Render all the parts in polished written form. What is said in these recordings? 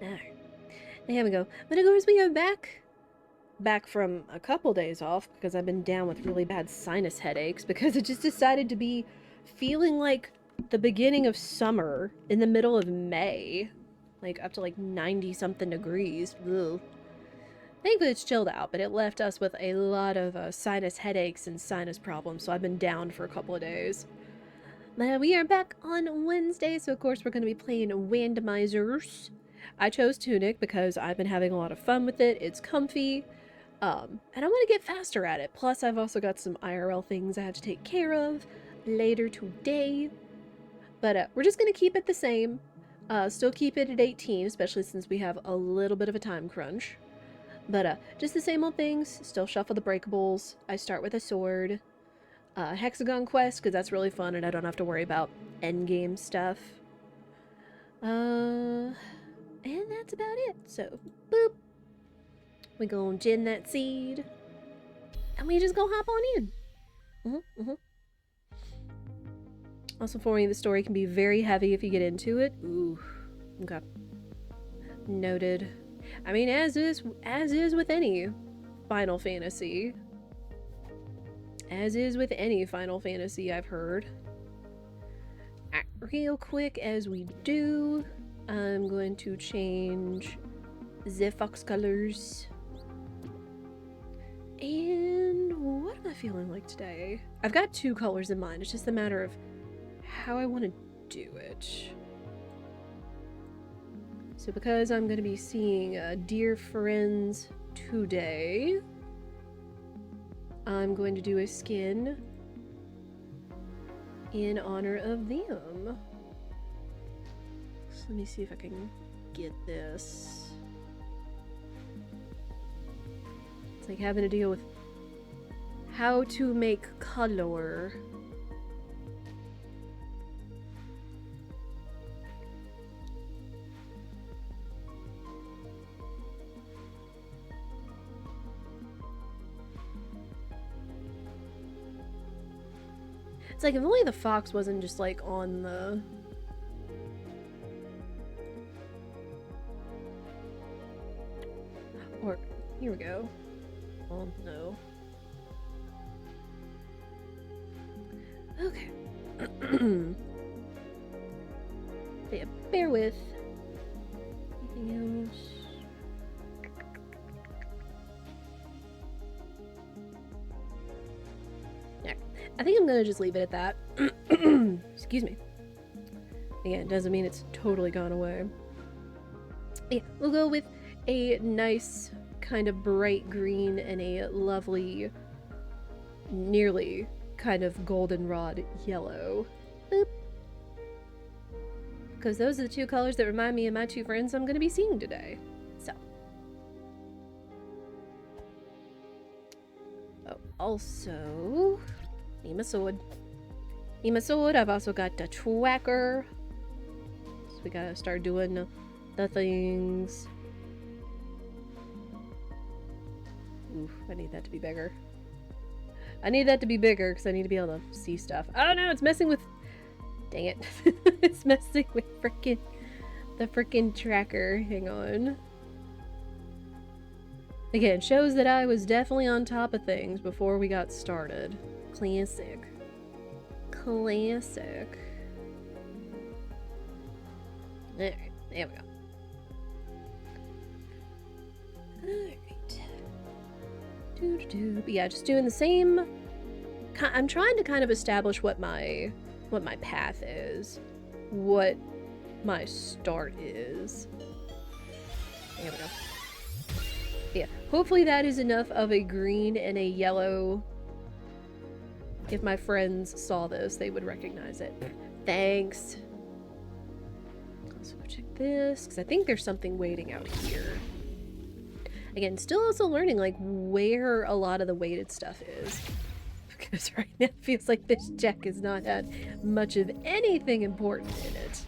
Alright. There we go. But of course we are back from a couple days off because I've been down with really bad sinus headaches because it just decided to be feeling like the beginning of summer in the middle of May. Like up to like 90 something degrees. Ugh. Thankfully it's chilled out, but it left us with a lot of sinus headaches and sinus problems, so I've been down for a couple of days. We are back on Wednesday, so of course we're going to be playing Randomizers. I chose Tunic because I've been having a lot of fun with it. It's comfy, and I want to get faster at it. Plus, I've also got some IRL things I have to take care of later today. But we're just going to keep it the same. Still keep it at 18, especially since we have a little bit of a time crunch. But just the same old things. Still shuffle the breakables. I start with a sword. Hexagon quest, because that's really fun and I don't have to worry about endgame stuff. And that's about it. So, boop. We gonna gin that seed. And we just go hop on in. Also for me, the story can be very heavy if you get into it. Ooh. Okay. Noted. I mean, as is with any Final Fantasy. As is with any Final Fantasy I've heard. Real quick as we do, I'm going to change the fox colors. And what am I feeling like today? I've got two colors in mind. It's just a matter of how I want to do it. So because I'm going to be seeing dear friends today, I'm going to do a skin in honor of them. So let me see if I can get this. It's like having to deal with how to make color. It's like if only the fox wasn't just like on the... Or, here we go. Oh no. Okay. Yeah, bear with. Anything else? I think I'm gonna just leave it at that. Excuse me. Again, it doesn't mean it's totally gone away. Yeah, we'll go with a nice kind of bright green and a lovely, nearly kind of goldenrod yellow. Boop. Because those are the two colors that remind me of my two friends I'm gonna be seeing today. So. Oh, also... Need my sword. Need my sword. I've also got the tracker. So we gotta start doing the things. Oof, I need that to be bigger. I need that to be bigger because I need to be able to see stuff. Oh no, it's messing with... Dang it. It's messing with the frickin' tracker. Hang on. Again, shows that I was definitely on top of things before we got started. Classic. Classic. Alright, there we go. Alright. But yeah, just doing the same... I'm trying to kind of establish what my path is. What my start is. There we go. Yeah, hopefully that is enough of a green and a yellow. If my friends saw this, they would recognize it. Thanks. Also go check this, because I think there's something waiting out here. Again, still also learning, like, where a lot of the weighted stuff is. Because right now it feels like this check has not had much of anything important in it.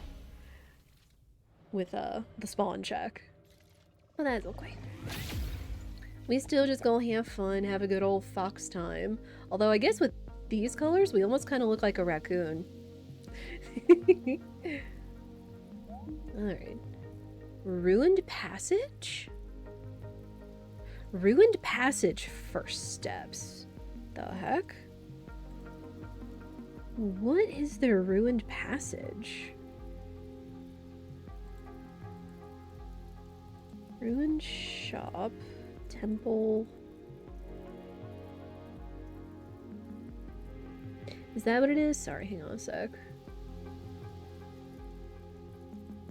With, the spawn check. Well, that's okay. We still just gonna have fun, have a good old fox time. Although I guess with these colors, we almost kind of look like a raccoon. Alright. Ruined Passage? Ruined Passage first steps. The heck? What is their Ruined Passage? Ruined Shop. Temple. Is that what it is? Sorry, hang on a sec.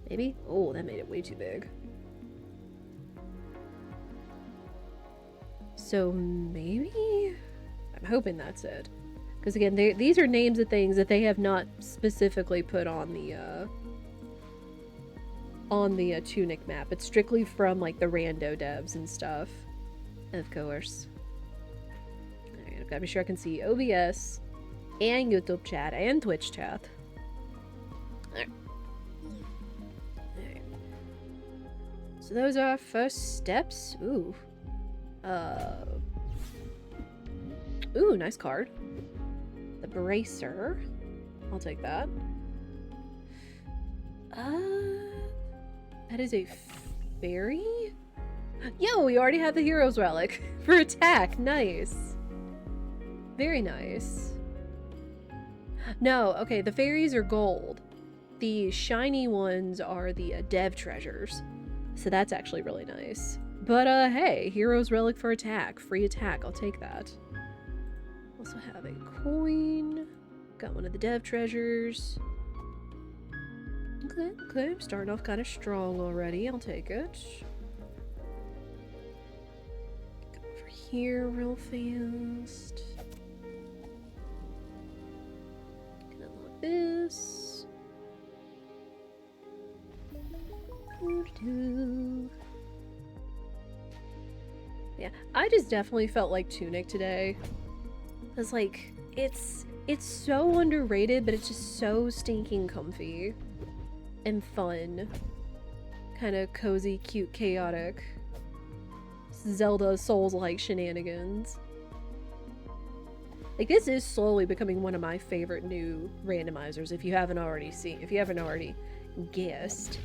Maybe? Oh, that made it way too big. So maybe? I'm hoping that's it. Because again, these are names of things that they have not specifically put on the Tunic map. It's strictly from like the rando devs and stuff. Of course. Alright, I've got to be sure I can see OBS and YouTube chat and Twitch chat. Alright. Alright. So those are our first steps. Ooh. Ooh, nice card. The Bracer. I'll take that. That is a fairy? Yo, we already have the Hero's Relic for attack. Nice. Very nice. No, okay, the fairies are gold. The shiny ones are the dev treasures. So that's actually really nice. But, hey, Hero's Relic for attack. Free attack. I'll take that. Also have a coin. Got one of the dev treasures. Okay, okay. Starting off kind of strong already. I'll take it. Go over here real fast. Can unlock this. Yeah, I just definitely felt like Tunic today. Cause like, it's so underrated, but it's just so stinking comfy. And fun. Kind of cozy, cute, chaotic. Zelda Souls-like shenanigans. Like, this is slowly becoming one of my favorite new randomizers, if you haven't already guessed.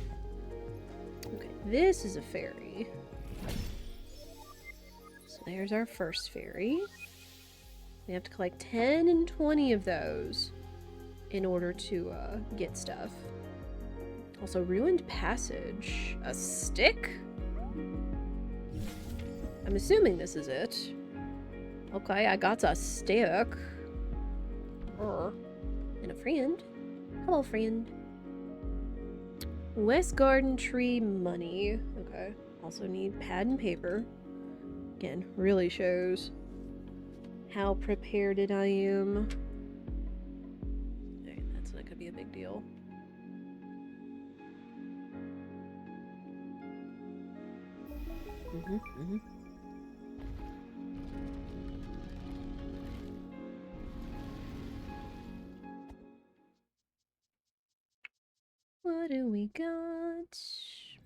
Okay, this is a fairy. So there's our first fairy. We have to collect 10 and 20 of those in order to get stuff. Also, Ruined Passage. A stick? I'm assuming this is it. Okay, I got a stick. And a friend. Hello, friend. West Garden Tree money. Okay. Also need pad and paper. Again, really shows how prepared I am. Okay, that's not gonna be a big deal. What do we got?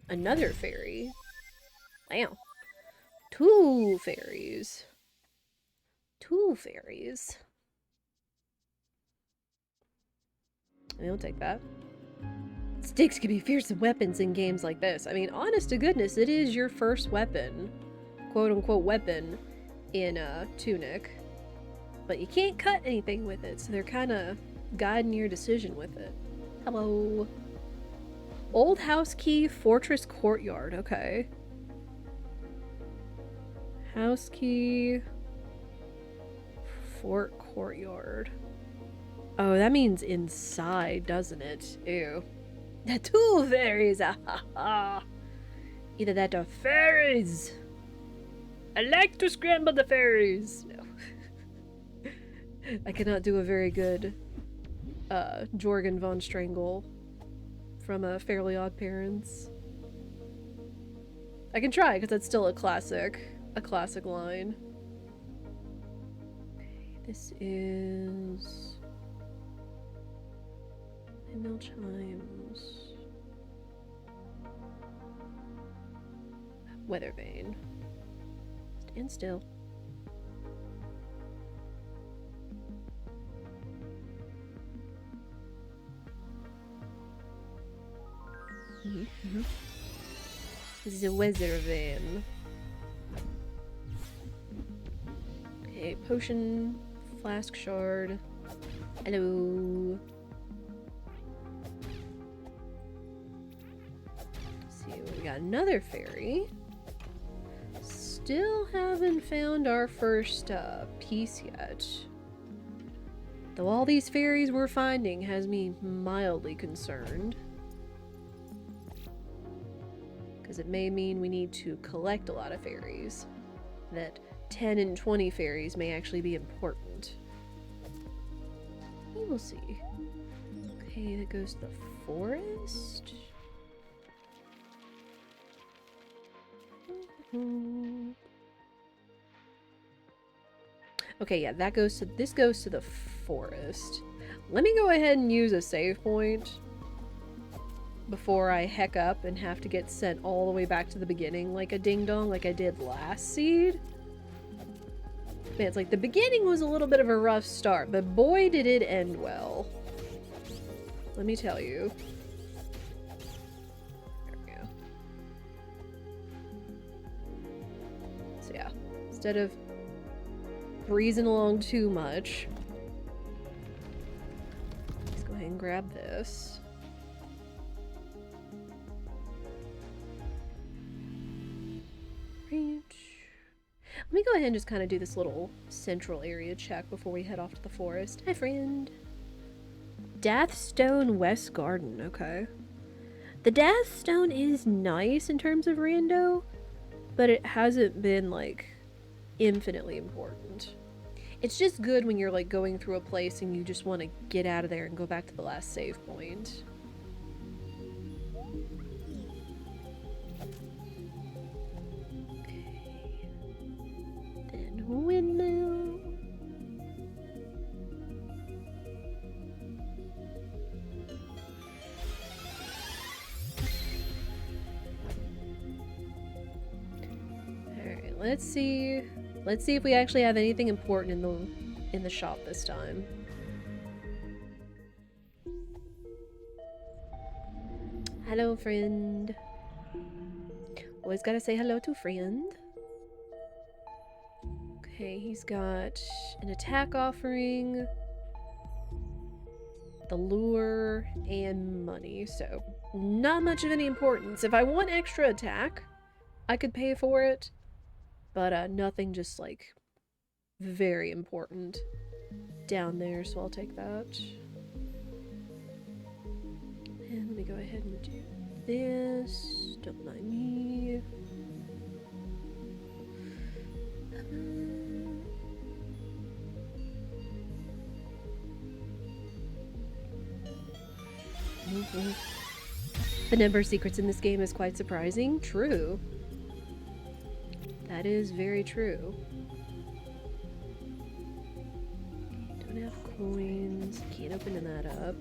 Another fairy. Wow. 2 fairies. 2 fairies. I'll take that. Sticks can be fearsome weapons in games like this. I mean, honest to goodness, it is your first weapon. Quote-unquote weapon in Tunic. But you can't cut anything with it, so they're kind of guiding your decision with it. Hello. Old House Key, Fortress Courtyard. Okay. House Key, Fort Courtyard. Oh, that means inside, doesn't it? Ew. The 2 fairies! Ah ha ha! Either that or fairies! I like to scramble the fairies! No. I cannot do a very good Jorgen von Strangle from Fairly Odd Parents. I can try, because that's still a classic line. Okay, this is windmill chimes. Weathervane. Stand still. the weather vane. Okay, potion, flask shard. Hello. Let's see, we got another fairy. Still haven't found our first piece yet. Though all these fairies we're finding has me mildly concerned. Because it may mean we need to collect a lot of fairies. That 10 and 20 fairies may actually be important. We will see. Okay, that goes to the forest. Okay, yeah, this goes to the forest. Let me go ahead and use a save point before I heck up and have to get sent all the way back to the beginning like a ding-dong like I did last seed. Man, it's like the beginning was a little bit of a rough start, but boy did it end well. Let me tell you. There we go. So yeah, instead of breezing along too much, let's go ahead and grab this. Let me go ahead and just kind of do this little central area check before we head off to the forest. Hi, friend. Deathstone West Garden. Okay. The Deathstone is nice in terms of rando, but it hasn't been, like, infinitely important. It's just good when you're, like, going through a place and you just want to get out of there and go back to the last save point. Windmill. Alright, let's see. Let's see if we actually have anything important in the shop this time. Hello, friend. Always gotta say hello to friend. Okay, he's got an attack offering, the lure, and money, so not much of any importance. If I want extra attack, I could pay for it, but nothing just, like, very important down there, so I'll take that. And let me go ahead and do this. Don't mind me. The number of secrets in this game is quite surprising. True. That is very true. Don't have coins. Can't open that up.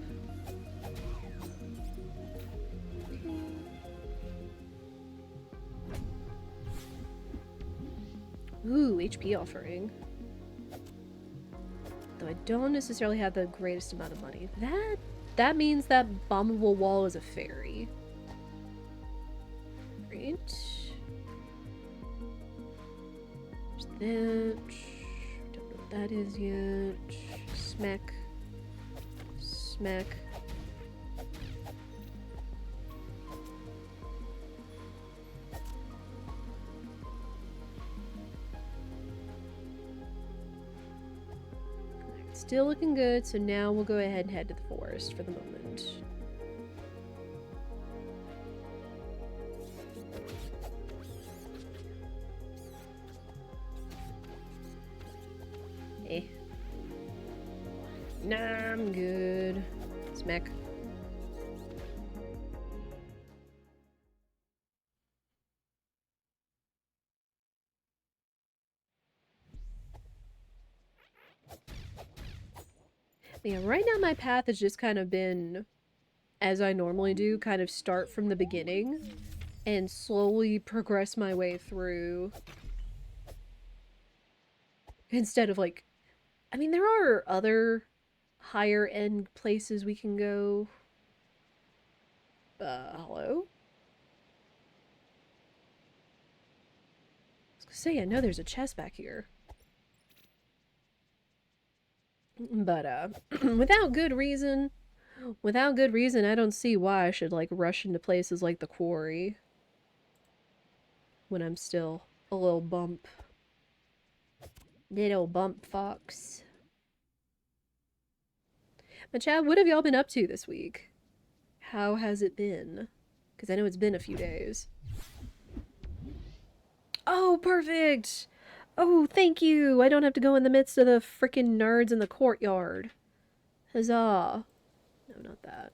Ooh, HP offering. Though I don't necessarily have the greatest amount of money. That means that bombable wall is a fairy. Great. There's that. Don't know what that is yet. Smack. Smack. Still looking good, so now we'll go ahead and head to the forest for the moment. Eh. Nah, I'm good. Smack. Yeah, right now my path has just kind of been, as I normally do, kind of start from the beginning and slowly progress my way through. Instead of, like, I mean, there are other higher end places we can go. Hello? Say, I know there's a chest back here. But, without good reason, I don't see why I should, like, rush into places like the quarry when I'm still a little bump. Little bump fox. But Chad, what have y'all been up to this week? How has it been? Because I know it's been a few days. Oh, perfect! Oh, thank you! I don't have to go in the midst of the frickin' nerds in the courtyard. Huzzah. No, not that.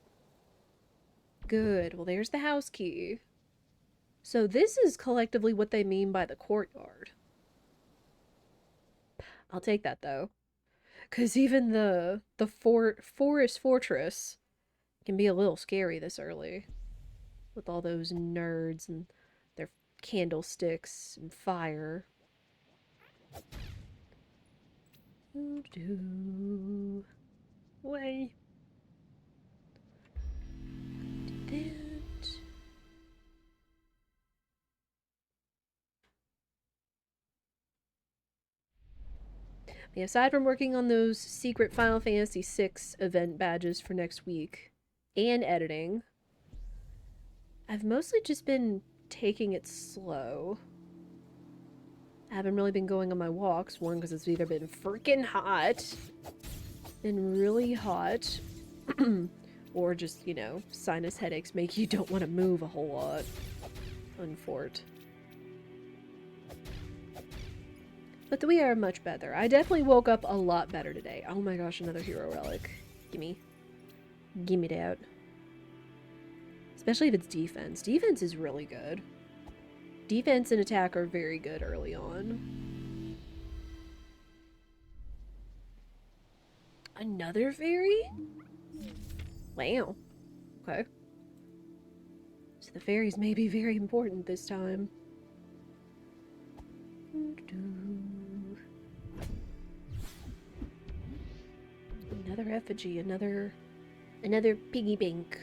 Good. Well, there's the house key. So this is collectively what they mean by the courtyard. I'll take that, though. Because even the forest fortress can be a little scary this early. With all those nerds and their candlesticks and fire. Way. Did that. Yeah, aside from working on those secret Final Fantasy VI event badges for next week and editing, I've mostly just been taking it slow. I haven't really been going on my walks, one because it's either been freaking hot, been really hot, or just, you know, sinus headaches make you don't want to move a whole lot. Unfort. But we are much better. I definitely woke up a lot better today. Oh my gosh, another hero relic. Gimme. Gimme that. Especially if it's defense. Defense is really good. Defense and attack are very good early on. Another fairy? Wow. Okay. So the fairies may be very important this time. Another effigy, another piggy bank.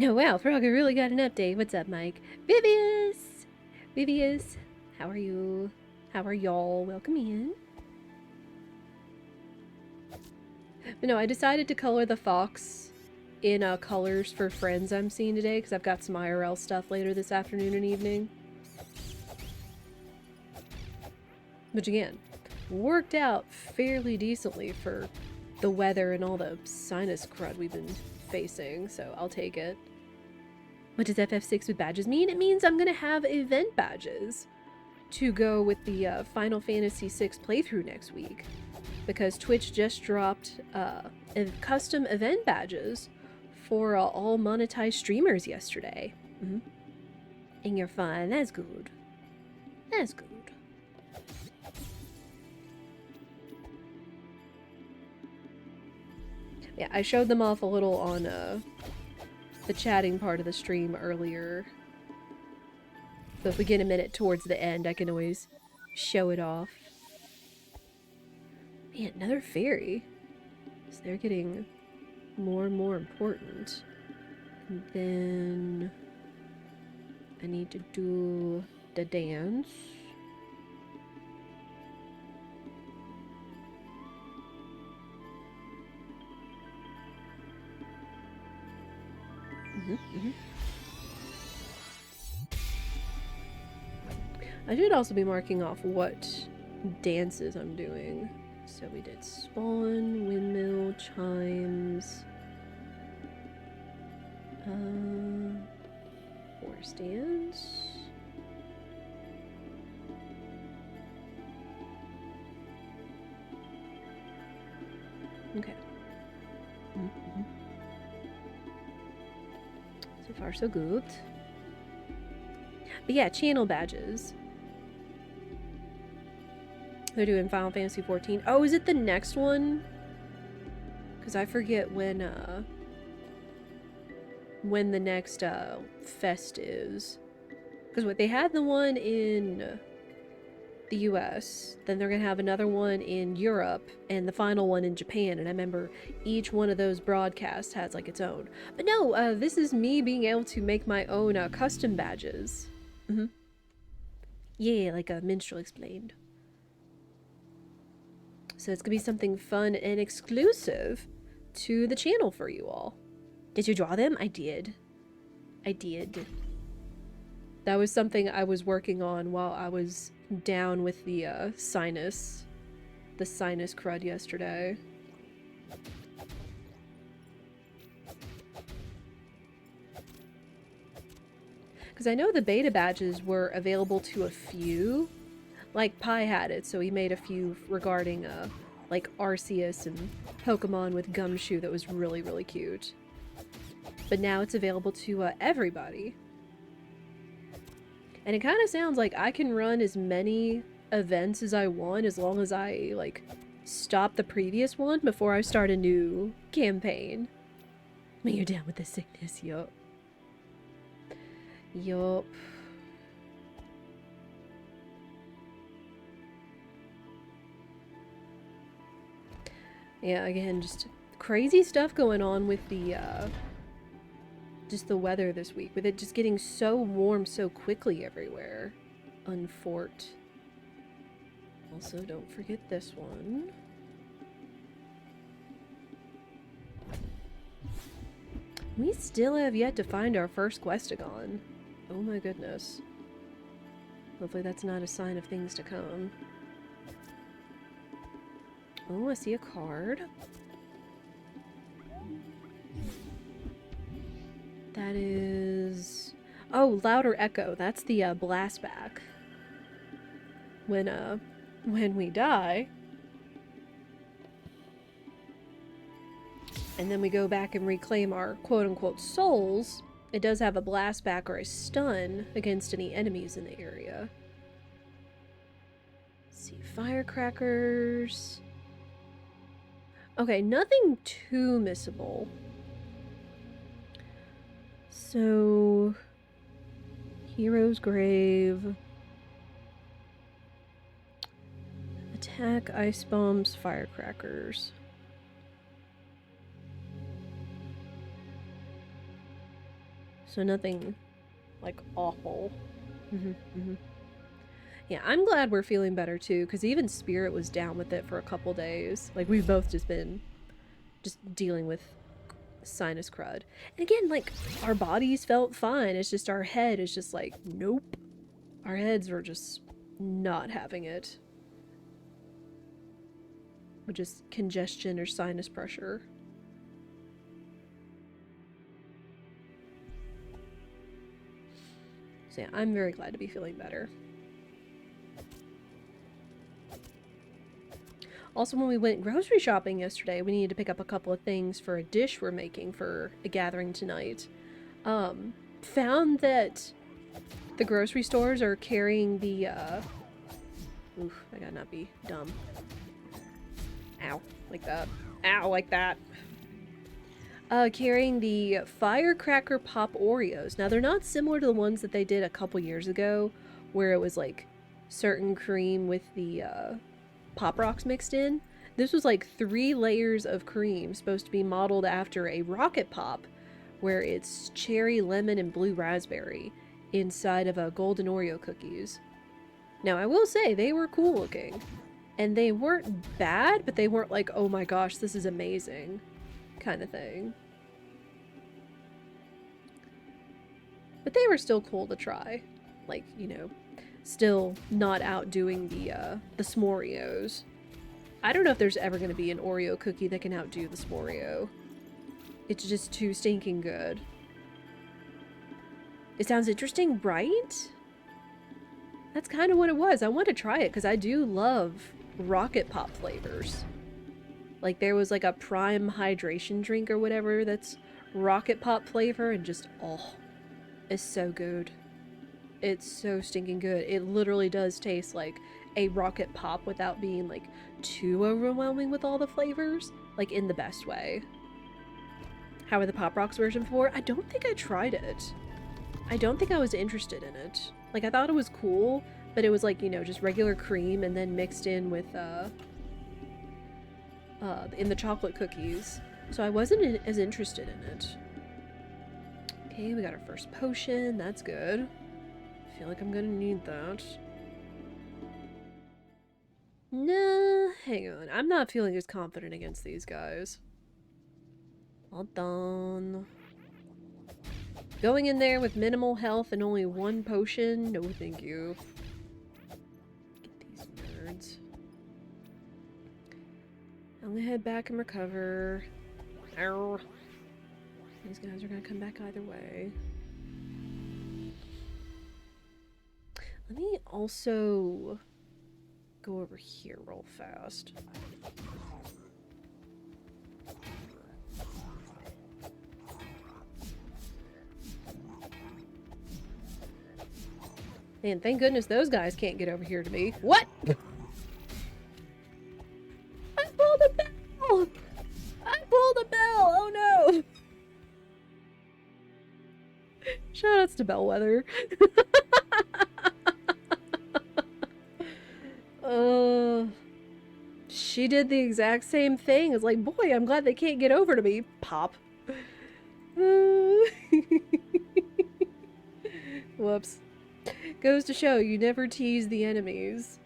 Oh wow, Frogger really got an update. What's up, Mike? Vivius! Vivius, how are you? How are y'all? Welcome in. But no, I decided to color the fox in colors for friends I'm seeing today because I've got some IRL stuff later this afternoon and evening. Which again, worked out fairly decently for the weather and all the sinus crud we've been facing, so I'll take it. What does FF6 with badges mean? It means I'm gonna have event badges to go with the Final Fantasy VI playthrough next week. Because Twitch just dropped custom event badges for all monetized streamers yesterday. Mm-hmm. And you're fine. That's good. That's good. Yeah, I showed them off a little on the chatting part of the stream earlier. So if we get a minute towards the end, I can always show it off. Man, another fairy. So they're getting more and more important. And then I need to do the dance. I should also be marking off what dances I'm doing. So we did spawn, windmill, chimes, horse dance. Okay. So far, so good. But yeah, channel badges. They're doing Final Fantasy XIV. Oh, is it the next one? Because I forget when the next fest is. Because what they had the one in the US, then they're gonna have another one in Europe, and the final one in Japan. And I remember each one of those broadcasts has like its own. But no, this is me being able to make my own custom badges. Yeah, like a minstrel explained. So it's gonna be something fun and exclusive to the channel for you all. Did you draw them? I did. I did. That was something I was working on while I was down with the sinus crud yesterday. Because I know the beta badges were available to a few. Like, Pi had it, so he made a few regarding, like, Arceus and Pokemon with Gumshoe that was really, really cute. But now it's available to everybody. And it kind of sounds like I can run as many events as I want as long as I, like, stop the previous one before I start a new campaign. I mean, you're down with the sickness, yup. Yup. Yeah, again, just crazy stuff going on with the, just the weather this week, with it just getting so warm so quickly everywhere. Unfort. Also, don't forget this one. We still have yet to find our first Questagon. Oh my goodness. Hopefully that's not a sign of things to come. Oh, I see a card. That is... Oh, Louder Echo. That's the blast back. When we die. And then we go back and reclaim our quote-unquote souls. It does have a blast back or a stun against any enemies in the area. Let's see, firecrackers... Okay, nothing too missable. So... Hero's Grave... Attack, ice bombs, firecrackers. So nothing, like, awful. Yeah, I'm glad we're feeling better, too, because even Spirit was down with it for a couple days. Like, we've both just been dealing with sinus crud. And again, like, our bodies felt fine. It's just our head is just like, nope. Our heads were just not having it. With just congestion or sinus pressure. So yeah, I'm very glad to be feeling better. Also, when we went grocery shopping yesterday, we needed to pick up a couple of things for a dish we're making for a gathering tonight. Found that the grocery stores are carrying the, oof, I gotta not be dumb. Ow, like that. Ow, like that. Carrying the Firecracker Pop Oreos. Now, they're not similar to the ones that they did a couple years ago, where it was, like, certain cream with the, Pop Rocks mixed in. This was like 3 layers of cream, supposed to be modeled after a Rocket Pop, where it's cherry, lemon, and blue raspberry inside of a golden Oreo cookies. Now, I will say, they were cool looking. And they weren't bad, but they weren't like, oh my gosh, this is amazing kind of thing. But they were still cool to try. Like, you know, still not outdoing the S'moreos. I don't know if there's ever going to be an Oreo cookie that can outdo the S'moreo. It's just too stinking good. It sounds interesting, right? That's kind of what it was. I want to try it because I do love Rocket Pop flavors. Like, there was like a Prime hydration drink or whatever that's Rocket Pop flavor, and just, oh, it's so good. It's so stinking good. It literally does taste like a Rocket Pop without being like too overwhelming with all the flavors, like in the best way. How are the Pop Rocks version for? I don't think I tried it. I don't think I was interested in it. Like, I thought it was cool, but it was like, you know, just regular cream and then mixed in with, in the chocolate cookies. So I wasn't as interested in it. Okay, we got our first potion. That's good. I feel like I'm gonna need that. Nah, hang on. I'm not feeling as confident against these guys. Hold on. Going in there with minimal health and only one potion? No, thank you. Get these nerds. I'm gonna head back and recover. Ow. These guys are gonna come back either way. Let me also go over here real fast. Man, thank goodness those guys can't get over here to me. What? I pulled a bell! I pulled a bell! Oh no! Shoutouts to Bellwether. She did the exact same thing. It's like, boy, I'm glad they can't get over to me. Pop. Whoops. Goes to show, you never tease the enemies.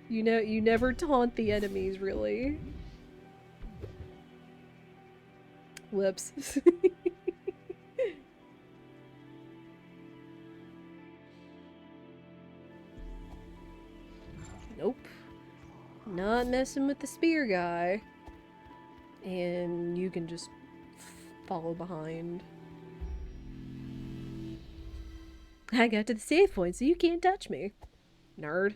You know, you never taunt the enemies, really. Whoops. Nope. Not messing with the spear guy. And you can just follow behind. I got to the save point, so you can't touch me. Nerd.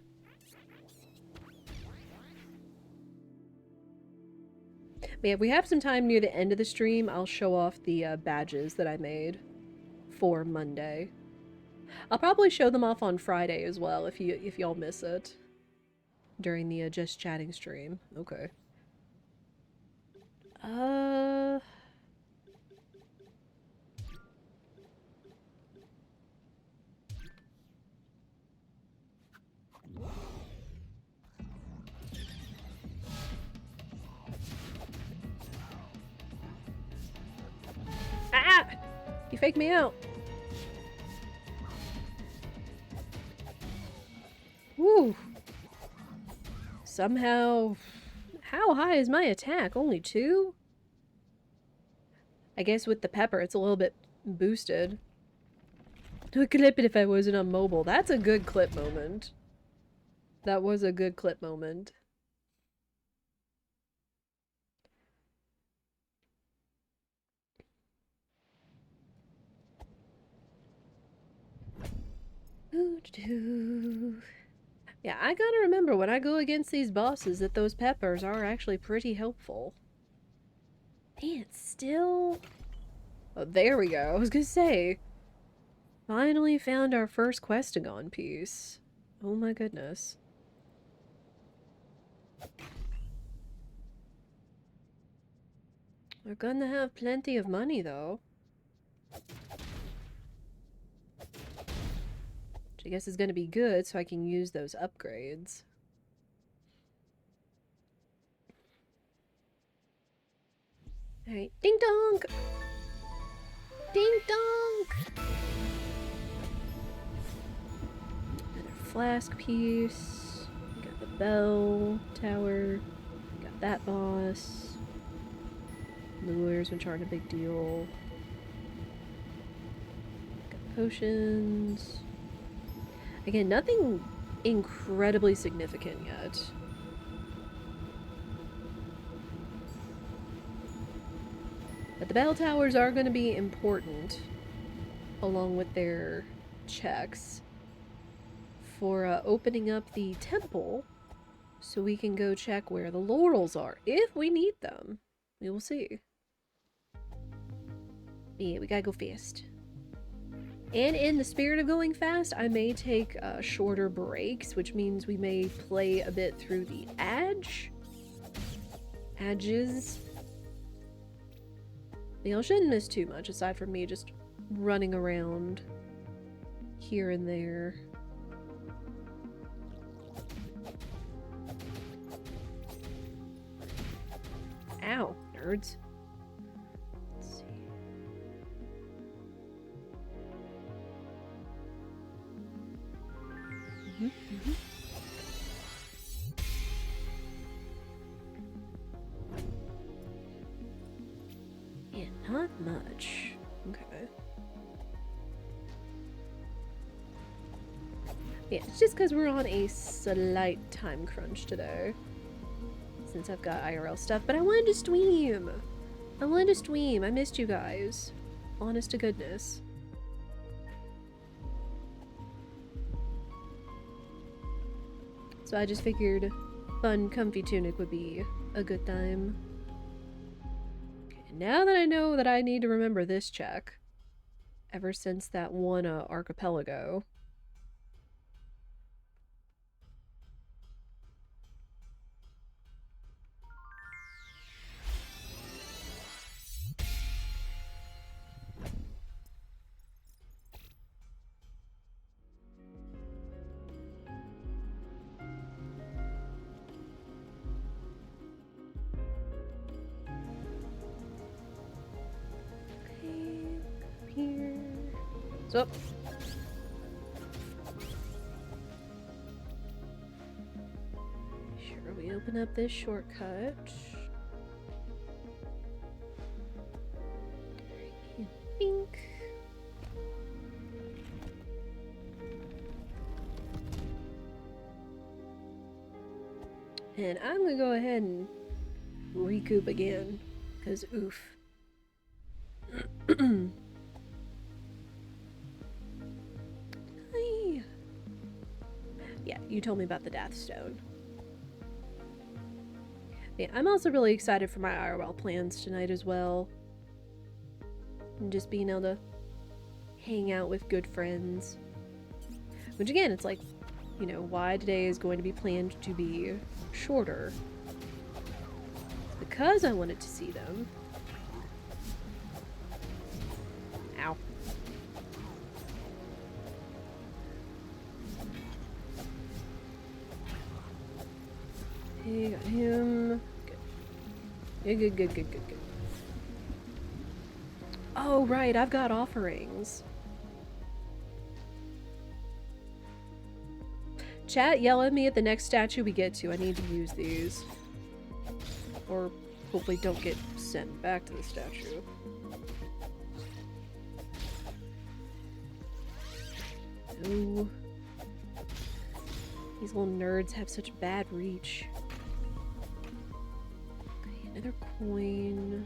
But yeah, if we have some time near the end of the stream, I'll show off the badges that I made for Monday. I'll probably show them off on Friday as well if y'all miss it during the just chatting stream. Okay. Ah! You faked me out. Woo! Somehow... How high is my attack? Only 2? I guess with the pepper it's a little bit boosted. I'd clip it if I wasn't on mobile. That's a good clip moment. That was a good clip moment. Yeah, I gotta remember when I go against these bosses that those peppers are actually pretty helpful. Man, it's still... Oh, there we go. I was gonna say. Finally found our first Questagon piece. Oh my goodness. We're gonna have plenty of money, though. Which I guess is gonna be good, so I can use those upgrades. Alright, ding donk! Ding donk! Another flask piece. Got the bell tower. Got that boss. Lures, which aren't a big deal. Got potions. Again, nothing incredibly significant yet. But the bell towers are going to be important, along with their checks, for opening up the temple, so we can go check where the laurels are, if we need them. We will see. Yeah, we gotta go fast. And in the spirit of going fast, I may take shorter breaks, which means we may play a bit through the edges. Y'all shouldn't miss too much, aside from me just running around here and there. nerds. Let's see. Yeah, not much. Okay. Yeah, it's just because we're on a slight time crunch today. Since I've got IRL stuff, but I wanted to stream. I wanted to stream. I missed you guys. Honest to goodness. So I just figured fun, comfy tunic would be a good time. Okay, now that I know that I need to remember this check, ever since that one archipelago. Here. So. Sure, we open up this shortcut. Bink. And I'm gonna go ahead and recoup again, because oof. Yeah, you told me about the Death Stone. Yeah, I'm also really excited for my IRL plans tonight as well. And just being able to hang out with good friends. Which again, it's like, you know, why today is going to be planned to be shorter. Because I wanted to see them. Ow. Hey, got him. Good. Good. Oh, right, I've got offerings. Chat, yell at me at the next statue we get to. I need to use these. Or hopefully don't get sent back to the statue. Ooh. These little nerds have such bad reach. Okay, another coin.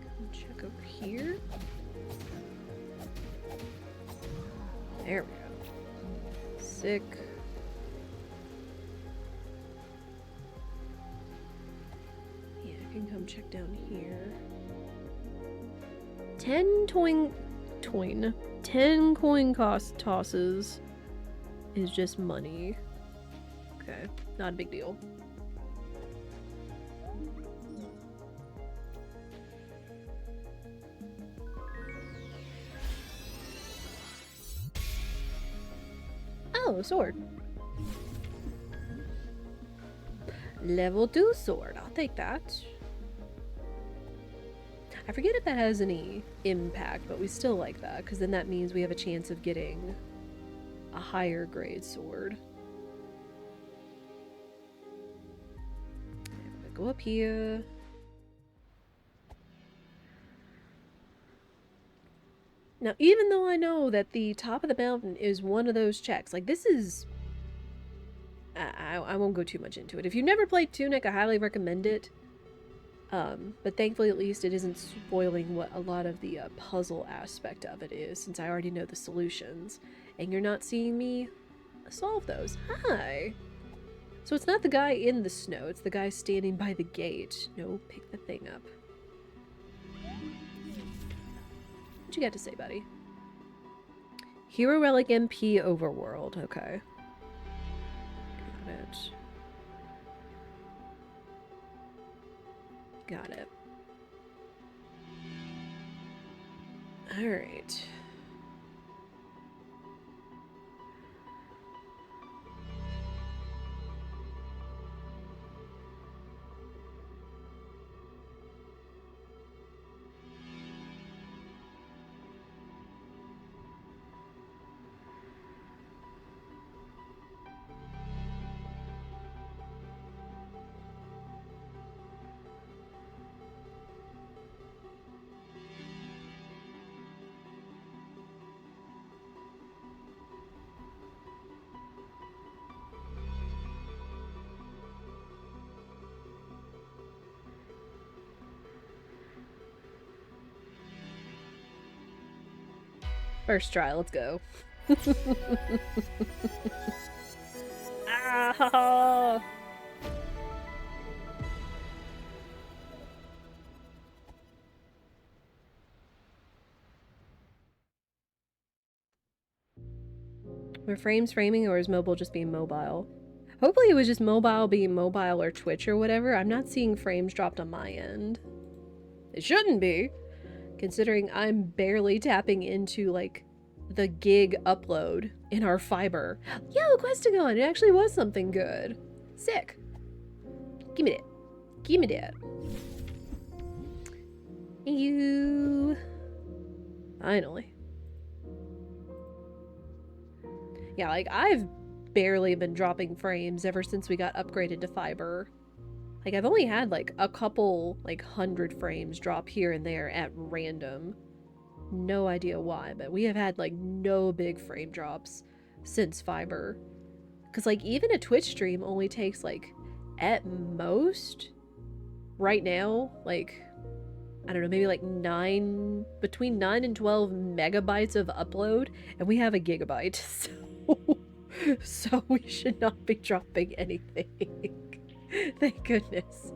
Come check over here. There we go. Sick. Yeah, I can come check down here. 10 coin cost tosses is just money. Okay, not a big deal. Oh, a sword. Level 2 sword. I'll take that. I forget if that has any impact, but we still like that, because then that means we have a chance of getting a higher grade sword. I'm gonna go up here. Now, even though I know that the top of the mountain is one of those checks, like this is... I won't go too much into it. If you've never played Tunic, I highly recommend it. But thankfully, at least, it isn't spoiling what a lot of the puzzle aspect of it is, since I already know the solutions. And you're not seeing me solve those. Hi! So it's not the guy in the snow, it's the guy standing by the gate. No, pick the thing up. What you got to say, buddy? Hero Relic MP Overworld. Okay. Got it. Got it. Alright. First try, let's go. Ah! Were frames framing, or is mobile just being mobile? Hopefully it was just mobile being mobile or Twitch or whatever. I'm not seeing frames dropped on my end. It shouldn't be, considering I'm barely tapping into, like, the gig upload in our fiber. Yo, Questagon! It actually was something good. Sick. Give me that. Give me that. You. Finally. Yeah, like, I've barely been dropping frames ever since we got upgraded to fiber. Like, I've only had, like, a couple, like, 100 frames drop here and there at random. No idea why, but we have had, like, no big frame drops since fiber. Because, like, even a Twitch stream only takes, like, at most, right now, like, I don't know, maybe like between 9 and 12 megabytes of upload, and we have a gigabyte, so we should not be dropping anything. Thank goodness.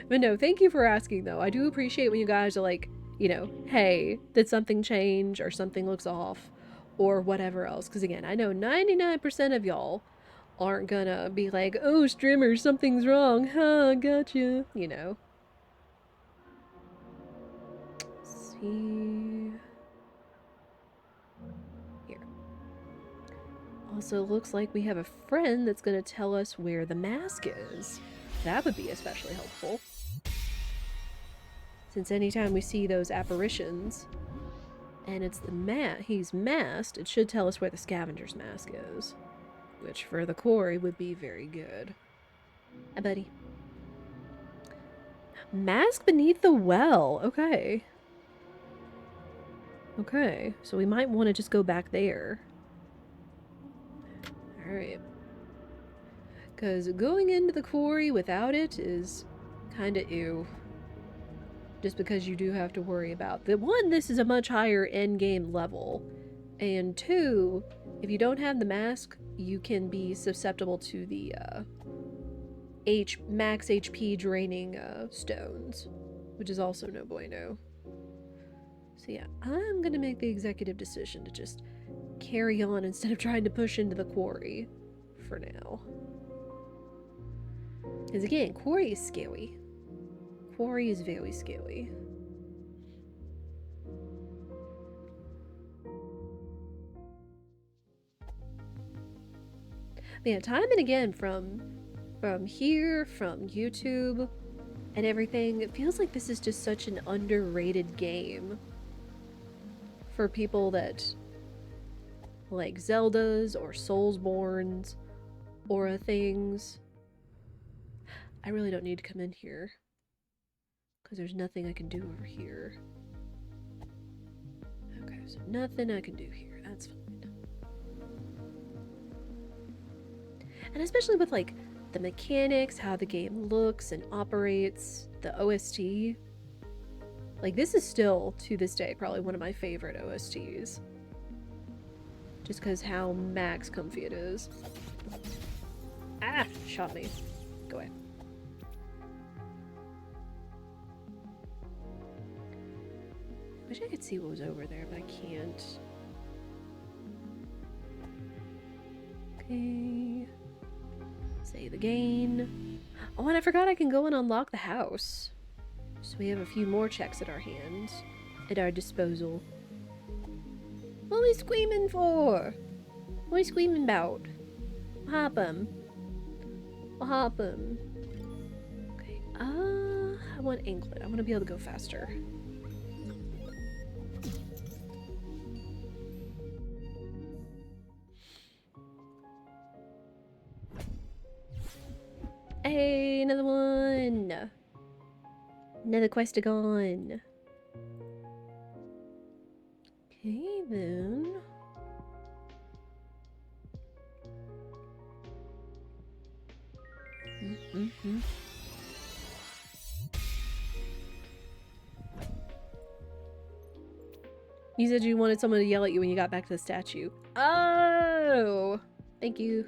But no, thank you for asking, though. I do appreciate when you guys are like, you know, hey, did something change, or something looks off, or whatever else. Because again, I know 99% of y'all aren't gonna be like, oh, streamer, something's wrong, huh, gotcha, you know. Let's see... Here. Also, looks like we have a friend that's gonna tell us where the mask is. That would be especially helpful. Since anytime we see those apparitions, and it's the he's masked, it should tell us where the scavenger's mask is. Which, for the quarry, would be very good. Hi, buddy. Mask beneath the well! Okay. Okay, so we might want to just go back there. Alright. Because going into the quarry without it is kinda ew. Just because you do have to worry about that. One, this is a much higher endgame level. And two, if you don't have the mask, you can be susceptible to the max HP draining stones, which is also no bueno. So yeah, I'm gonna make the executive decision to just carry on instead of trying to push into the quarry for now. Because again, quarry is scary. Quarry is very scary. But yeah, time and again from here, from YouTube, and everything, it feels like this is just such an underrated game for people that like Zeldas or Soulsborns, Aura things. I really don't need to come in here because there's nothing I can do over here. Okay, so nothing I can do here. That's fine. And especially with like the mechanics, how the game looks and operates, the OST. Like, this is still, to this day, probably one of my favorite OSTs. Just because how max comfy it is. Ah! Shot me. Go away. Wish I could see what was over there, but I can't. Okay. Save again. Oh, and I forgot I can go and unlock the house. So we have a few more checks at our hands. At our disposal. What are we screaming for? What are we screaming about? Hop 'em. Hop 'em. Okay, I want anklet. I want to be able to go faster. Hey, another one! Another Questagon. Okay, then. You said you wanted someone to yell at you when you got back to the statue. Oh! Thank you.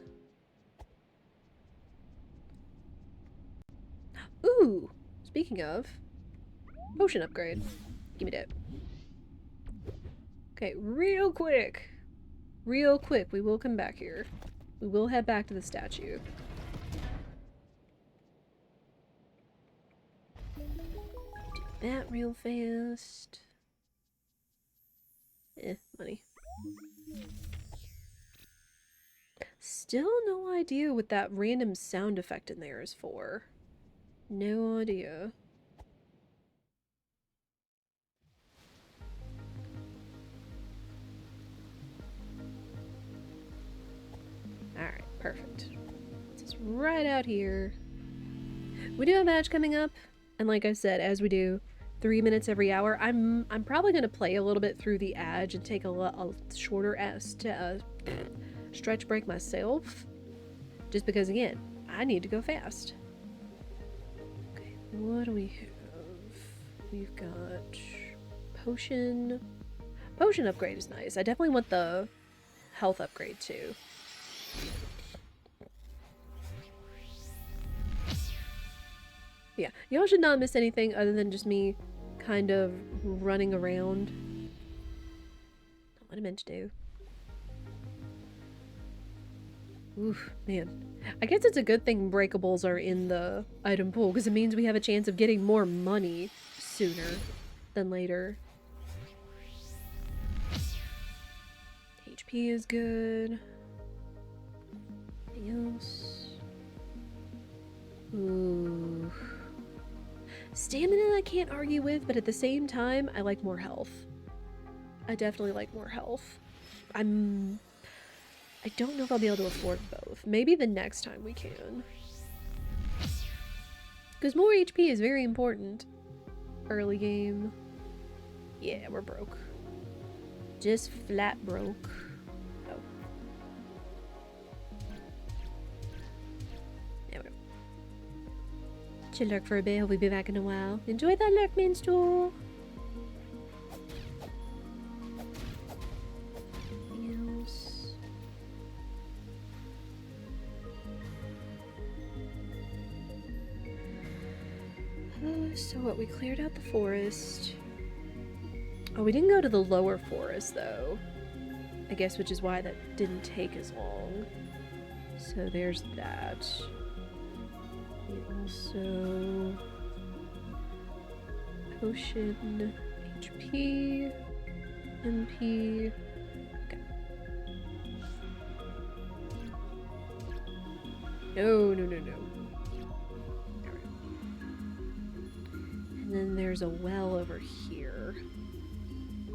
Ooh! Speaking of, potion upgrade. Give me that. Okay, real quick. Real quick, we will come back here. We will head back to the statue. Do that real fast. Money. Still no idea what that random sound effect in there is for. No idea. Alright, perfect. It's right out here. We do have a match coming up, and like I said, as we do, 3 minutes every hour. I'm probably gonna play a little bit through the edge and take a shorter stretch break myself, just because again, I need to go fast. Okay, what do we have? We've got potion. Potion upgrade is nice. I definitely want the health upgrade too. Yeah, y'all should not miss anything other than just me kind of running around. Not what I meant to do. Oof, man. I guess it's a good thing breakables are in the item pool, because it means we have a chance of getting more money sooner than later. HP is good. Anything else? Ooh. Stamina I can't argue with, but at the same time, I like more health. I definitely like more health. I don't know if I'll be able to afford both. Maybe the next time we can. Because more HP is very important. Early game. Yeah, we're broke. Just flat broke. Oh. There we go. Should lurk for a bit. We'll be back in a while. Enjoy that lurk, minstrel. So what, we cleared out the forest. Oh, we didn't go to the lower forest though. I guess, which is why that didn't take as long. So there's that. We also... Potion, HP, MP... Okay. No. And then there's a well over here. So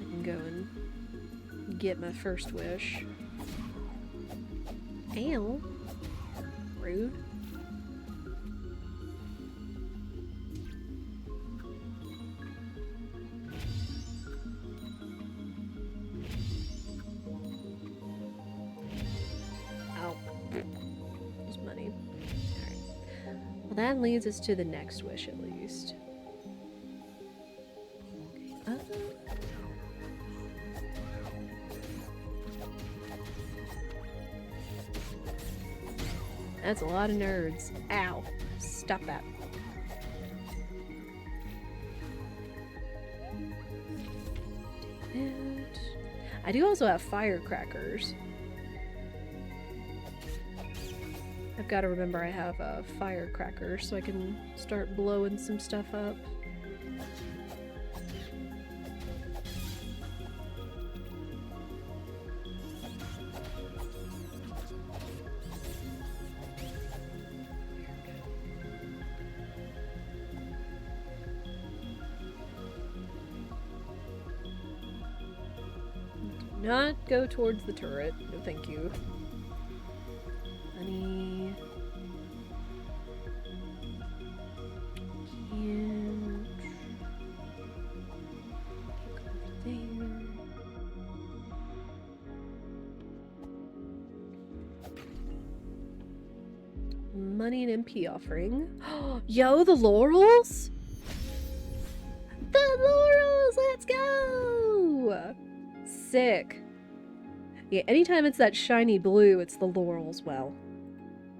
I can go and get my first wish. Ow. Rude. Ow. Just money. Alright. Well, that leads us to the next wish at least. That's a lot of nerds. Ow. Stop that. And I do also have firecrackers. I've got to remember I have a firecracker so I can start blowing some stuff up. Not go towards the turret. No, thank you. Honey. Can't. Go there. Money and MP offering. Yo, the laurels? The laurels! Let's go! blue! Sick. Yeah, anytime it's that shiny blue, it's the laurels. Well,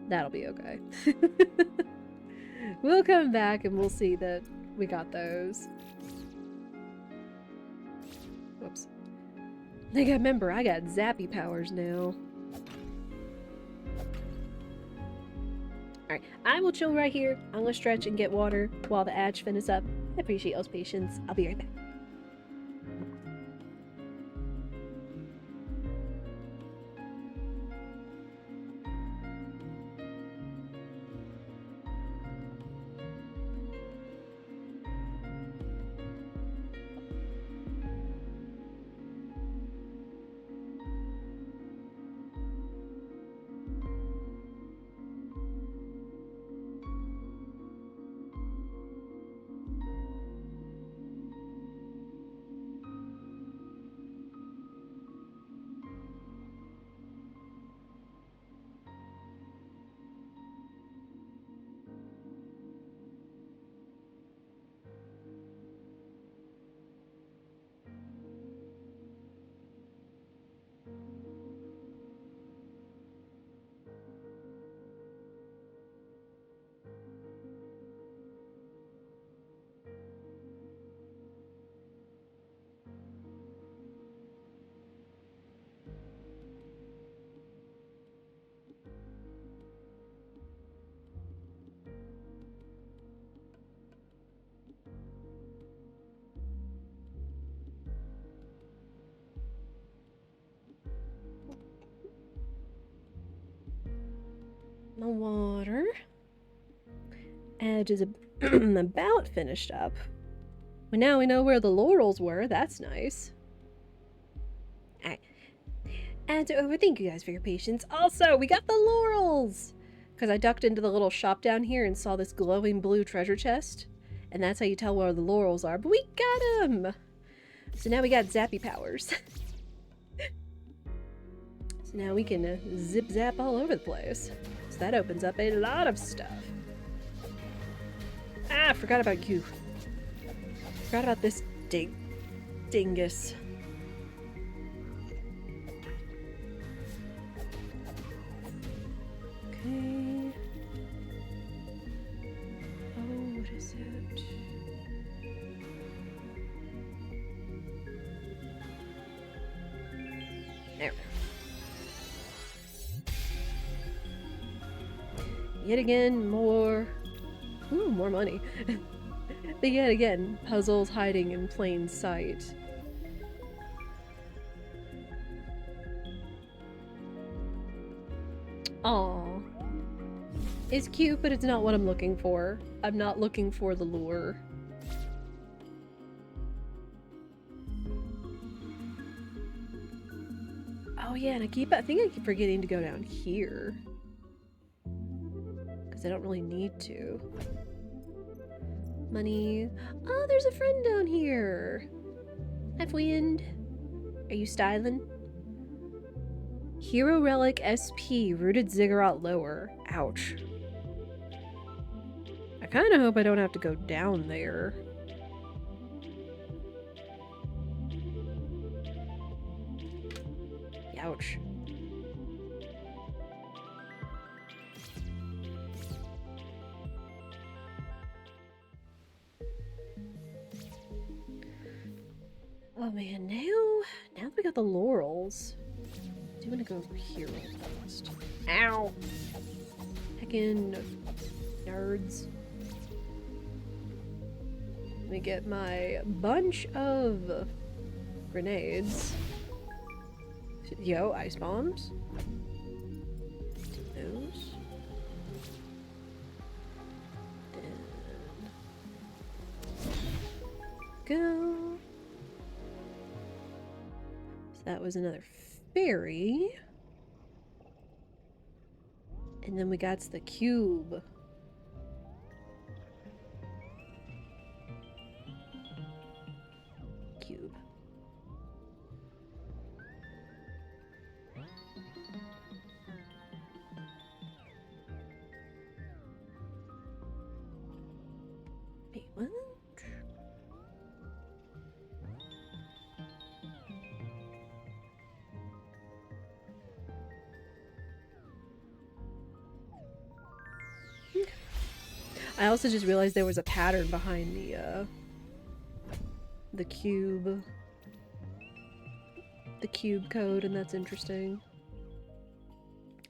that'll be okay. We'll come back and we'll see that we got those. Whoops. I think I remember I got zappy powers now. Alright, I will chill right here. I'm gonna stretch and get water while the ad finishes up. I appreciate y'all's patience. I'll be right back. My water. Edge is about finished up. Well, now we know where the laurels were. That's nice. Alright. And over, thank you guys for your patience. Also, we got the laurels! Because I ducked into the little shop down here and saw this glowing blue treasure chest. And that's how you tell where the laurels are. But we got them! So now we got zappy powers. So now we can zip zap all over the place. So that opens up a lot of stuff. Ah, forgot about you. Forgot about this dingus. Okay. Oh, what is it? There. Yet again, more money. But yet again, puzzles hiding in plain sight. Aww. It's cute, but it's not what I'm looking for. I'm not looking for the lure. Oh yeah, and I think I keep forgetting to go down here. Because I don't really need to. Money. Oh, there's a friend down here. Hi, friend. Are you styling? Hero Relic SP, Rooted Ziggurat Lower. Ouch. I kind of hope I don't have to go down there. Ouch. Oh man, now that we got the laurels, I do want to go over here real fast. Ow! Heckin' nerds. Let me get my bunch of grenades. Yo, ice bombs. Those. And go. So that was another fairy. And then we got the cube. Cube. Wait, what? I also just realized there was a pattern behind the cube code, and that's interesting.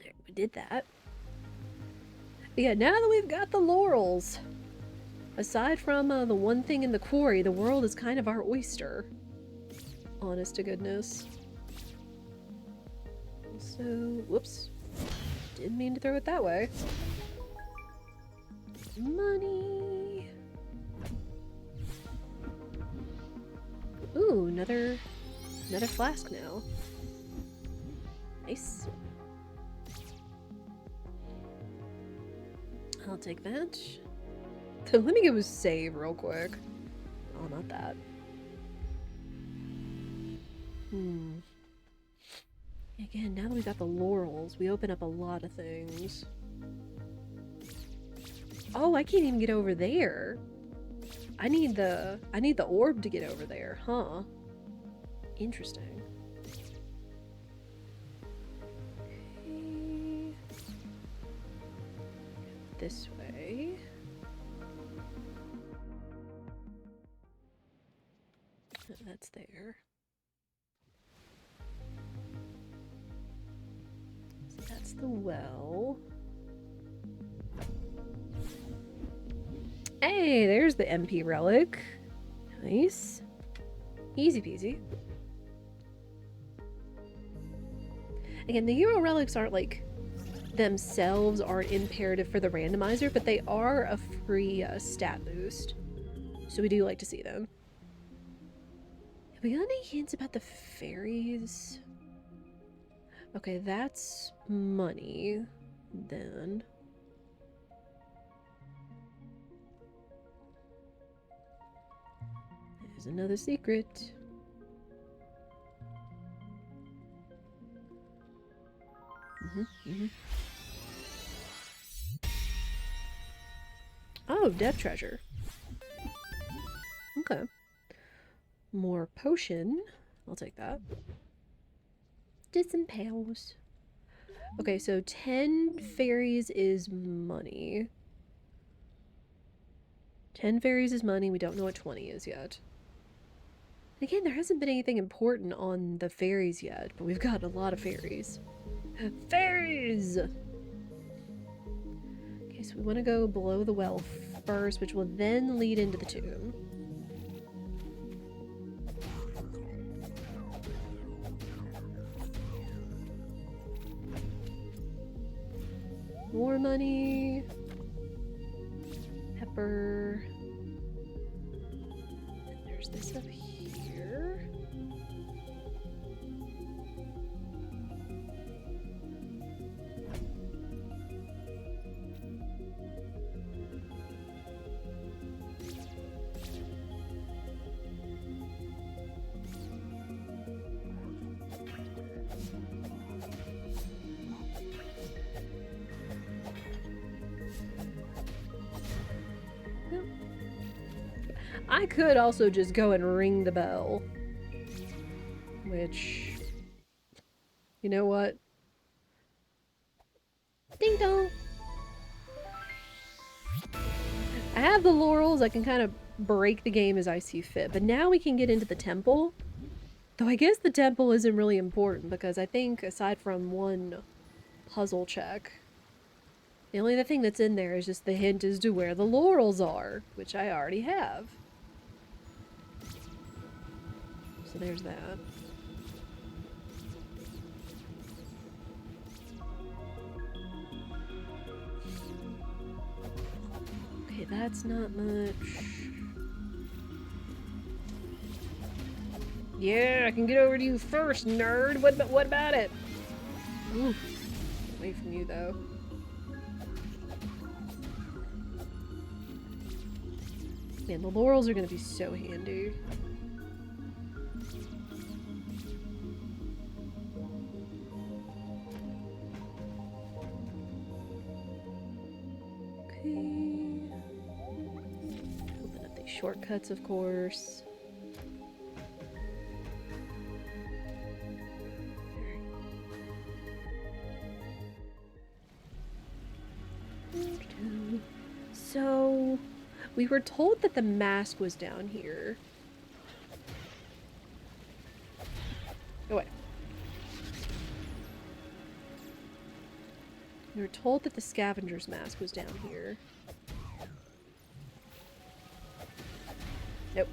There, we did that. But yeah, now that we've got the laurels, aside from the one thing in the quarry, the world is kind of our oyster. Honest to goodness. So, whoops. Didn't mean to throw it that way. Money. Ooh, another flask now. Nice. I'll take that. Let me go save real quick. Oh, not that. Again, now that we got the laurels, we open up a lot of things. Oh, I can't even get over there. I need the orb to get over there, huh? Interesting. Okay. This way. That's there. So that's the well. Hey, there's the MP relic. Nice. Easy peasy. Again, the hero relics aren't like themselves aren't imperative for the randomizer, but they are a free stat boost. So we do like to see them. Have we got any hints about the fairies? Okay, that's money. Then. There's another secret. Oh, death treasure. Okay. More potion. I'll take that. Did some pals. Okay, so 10 fairies is money. 10 fairies is money. We don't know what 20 is yet. Again, there hasn't been anything important on the fairies yet, but we've got a lot of fairies. Fairies! Okay, so we want to go below the well first, which will then lead into the tomb. More money. Pepper. And there's this up here. I could also just go and ring the bell. Which... You know what? Ding dong! I have the laurels, I can kind of break the game as I see fit, but now we can get into the temple. Though I guess the temple isn't really important, because I think, aside from one puzzle check, the only other thing that's in there is just the hint as to where the laurels are, which I already have. So there's that. Okay, that's not much. Yeah, I can get over to you first, nerd! What about it? Ooh, away from you, though. Man, the laurels are gonna be so handy. Open up these shortcuts, of course. So, we were told that the mask was down here. Go away. We were told that the scavenger's mask was down here. Nope.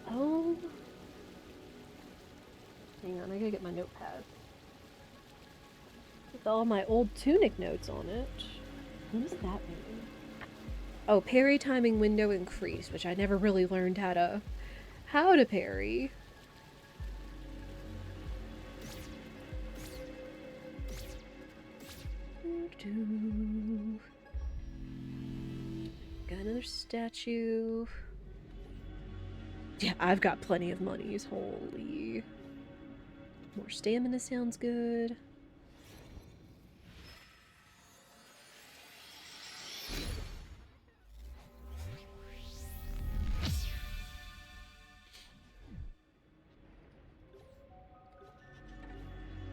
Oh. Hang on, I gotta get my notepad. With all my old TUNIC notes on it. What does that mean? Oh, parry timing window increased, which I never really learned how to parry. Got another statue. Yeah, I've got plenty of monies. Holy. More stamina sounds good.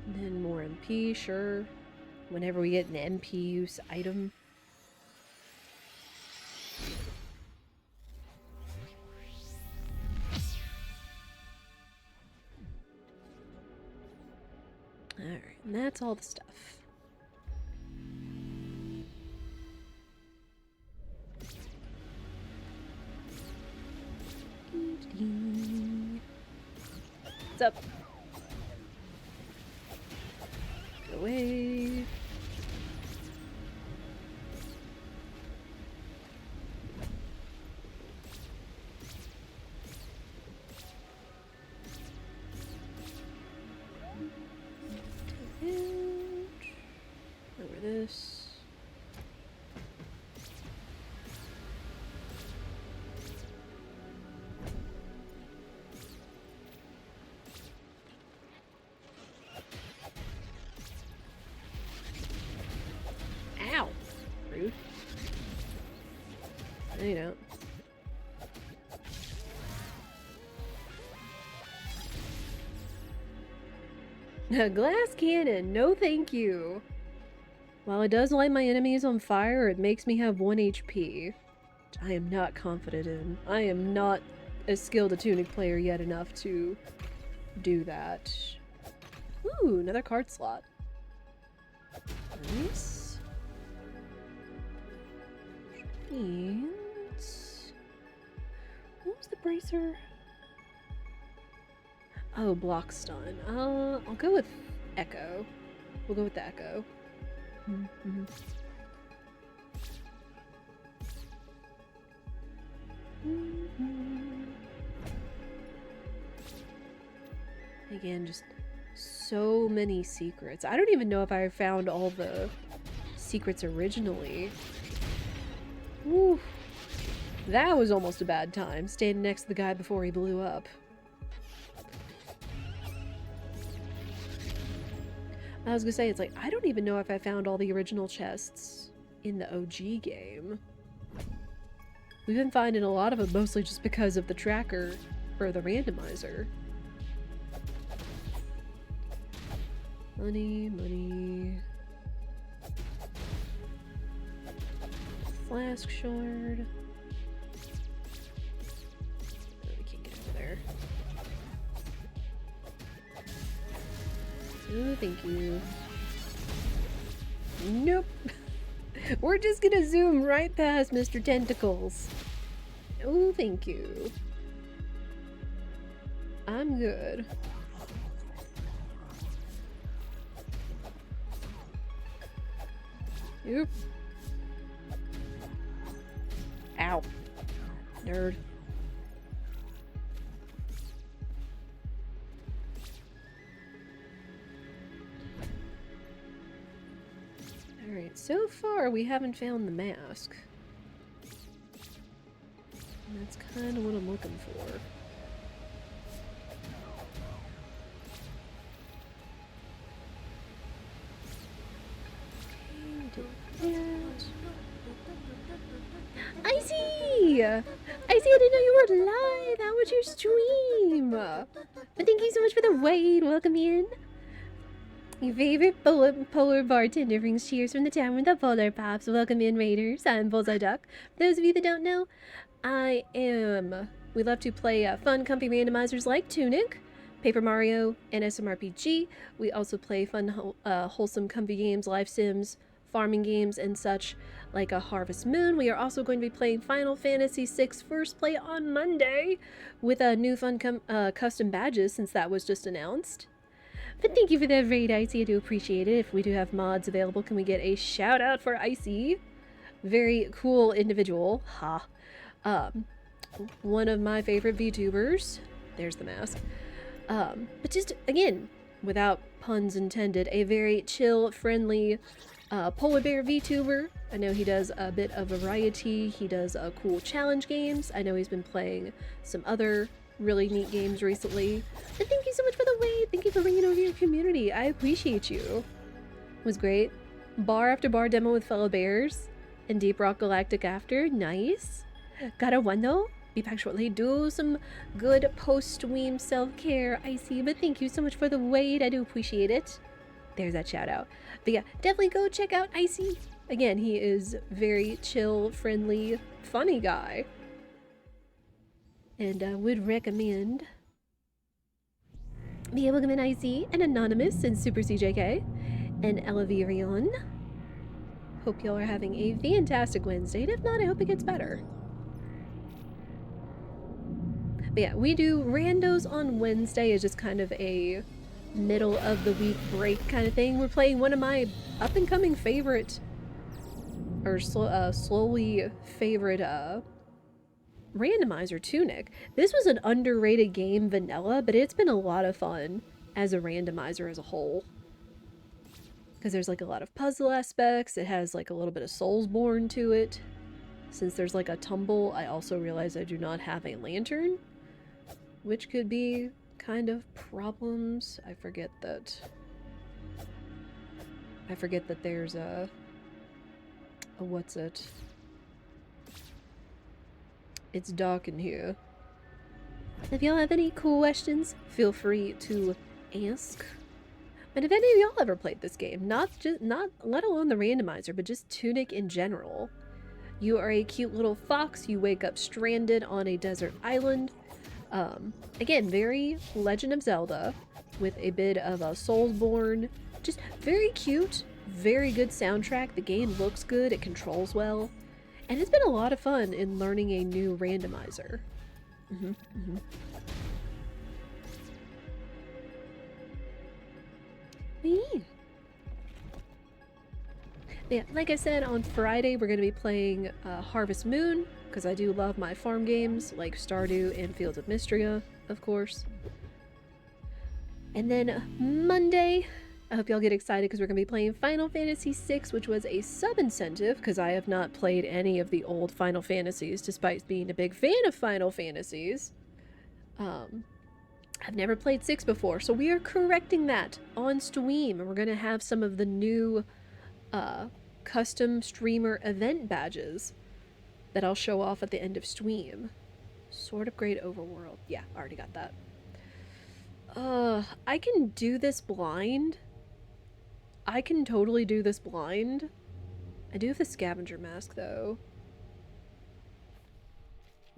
And then more MP, sure. Whenever we get an MP use item. Alright, and that's all the stuff. What's up? Go away. Over this. Ow! Rude. No, you don't. A glass cannon, no thank you. While it does light my enemies on fire, it makes me have 1 HP. Which I am not confident in. I am not a skilled a TUNIC player yet enough to do that. Ooh, another card slot. Nice. And... what was the bracer? Oh, block stun. I'll go with Echo. We'll go with the Echo. Mm-hmm. Mm-hmm. Again, just so many secrets. I don't even know if I found all the secrets originally. Woo. That was almost a bad time, standing next to the guy before he blew up. I was gonna say, it's like, I don't even know if I found all the original chests in the OG game. We've been finding a lot of them mostly just because of the tracker for the randomizer. Money, money. Flask shard. Oh, we can't get over there. Oh, thank you. Nope. We're just gonna zoom right past Mr. Tentacles. Oh, thank you. I'm good. Oop. Ow. Nerd. Alright, so far we haven't found the mask. And that's kind of what I'm looking for. I see! I see, I didn't know you were live. How was your stream? But thank you so much for the raid. Welcome in. Your favorite polar bartender brings cheers from the town with the polar pops. Welcome in, raiders. I'm BullseyeDuck. For those of you that don't know, we love to play fun, comfy randomizers like TUNIC, Paper Mario, and SMRPG. We also play fun, wholesome, comfy games, life sims, farming games, and such like a Harvest Moon. We are also going to be playing Final Fantasy VI First Play on Monday with new fun custom badges since that was just announced. But thank you for that raid, Icy. I do appreciate it. If we do have mods available, can we get a shout out for Icy? Very cool individual. Ha. One of my favorite VTubers. There's the mask. But just, again, without puns intended, a very chill, friendly polar bear VTuber. I know he does a bit of variety. He does cool challenge games. I know he's been playing some other really neat games recently. And thank you so much for the raid. Thank you for bringing over your community. I appreciate you. It was great. Bar after bar demo with fellow bears. And Deep Rock Galactic after. Nice. Gotta run though. Be back shortly. Do some good post-stream self-care, Icy. But thank you so much for the raid. I do appreciate it. There's that shout out. But yeah, definitely go check out Icy. Again, he is very chill, friendly, funny guy. And would recommend. Be able to come in Icy and Anonymous and Super CJK and Elavirion. Hope y'all are having a fantastic Wednesday. And if not, I hope it gets better. But yeah, we do randos on Wednesday as just kind of a middle of the week break kind of thing. We're playing one of my up and coming favorite, or slowly favorite randomizer, TUNIC. This was an underrated game vanilla, but it's been a lot of fun as a randomizer as a whole. Because there's like a lot of puzzle aspects. It has like a little bit of Soulsborne to it. Since there's like a tumble, I also realize I do not have a lantern, which could be kind of problems. I forget that there's a what's it? It's dark in here. If y'all have any questions, feel free to ask. And if any of y'all ever played this game, not let alone the randomizer, but just TUNIC in general. You are a cute little fox. You wake up stranded on a desert island. Again, very Legend of Zelda with a bit of a Soulsborne. Just very cute, very good soundtrack. The game looks good. It controls well. And it's been a lot of fun in learning a new randomizer. Yeah, like I said, on Friday we're going to be playing Harvest Moon, because I do love my farm games, like Stardew and Fields of Mystria, of course. And then Monday, I hope y'all get excited, because we're going to be playing Final Fantasy VI, which was a sub-incentive, because I have not played any of the old Final Fantasies, despite being a big fan of Final Fantasies. I've never played 6 before, so we are correcting that on stream, and we're going to have some of the new custom streamer event badges that I'll show off at the end of stream. Sort of Great Overworld. Yeah, already got that. I can do this blind. I can totally do this blind. I do have the scavenger mask, though.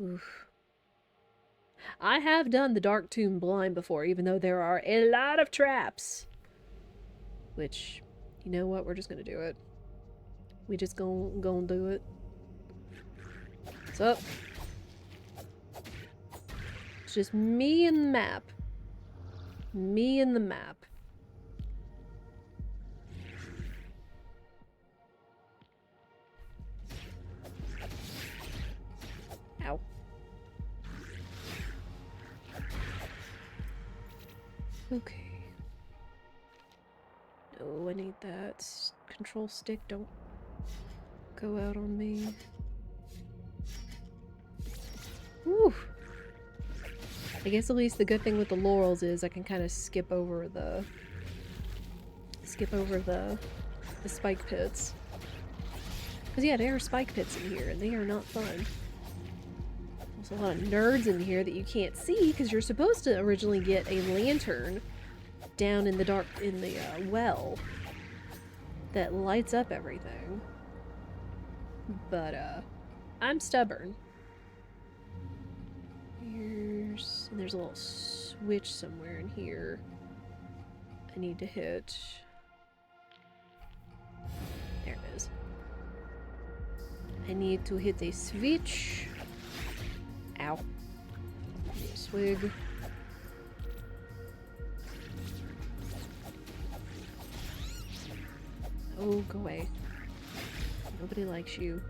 Oof. I have done the Dark Tomb blind before, even though there are a lot of traps. Which, you know what? We're just gonna do it. We just gonna do it. What's up? It's just me and the map. Me and the map. Ow. Okay. No, I need that. Control stick, don't go out on me. Whew. I guess at least the good thing with the laurels is I can kind of skip over the spike pits. Because yeah, there are spike pits in here and they are not fun. We'll There's a lot of nerds in here that you can't see because you're supposed to originally get a lantern down in the dark in the well that lights up everything. But I'm stubborn. There's a little switch somewhere in here I need to hit. There it is. I need to hit a switch. Ow. Swig. Oh, go away. Nobody likes you.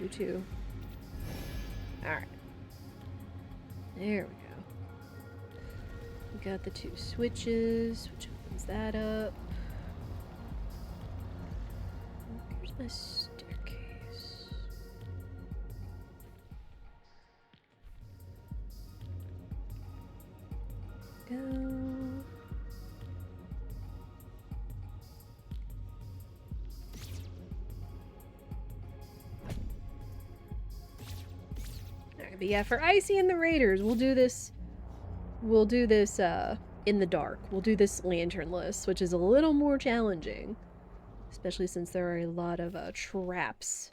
You too. Alright. There we go. We got the two switches, which opens that up. Here's my staircase. Go. Alright, but yeah, for Icy and the Raiders, we'll do this in the dark. We'll do this lanternless, which is a little more challenging. Especially since there are a lot of traps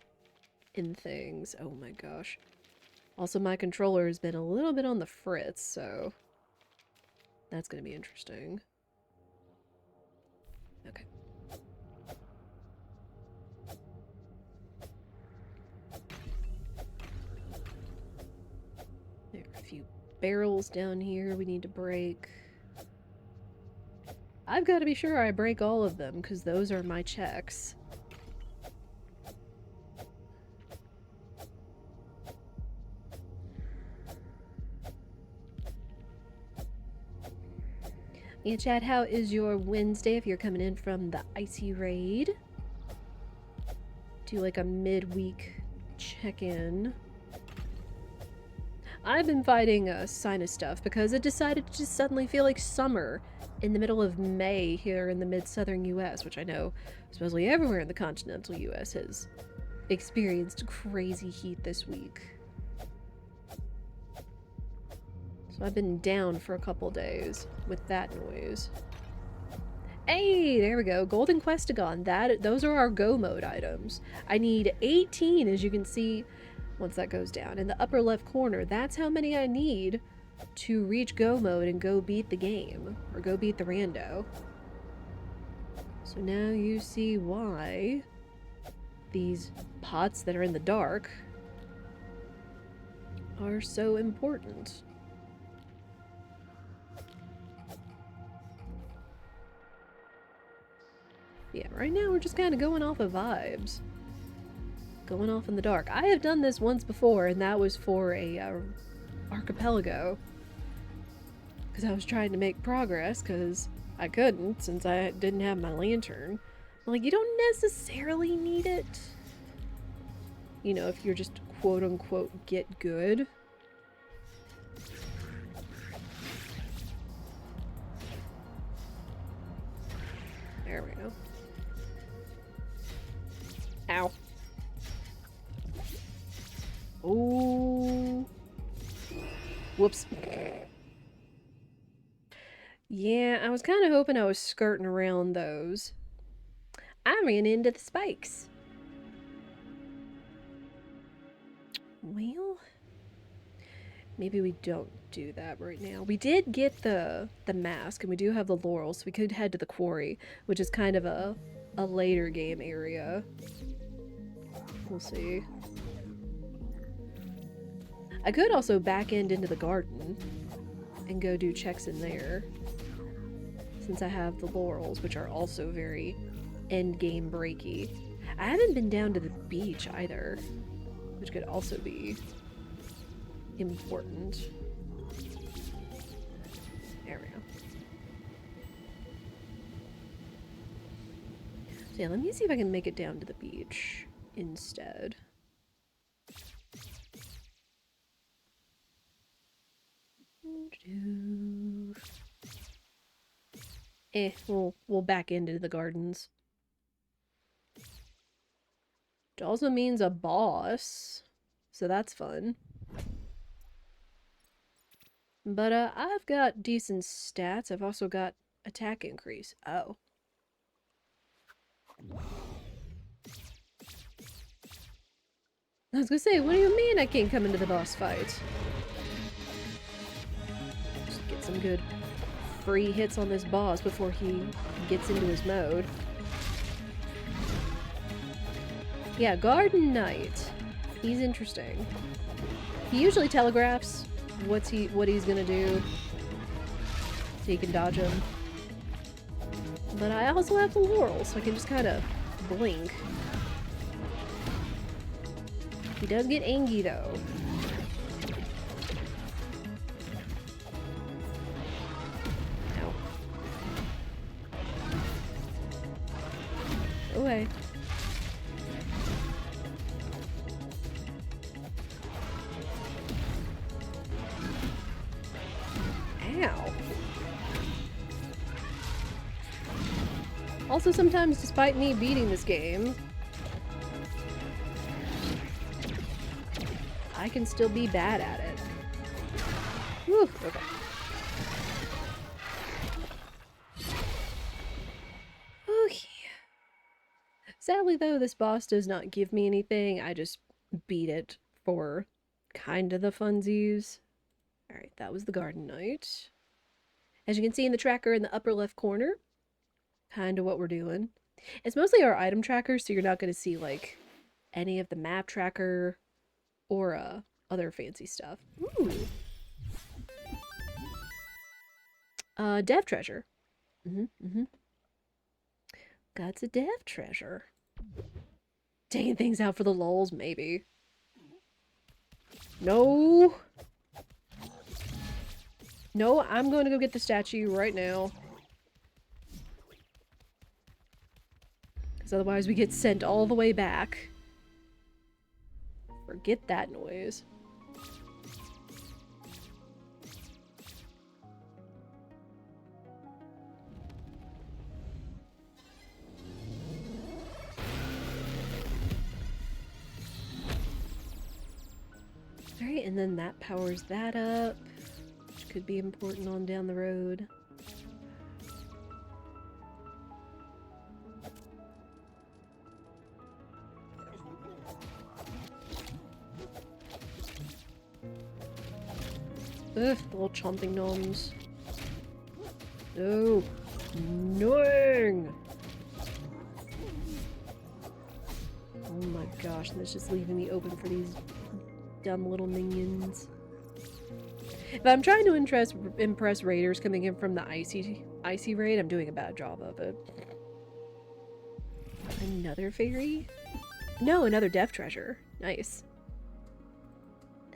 in things. Oh my gosh. Also, my controller has been a little bit on the fritz, so that's gonna be interesting. Okay. There are a few barrels down here we need to break. I've got to be sure I break all of them, because those are my checks. Yeah, chat, how is your Wednesday if you're coming in from the Icy Raid? Do like a midweek check-in. I've been fighting sinus stuff because it decided to just suddenly feel like summer in the middle of May here in the mid-southern US, which I know supposedly everywhere in the continental US has experienced crazy heat this week. So I've been down for a couple days with that noise. Hey, there we go. Golden Questagon. Those are our go mode items. I need 18, as you can see once that goes down. In the upper left corner, that's how many I need to reach go mode and go beat the game. Or go beat the rando. So now you see why these pots that are in the dark are so important. Yeah, right now we're just kind of going off of vibes. Going off in the dark. I have done this once before, and that was for a archipelago. Because I was trying to make progress, because I couldn't, since I didn't have my lantern. Like, you don't necessarily need it. You know, if you're just quote-unquote get good. There we go. Ow. Oh. Whoops. Yeah, I was kind of hoping I was skirting around those. I ran into the spikes. Well, maybe we don't do that right now. We did get the mask, and we do have the laurels, so we could head to the quarry, which is kind of a later game area. We'll see. I could also back end into the garden and go do checks in there, since I have the laurels, which are also very end game breaky. I haven't been down to the beach either, which could also be important. There we go. So yeah, let me see if I can make it down to the beach instead. We'll back into the gardens. Which also means a boss. so that's fun. But I've got decent stats. I've also got attack increase. Oh. I was gonna say, what do you mean I can't come into the boss fight? Just get some good free hits on this boss before he gets into his mode. Yeah, Garden Knight. He's interesting. He usually telegraphs what he's gonna do, so you can dodge him. But I also have the Laurel, so I can just kind of blink. He does get angry though. Ow. Go away. Ow. Also, sometimes, despite me beating this game, I can still be bad at it. Whew, okay. Okay. Sadly, though, this boss does not give me anything. I just beat it for kind of the funsies. Alright, that was the Garden Knight. As you can see in the tracker in the upper left corner, kind of what we're doing. It's mostly our item tracker, so you're not going to see, like, any of the map tracker or other fancy stuff. Ooh. Dev treasure. Got a dev treasure. Taking things out for the lulz, maybe. No! No, I'm going to go get the statue right now. Because otherwise we get sent all the way back. Forget that noise. Alright, and then that powers that up, which could be important on down the road. Ugh, the little chomping gnomes. No. Annoying! Oh my gosh, and it's just leaving me open for these dumb little minions. If I'm trying to impress raiders coming in from the icy raid, I'm doing a bad job of it. Another fairy? No, another dev treasure. Nice.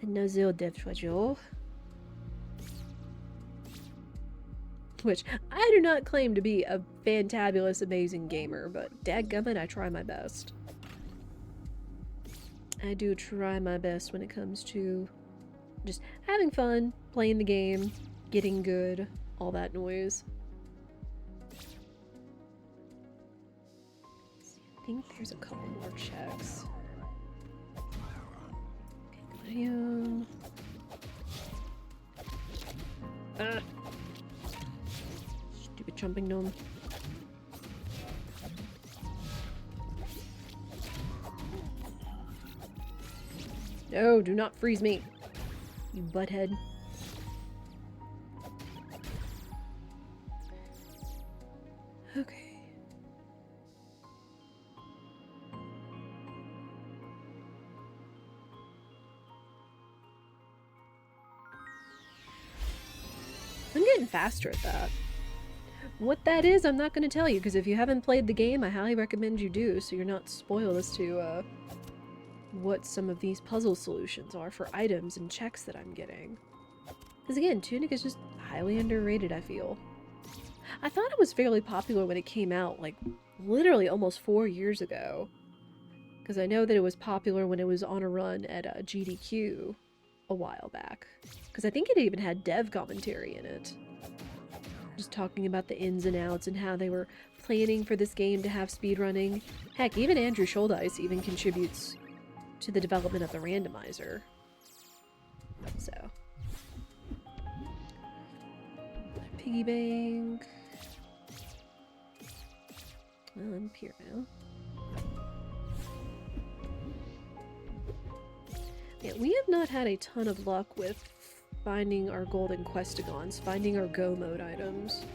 Another dev treasure. Which, I do not claim to be a fantabulous, amazing gamer, but dadgummit, I try my best. I do try my best when it comes to just having fun, playing the game, getting good, all that noise. I think there's a couple more checks. Okay, go Ah! Stupid jumping gnome. No, do not freeze me, you butthead. Okay. I'm getting faster at that. What that is, I'm not going to tell you, because if you haven't played the game, I highly recommend you do, so you're not spoiled as to, what some of these puzzle solutions are for items and checks that I'm getting. Because again, Tunic is just highly underrated, I feel. I thought it was fairly popular when it came out, like, literally almost 4 years ago. Because I know that it was popular when it was on a run at GDQ a while back. Because I think it even had dev commentary in it. Just talking about the ins and outs and how they were planning for this game to have speedrunning. Heck, even Andrew Schuldice even contributes to the development of the randomizer. So. Piggy bank. Well, I'm up here now. Yeah, we have not had a ton of luck with finding our golden Questagons, finding our go mode items.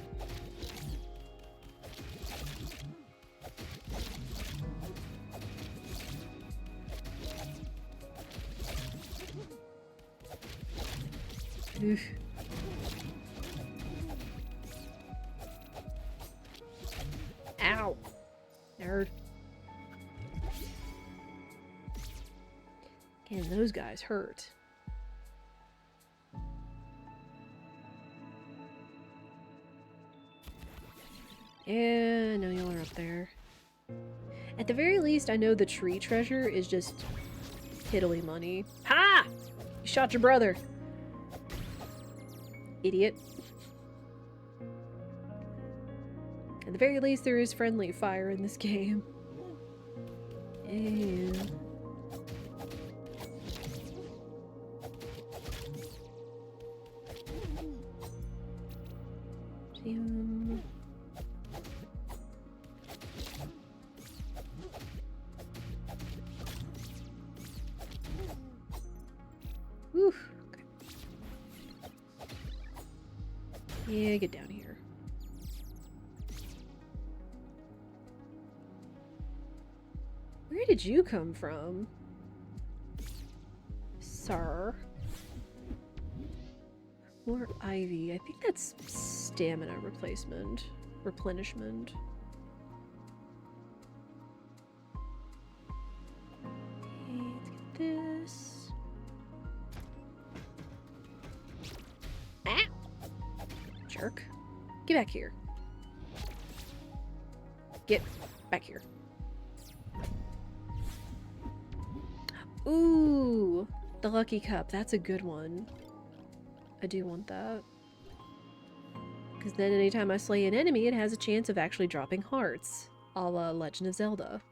Oof. Ow! Nerd. Again, those guys hurt. Yeah, no, y'all are up there. At the very least, I know the tree treasure is just piddly money. Ha! You shot your brother. Idiot. At the very least, there is friendly fire in this game. Yeah. Whew. Okay. Yeah, get down here. Where did you come from, sir? More ivy. I think that's stamina replenishment. Okay, let's get this. Ah! Jerk. Get back here. Get back here. Ooh! The lucky cup. That's a good one. I do want that. Because then anytime I slay an enemy, it has a chance of actually dropping hearts. A la Legend of Zelda.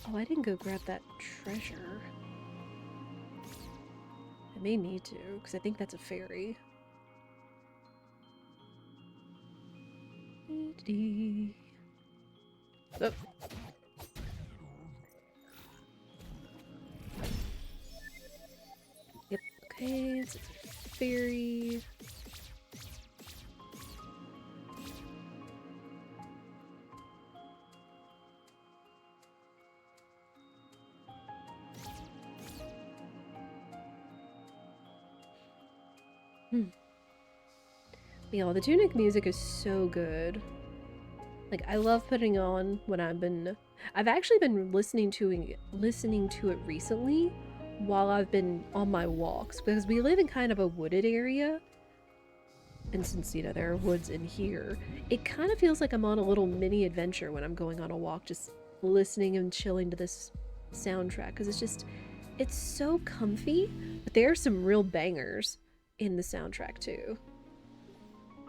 Oh, I didn't go grab that treasure. I may need to, because I think that's a fairy. Oh. Yep, okay, it's a fairy. Yeah, the TUNIC music is so good. Like, I love putting on when I've actually been listening to it recently while I've been on my walks, because we live in kind of a wooded area, and since, you know, there are woods in here, it kind of feels like I'm on a little mini adventure when I'm going on a walk, just listening and chilling to this soundtrack, because it's so comfy, but there are some real bangers in the soundtrack too.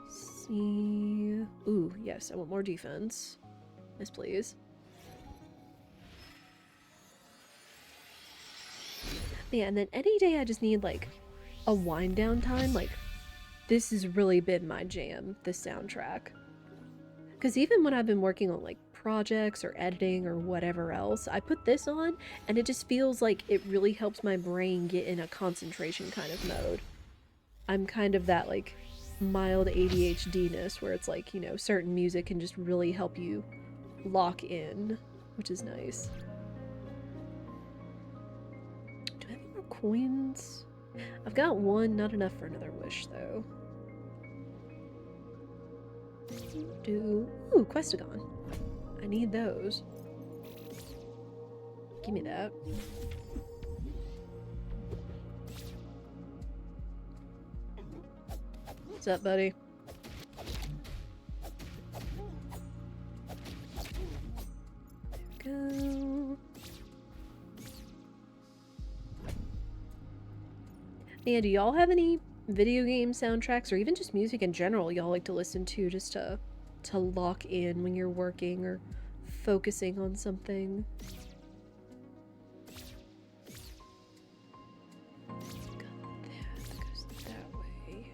See. Ooh, yes, I want more defense. Yes, please. Yeah, and then any day I just need, like, a wind down time, like, this has really been my jam, this soundtrack. Because even when I've been working on, like, projects or editing or whatever else, I put this on, and it just feels like it really helps my brain get in a concentration kind of mode. I'm kind of that, like, mild ADHD-ness where it's like, you know, certain music can just really help you lock in, which is nice. Do I have any more coins? I've got one, not enough for another wish though. Ooh, Questagon. I need those. Give me that. What's up, buddy? There we go. Yeah, do y'all have any video game soundtracks or even just music in general y'all like to listen to just to lock in when you're working or focusing on something? That goes that way.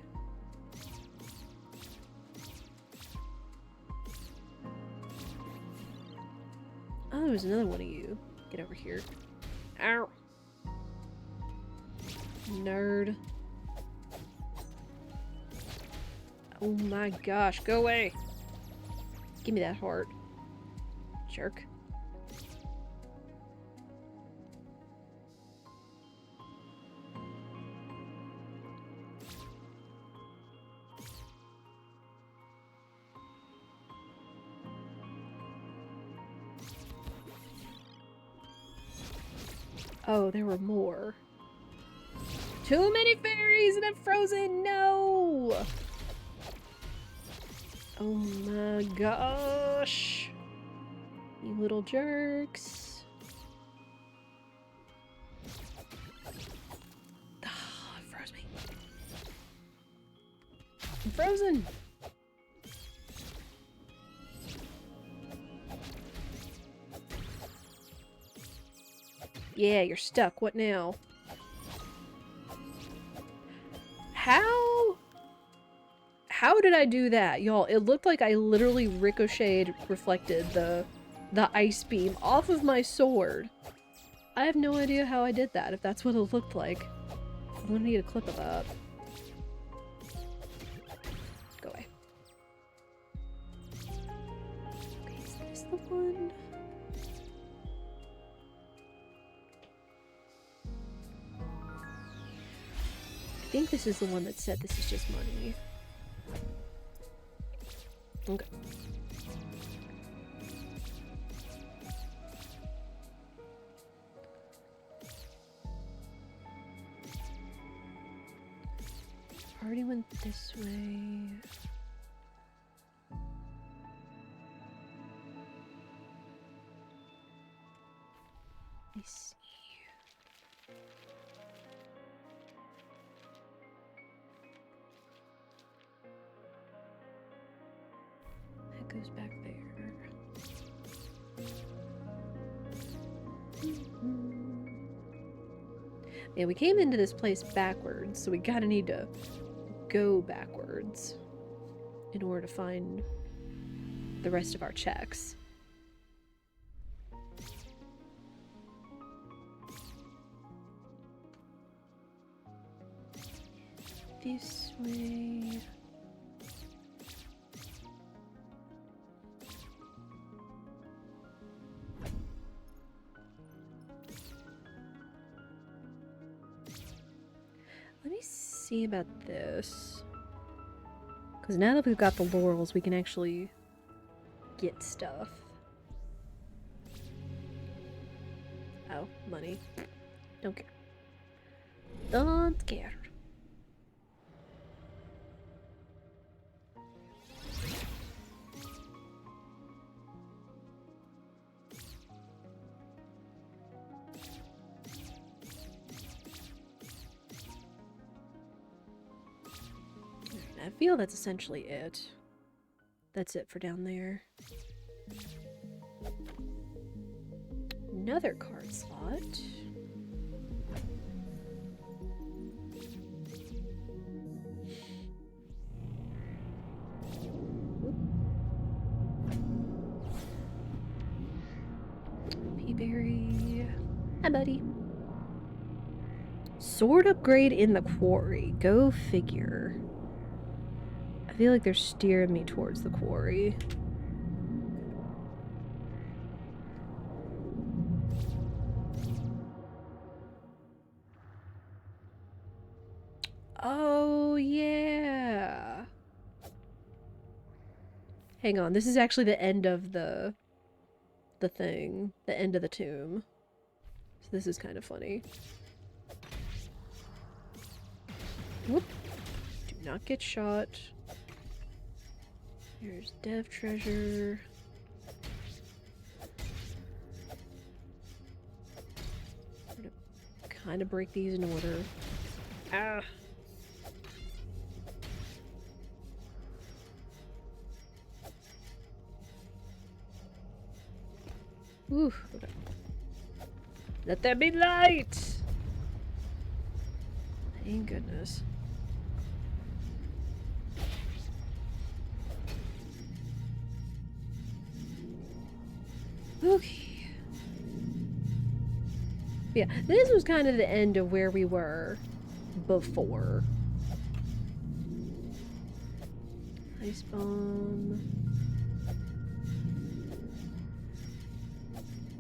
Oh, there's another one of you. Get over here. Ow. Nerd. Oh my gosh, go away! Give me that heart. Jerk. Oh, there were more. Too many fairies and I'm frozen! No! Oh my gosh. You little jerks. Ah, it froze me. I'm frozen! Yeah, you're stuck. What now? How did I do that? Y'all, it looked like I literally ricocheted, reflected the ice beam off of my sword. I have no idea how I did that, if that's what it looked like. I'm gonna need a clip of that. Go away. Okay, is this the one? I think this is the one that said this is just money. Okay. Already went this way. Let me see. That goes back there. Yeah, we came into this place backwards, so we gotta need to go backwards in order to find the rest of our checks. This way. Let me see about this. Because now that we've got the laurels, we can actually get stuff. Oh, money. Don't care. Don't care. I feel that's essentially it. That's it for down there. Another card slot. Peaberry. Hi, buddy. Sword upgrade in the quarry. Go figure. I feel like they're steering me towards the quarry. Oh, yeah. Hang on, this is actually the end of the thing. The end of the tomb. So this is kind of funny. Whoop. Do not get shot. Here's dev treasure. I'm gonna kind of break these in order. Ah. Ooh. Okay. Let there be light! Thank goodness. Okay. Yeah, this was kind of the end of where we were before. Ice bomb.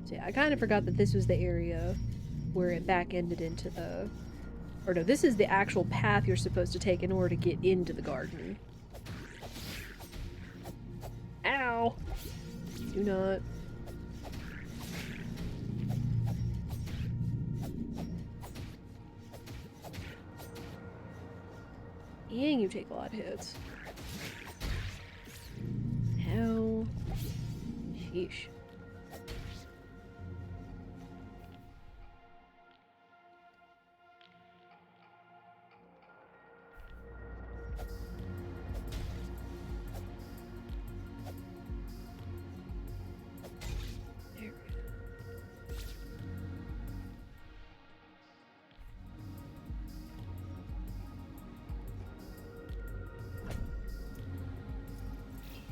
So yeah, I kind of forgot that this was the area where it back-ended into the... Or no, this is the actual path you're supposed to take in order to get into the garden. Ow! Do not. And you take a lot of hits. Hell. Sheesh.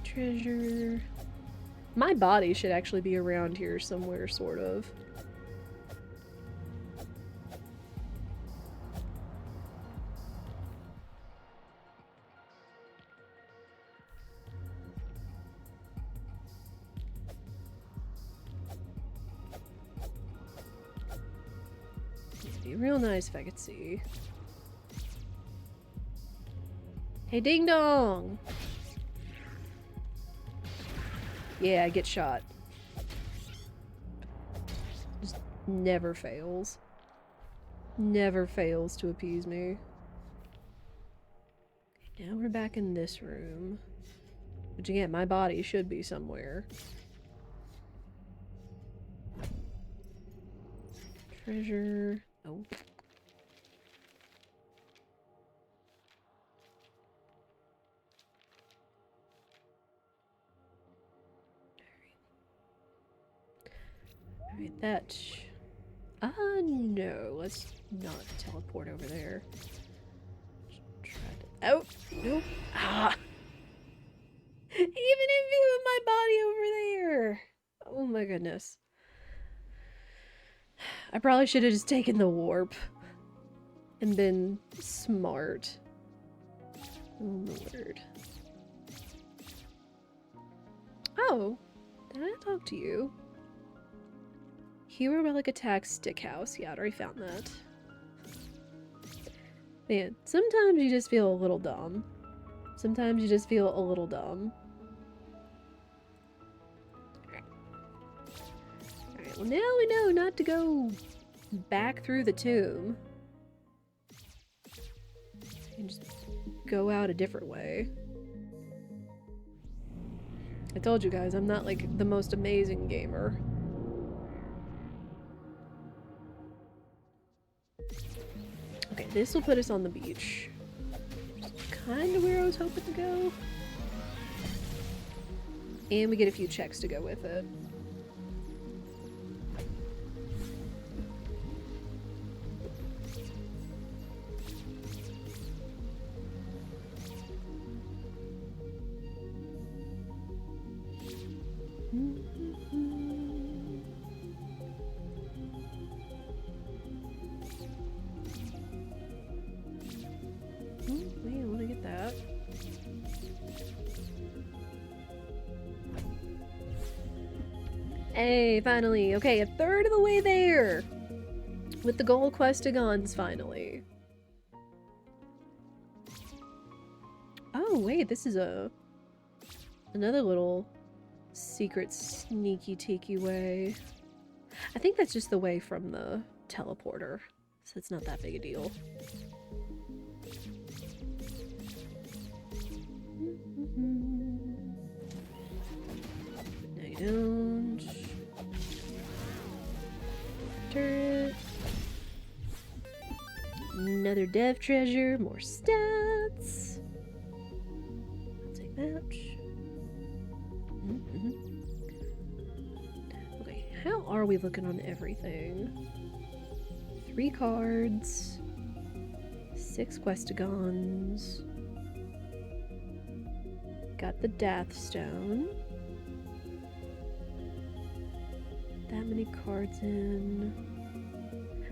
Treasure. My body should actually be around here somewhere, sort of. It'd be real nice if I could see. Hey, ding dong! Yeah, I get shot. Just never fails. Never fails to appease me. Okay, now we're back in this room. Which again, my body should be somewhere. Treasure. Oh. Alright, that... no. Let's not teleport over there. Try to... Oh! Nope. Ah! Even in view of my body over there! Oh my goodness. I probably should have just taken the warp. And been smart. Oh my word. Oh! Did I talk to you? Hero Relic Attack Stick House. Yeah, I already found that. Man, sometimes you just feel a little dumb. Sometimes you just feel a little dumb. Alright, well now we know not to go back through the tomb. And just go out a different way. I told you guys, I'm not like the most amazing gamer. Okay, this will put us on the beach. Kind of where I was hoping to go. And we get a few checks to go with it. Hey, finally. Okay, a third of the way there! With the gold Questagons, finally. Oh, wait, this is another little secret sneaky tiki way. I think that's just the way from the teleporter, so it's not that big a deal. No, you don't. Turret. Another Another dev treasure, more stats. I'll take that. Okay, how are we looking on everything? 3 cards, 6 Questagons. Got the Death Stone. That many cards in.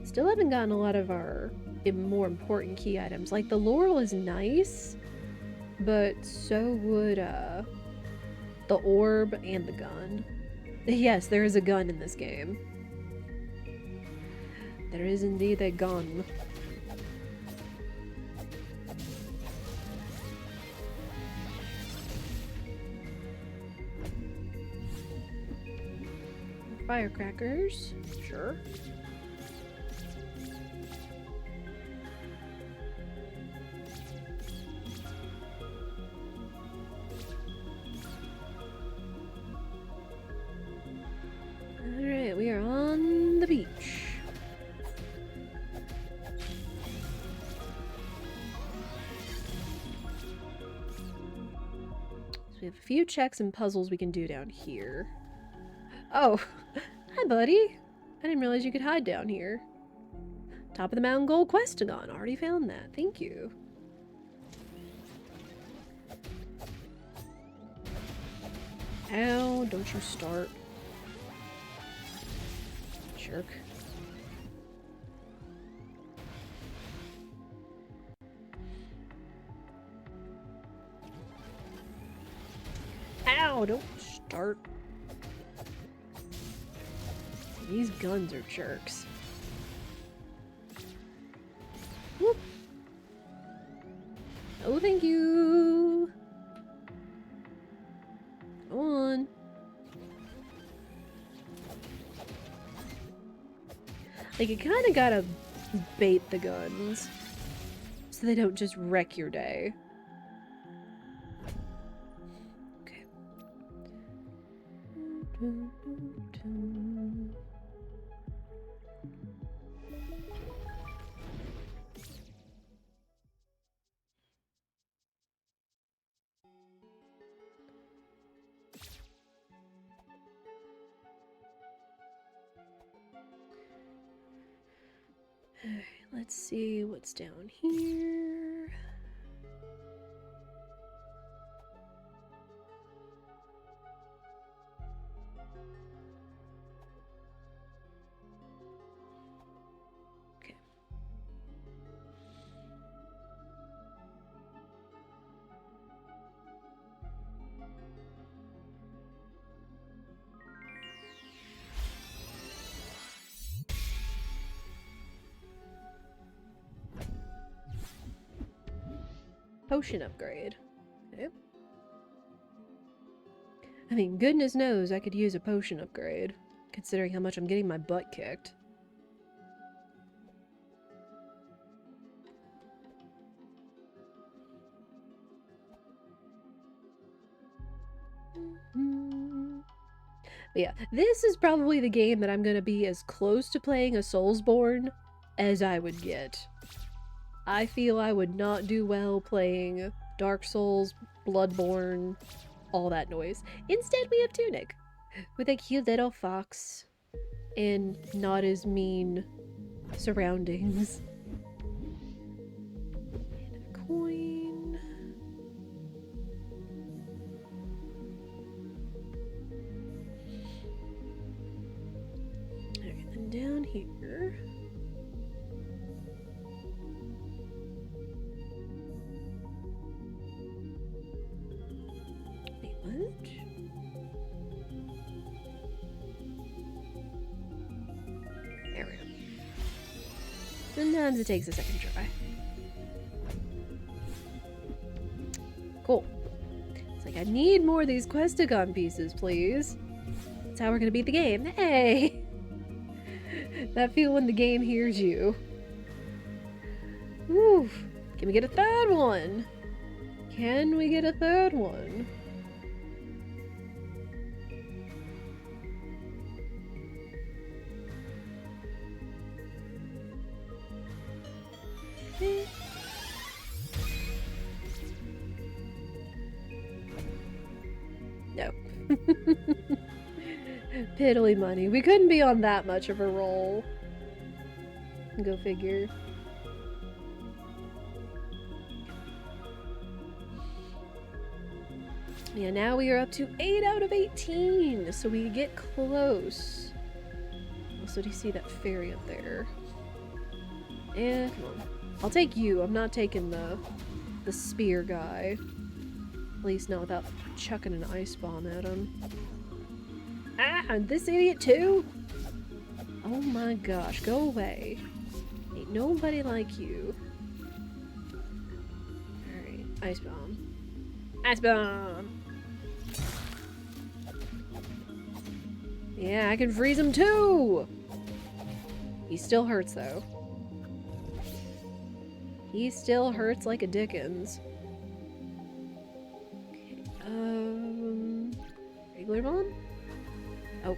Still haven't gotten a lot of our more important key items. Like the Laurel is nice, but so would the orb and the gun. Yes, there is a gun in this game. There is indeed a gun. Firecrackers, sure. Alright, we are on the beach. So we have a few checks and puzzles we can do down here. Oh, hi buddy. I didn't realize you could hide down here. Top of the mountain gold Questagon. Already found that. Thank you. Ow, don't you start. Jerk. Ow, don't start. These guns are jerks. Whoop. Oh, thank you. Come on. Like, you kinda gotta bait the guns so they don't just wreck your day. Okay. Alright, let's see what's down here. Okay. Potion upgrade. Okay. I mean, goodness knows I could use a potion upgrade, considering how much I'm getting my butt kicked. But yeah, this is probably the game that I'm gonna be as close to playing a Soulsborne as I would get. I feel I would not do well playing Dark Souls, Bloodborne, all that noise. Instead, we have Tunic, with a cute little fox and not as mean surroundings. And a coin. Alright, then down here. What? There we go. Sometimes it takes a second try. Cool. It's like, I need more of these Questagon pieces, please. That's how we're gonna beat the game. Hey! That feel when the game hears you. Whew. Can we get a third one? Can we get a third one? Okay. No. Piddly money. We couldn't be on that much of a roll. Go figure. Yeah, now we are up to 8 out of 18, so we get close. Also, do you see that fairy up there? Eh, come on. I'll take you. I'm not taking the spear guy. At least not without chucking an ice bomb at him. Ah, and this idiot too? Oh my gosh, go away. Ain't nobody like you. Alright, ice bomb. Ice bomb! Yeah, I can freeze him too! He still hurts though. He still hurts like a Dickens. Okay, regular bomb? Oh.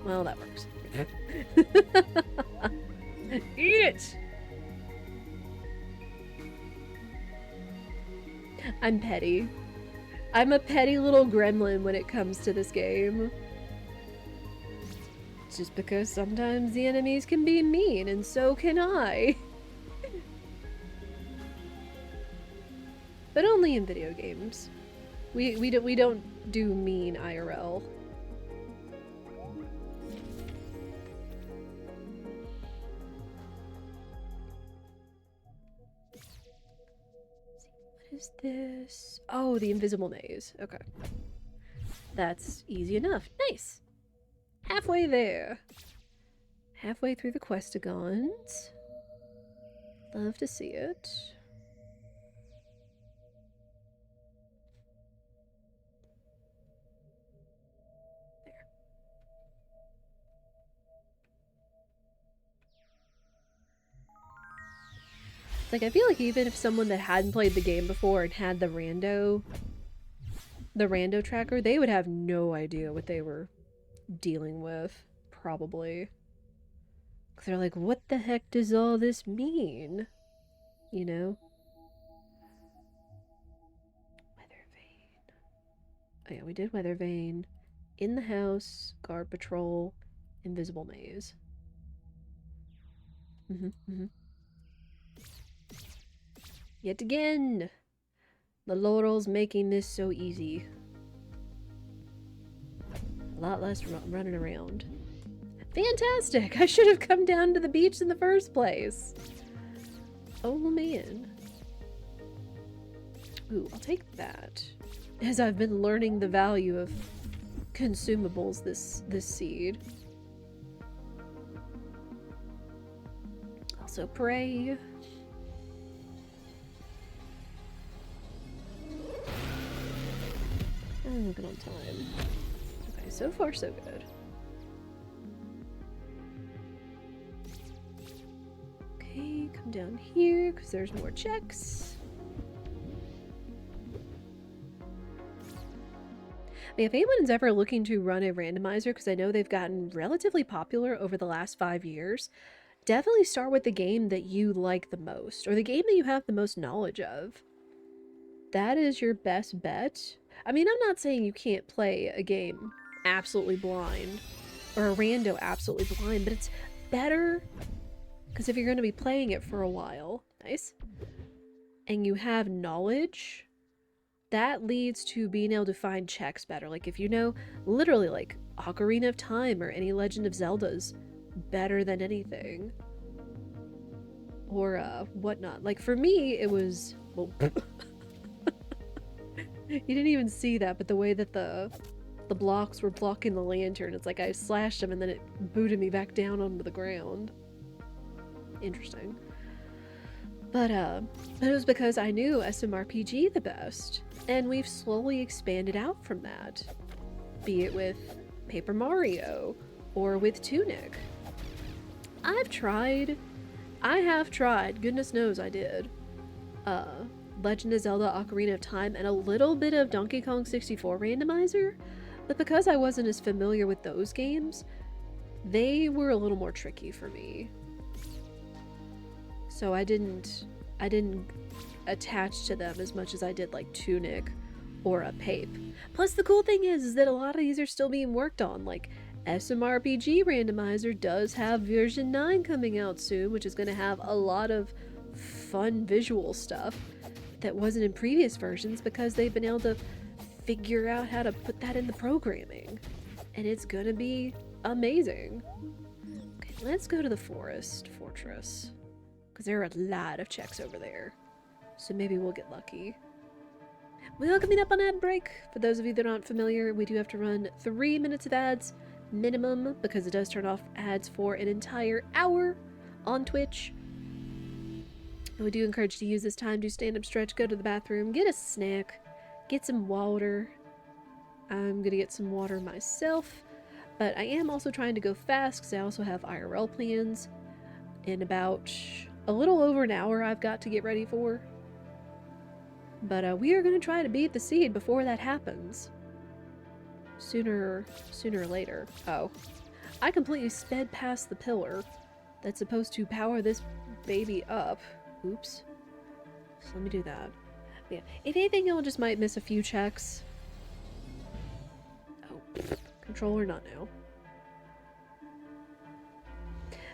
Well, that works. Eat it! I'm petty. I'm a petty little gremlin when it comes to this game. It's just because sometimes the enemies can be mean, and so can I. But only in video games. We don't do mean IRL. What is this? Oh, the invisible maze. Okay. That's easy enough. Nice. Halfway there. Halfway through the Questagons. Love to see it. Like, I feel like even if someone that hadn't played the game before and had the rando tracker, they would have no idea what they were dealing with, probably. 'Cause they're like, what the heck does all this mean? You know? Weather vane. Oh yeah, we did weather vane. In the house, guard patrol, invisible maze. Yet again! The laurels making this so easy. A lot less running around. Fantastic! I should have come down to the beach in the first place. Oh man. Ooh, I'll take that. As I've been learning the value of consumables this seed. Also pray. I'm good on time. Okay, so far so good. Okay, come down here because there's more checks. I mean, if anyone's ever looking to run a randomizer, because I know they've gotten relatively popular over the last 5 years, definitely start with the game that you like the most, or the game that you have the most knowledge of. That is your best bet. I mean, I'm not saying you can't play a game absolutely blind, or a rando absolutely blind, but it's better, because if you're going to be playing it for a while, nice, and you have knowledge, that leads to being able to find checks better. Like, if you know, literally, like, Ocarina of Time or any Legend of Zelda's better than anything. Or, whatnot. Like, for me, it was... Well, you didn't even see that, but the way that the blocks were blocking the lantern, it's like I slashed them and then it booted me back down onto the ground. Interesting. But it was because I knew SMRPG the best, and we've slowly expanded out from that. Be it with Paper Mario, or with Tunic. I have tried, goodness knows I did, Legend of Zelda Ocarina of Time and a little bit of Donkey Kong 64 Randomizer, but because I wasn't as familiar with those games, they were a little more tricky for me. So I didn't attach to them as much as I did like Tunic or a PAPE. Plus, the cool thing is that a lot of these are still being worked on. Like, SMRPG Randomizer does have version 9 coming out soon, which is going to have a lot of fun visual stuff that wasn't in previous versions because they've been able to figure out how to put that in the programming. And it's going to be amazing. Okay, let's go to the fortress. Because there are a lot of checks over there. So maybe we'll get lucky. We are coming up on ad break. For those of you that aren't familiar, we do have to run 3 minutes of ads minimum because it does turn off ads for an entire hour on Twitch. But we do encourage you to use this time to stand up, stretch, go to the bathroom, get a snack, get some water. I'm gonna get some water myself, but I am also trying to go fast because I also have IRL plans in about a little over an hour I've got to get ready for. But we are going to try to beat the seed before that happens. Sooner or later. Oh. I completely sped past the pillar that's supposed to power this baby up. Oops. So let me do that. Yeah. If anything, you'll just might miss a few checks. Oh. Controller, not now.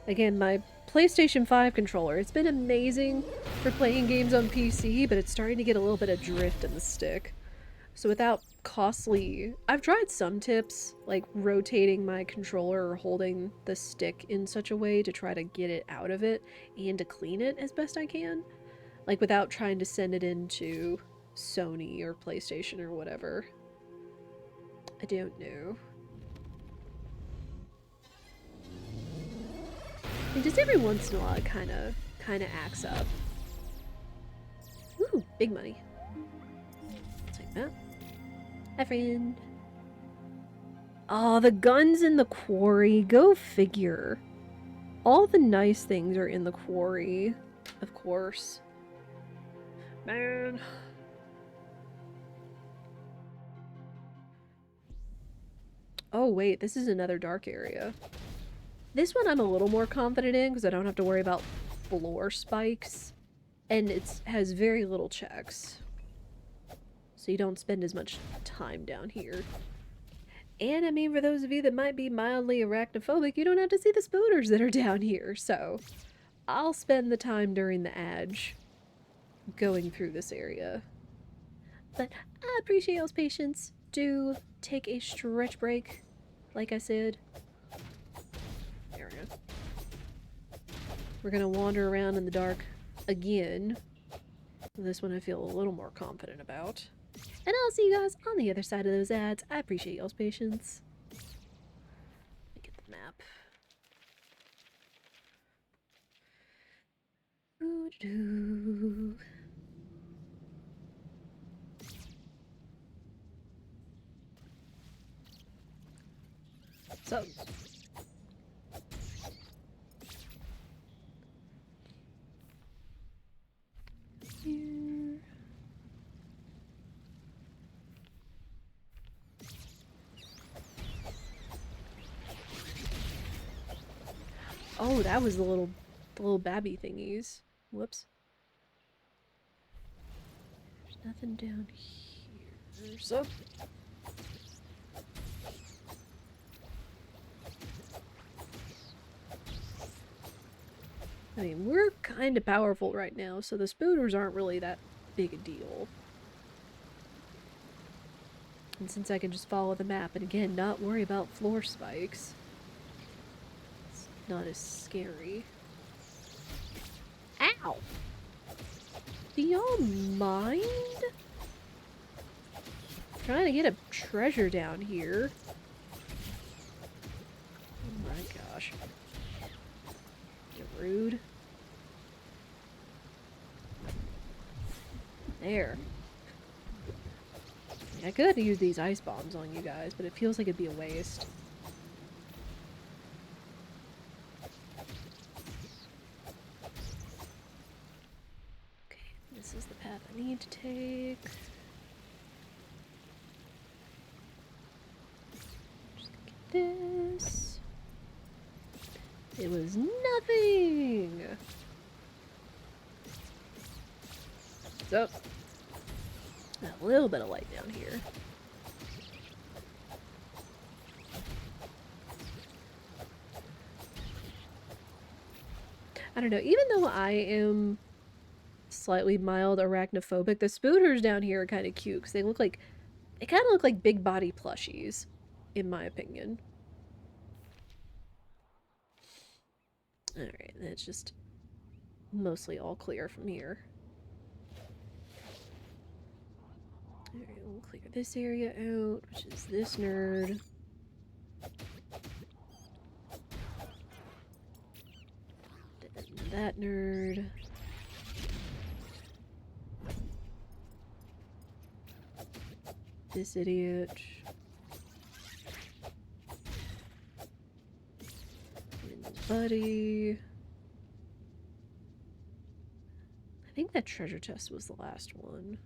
Again, my PlayStation 5 controller, it's been amazing for playing games on PC, but it's starting to get a little bit of drift in the stick. So without costly... I've tried some tips, like rotating my controller or holding the stick in such a way to try to get it out of it and to clean it as best I can. Like without trying to send it into Sony or PlayStation or whatever. I don't know. And just every once in a while it kinda acts up. Ooh, big money. I'll take that. Hi, friend. Oh, the guns in the quarry. Go figure. All the nice things are in the quarry, of course. Man. Oh, wait, this is another dark area. This one I'm a little more confident in because I don't have to worry about floor spikes. And it has very little checks. So you don't spend as much time down here. And I mean, for those of you that might be mildly arachnophobic, you don't have to see the spooners that are down here. So I'll spend the time during the edge going through this area. But I appreciate y'all's patience. Do take a stretch break, like I said. There we go. We're gonna wander around in the dark again. This one I feel a little more confident about. And I'll see you guys on the other side of those ads. I appreciate y'all's patience. Let me get the map. Ooh-doo. So. Here. Oh, that was the little babby thingies. Whoops. There's nothing down here. So. I mean, we're kind of powerful right now, so the spooners aren't really that big a deal. And since I can just follow the map and again, not worry about floor spikes, it's not as scary. Ow! Do y'all mind? I'm trying to get a treasure down here. Oh my gosh. You're rude. There. I could use these ice bombs on you guys, but it feels like it'd be a waste. Okay, this is the path I need to take. Just gonna get this. It was nothing! What's up? A little bit of light down here. I don't know, even though I am slightly mild arachnophobic, the spooners down here are kind of cute because they kind of look like big body plushies, in my opinion. Alright, that's just mostly all clear from here. Alright, we'll clear this area out, which is this nerd. That nerd. This idiot. And buddy. I think that treasure chest was the last one.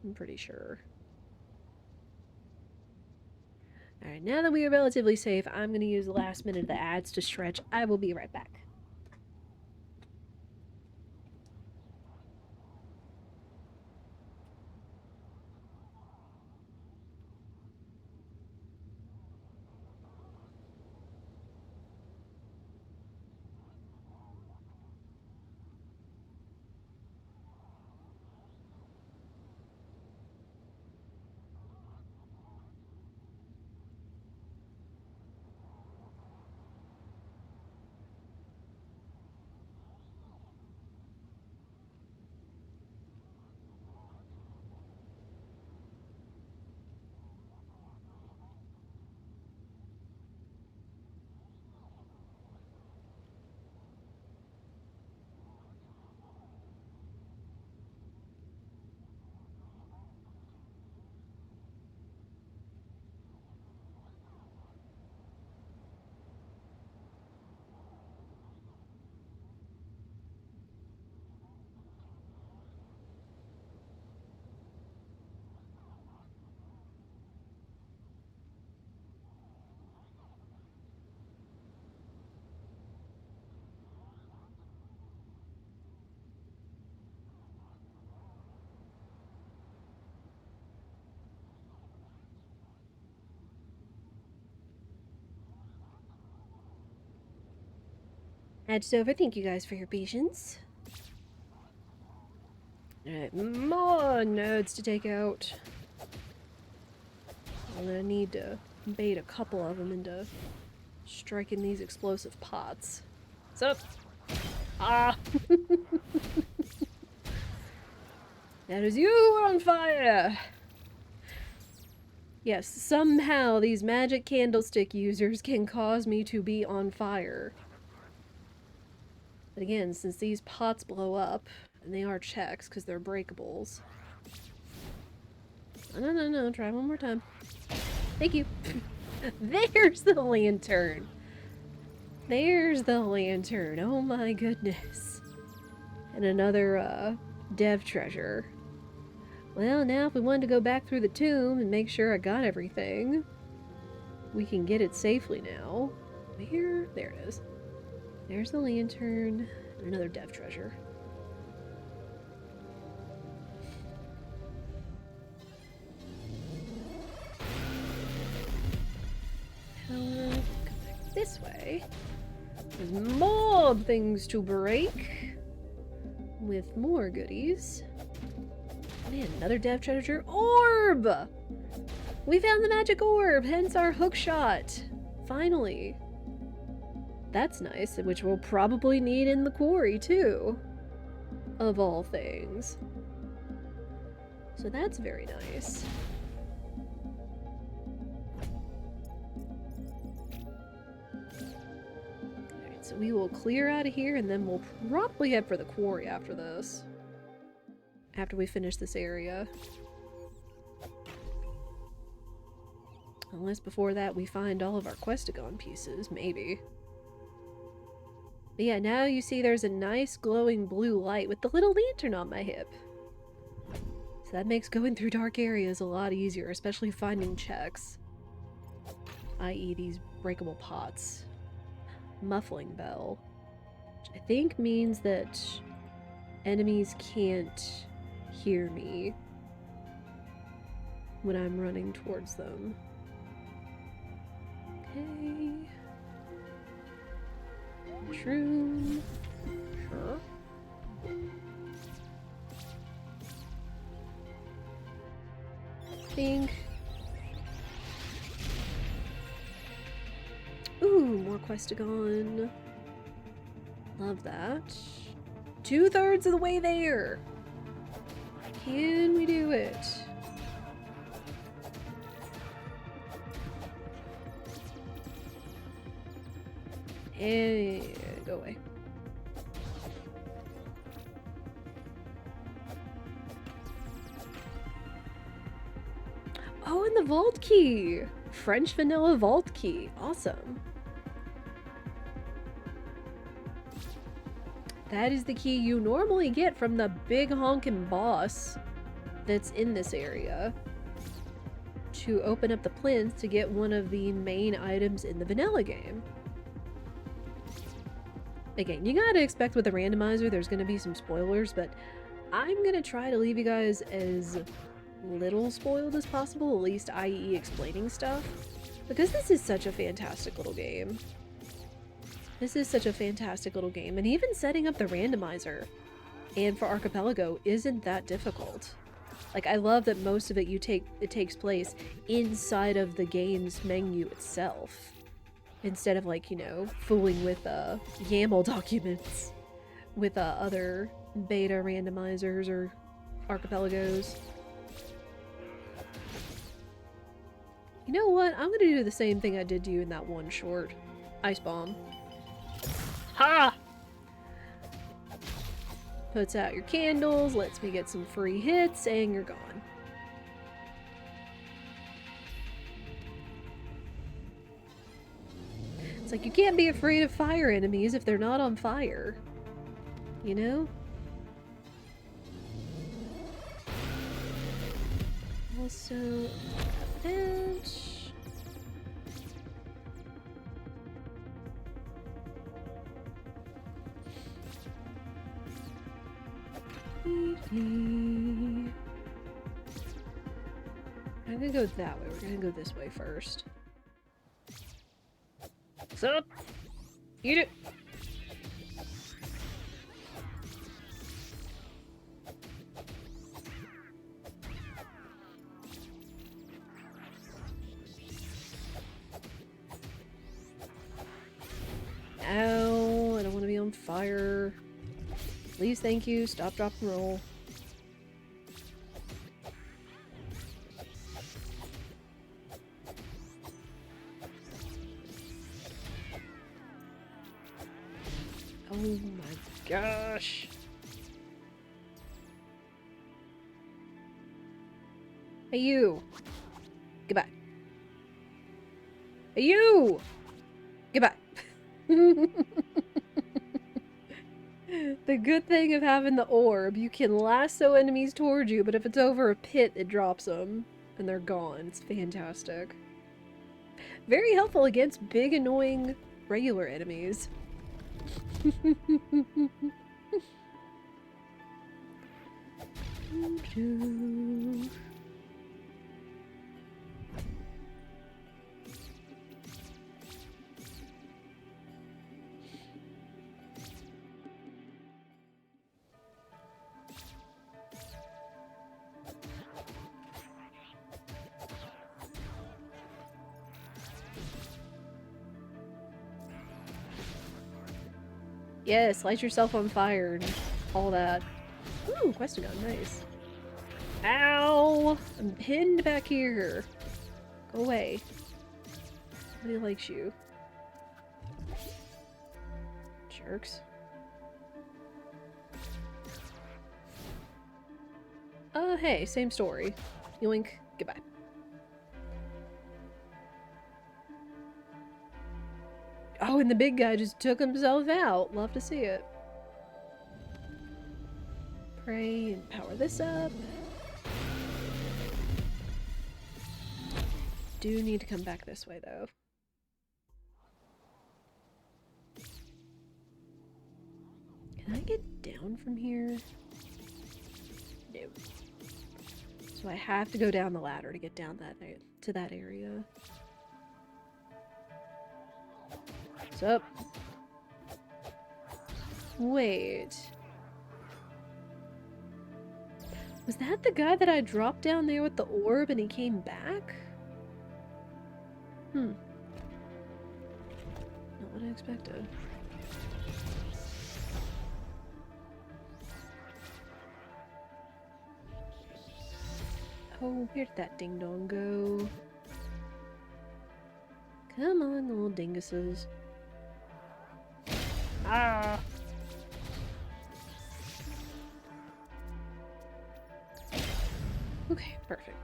I'm pretty sure. Alright, now that we are relatively safe, I'm going to use the last minute of the ads to stretch. I will be right back. That's over. Thank you guys for your patience. Alright, more nodes to take out. I'm gonna need to bait a couple of them into striking these explosive pots. What's up? Ah! That is you on fire! Yes, somehow these magic candlestick users can cause me to be on fire. But again, since these pots blow up, and they are checks because they're breakables. No, try one more time. Thank you. There's the lantern. There's the lantern. Oh my goodness. And another, dev treasure. Well, now if we wanted to go back through the tomb and make sure I got everything, we can get it safely now. Where? There it is. There's the lantern. And another dev treasure. Come back this way. There's more things to break. With more goodies. Man, another dev treasure. Orb! We found the magic orb, hence our hook shot. Finally. That's nice, which we'll probably need in the quarry too. Of all things. So that's very nice. Alright, so we will clear out of here and then we'll probably head for the quarry after this. After we finish this area. Unless before that we find all of our Questagon pieces, maybe. But yeah, now you see there's a nice glowing blue light with the little lantern on my hip. So that makes going through dark areas a lot easier, especially finding checks. I.e. these breakable pots. Muffling bell. Which I think means that enemies can't hear me when I'm running towards them. Okay. Shroom. Sure. Think. Ooh, more Questagon. Love that. 2/3 of the way there. Can we do it? Hey, go away. Oh, and the vault key! French vanilla vault key. Awesome. That is the key you normally get from the big honkin' boss that's in this area to open up the plinth to get one of the main items in the vanilla game. Again, you gotta expect with the randomizer there's gonna be some spoilers, but I'm gonna try to leave you guys as little spoiled as possible, at least i.e. explaining stuff, because this is such a fantastic little game. This is such a fantastic little game, and even setting up the randomizer and for Archipelago isn't that difficult. Like, I love that most of it takes place inside of the game's menu itself, instead of, like, you know, fooling with YAML documents with other beta randomizers or Archipelagos. You know what? I'm gonna do the same thing I did to you in that one short. Ice Bomb. Ha! Puts out your candles, lets me get some free hits, and you're gone. It's like, you can't be afraid of fire enemies if they're not on fire. You know? Also, that. I'm gonna go that way. We're gonna go this way first. What's up? Eat it! Ow, I don't want to be on fire. Please, thank you. Stop, drop, and roll. Oh my gosh. Hey, you. Goodbye. Hey, you! Goodbye. The good thing of having the orb, you can lasso enemies towards you, but if it's over a pit, it drops them, and they're gone. It's fantastic. Very helpful against big, annoying, regular enemies. Yes, light yourself on fire and all that. Ooh, Questagons, nice. Ow! I'm pinned back here. Go away. Nobody likes you. Jerks. Hey, same story. Yoink, goodbye. Oh, and the big guy just took himself out. Love to see it. Pray and power this up. Do need to come back this way, though. Can I get down from here? No. So I have to go down the ladder to get down to that area. What's up? Wait. Was that the guy that I dropped down there with the orb and he came back? Not what I expected. Oh, where did that ding-dong go? Come on, little dinguses. Ah! Okay, perfect.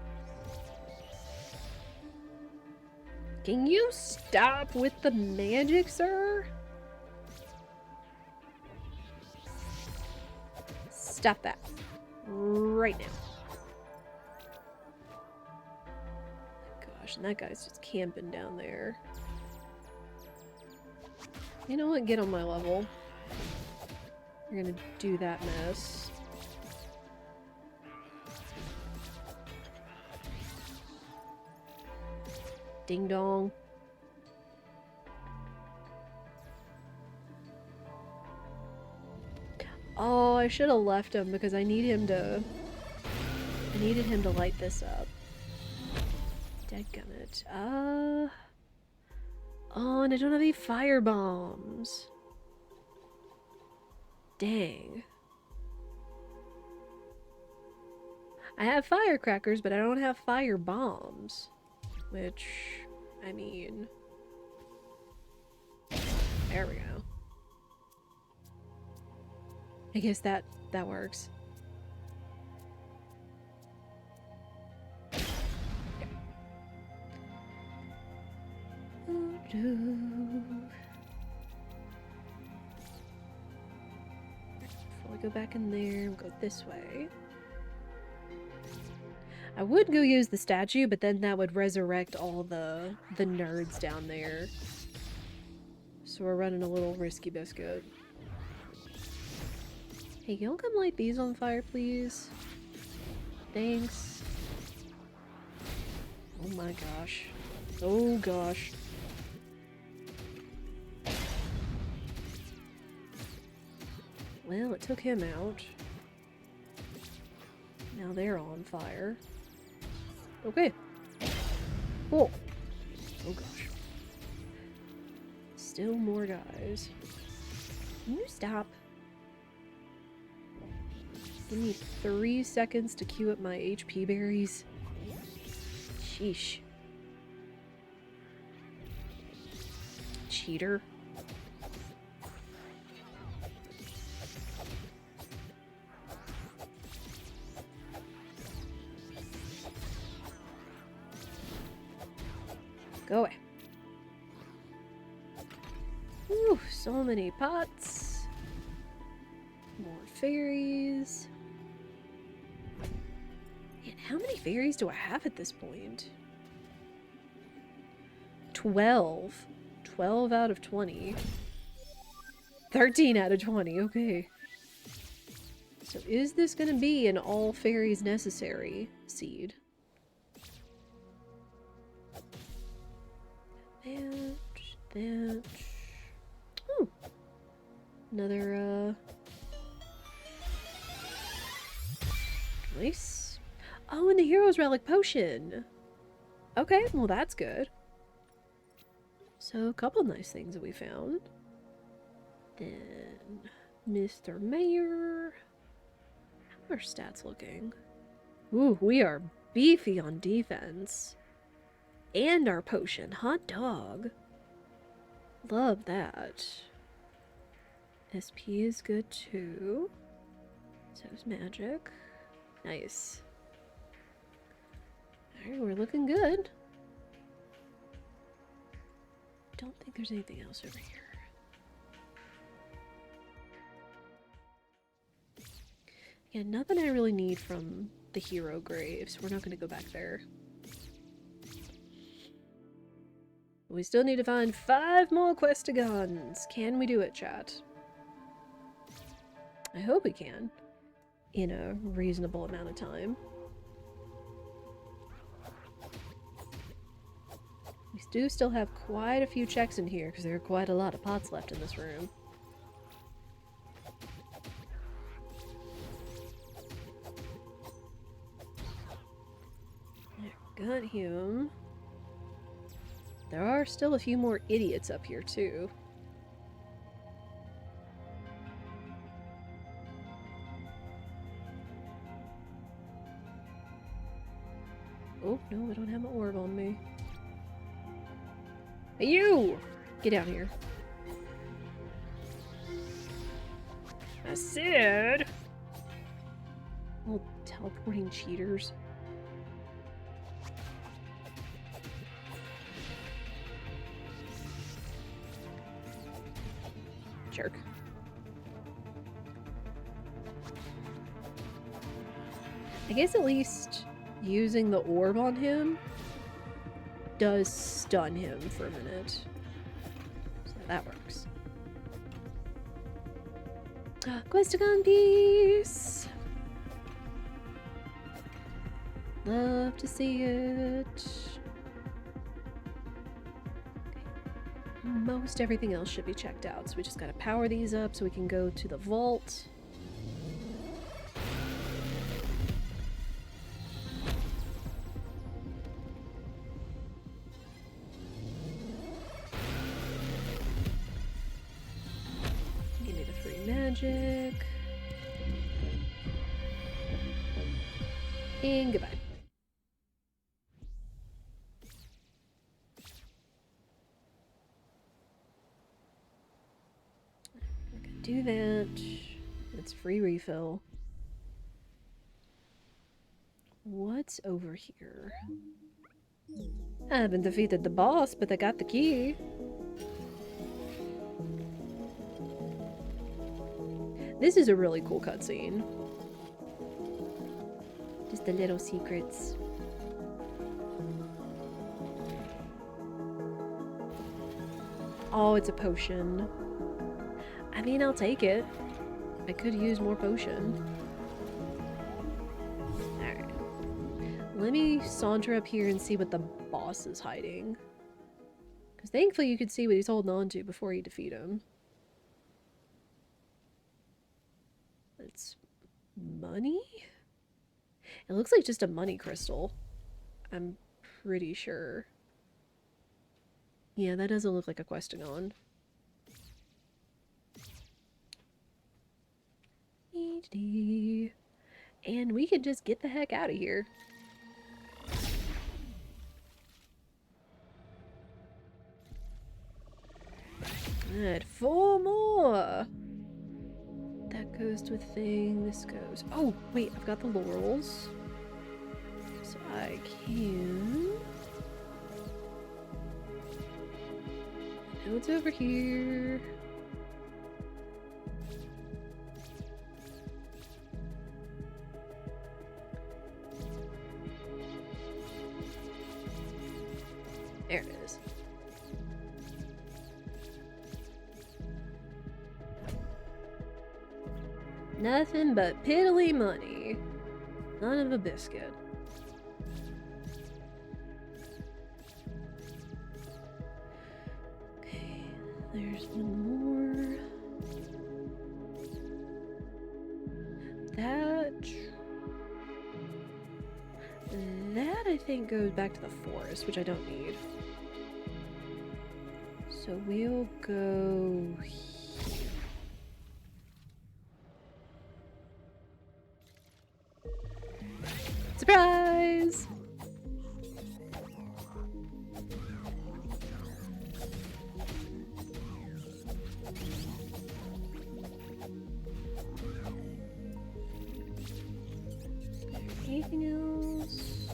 Can you stop with the magic, sir? Stop that. Right now. Gosh, and that guy's just camping down there. You know what? Get on my level. You're gonna do that mess. Ding dong. Oh, I should have left him because I needed him to light this up. Dadgummit. Oh, and I don't have any fire bombs. Dang. I have firecrackers, but I don't have fire bombs. Which, I mean... There we go. I guess that works. Before we go back in there, we'll go this way. I would go use the statue, but then that would resurrect all the nerds down there. So we're running a little risky biscuit. Hey, can you come light these on fire, please? Thanks. Oh my gosh. Oh gosh. Well, it took him out. Now they're on fire. Okay. Cool. Oh gosh. Still more guys. Can you stop? Give me 3 seconds to queue up my HP berries. Sheesh. Cheater. Go away. Ooh, so many pots. More fairies. Man, how many fairies do I have at this point? 12. 12 out of 20. 13 out of 20, okay. So is this gonna be an all fairies necessary seed? That. Ooh. Another, nice. Oh, and the Hero's Relic Potion. Okay, well that's good. So, a couple nice things that we found. Then, Mr. Mayor. How are our stats looking? Ooh, we are beefy on defense. And our potion. Hot dog. Love that. SP is good too. So is magic. Nice. Alright, we're looking good. Don't think there's anything else over here. Yeah, nothing I really need from the hero graves. We're not going to go back there. We still need to find 5 more Questagons. Can we do it, chat? I hope we can. In a reasonable amount of time. do still have quite a few checks in here because there are quite a lot of pots left in this room. Got him. There are still a few more idiots up here, too. Oh, no, I don't have my orb on me. Hey, you! Get out here. I said! Little teleporting cheaters. Jerk. I guess at least using the orb on him does stun him for a minute. So that works. Questagon piece! Love to see it. Most everything else should be checked out, so we just gotta power these up so we can go to the vault. Give me the free magic. And goodbye. Do that. It's free refill. What's over here? I haven't defeated the boss, but I got the key. This is a really cool cutscene. Just the little secrets. Oh, it's a potion. I mean, I'll take it. I could use more potion. Alright. Let me saunter up here and see what the boss is hiding. Because thankfully you could see what he's holding on to before you defeat him. It's money? It looks like just a money crystal. I'm pretty sure. Yeah, that doesn't look like a Questagon. And we can just get the heck out of here. Alright, 4 more! That goes to a thing, this goes... Oh, wait, I've got the laurels. So I can... I know it's over here. There it is. Nothing but piddly money. None of a biscuit. Okay, there's one more. That I think goes back to the forest, which I don't need. So we'll go here. Surprise! Anything else?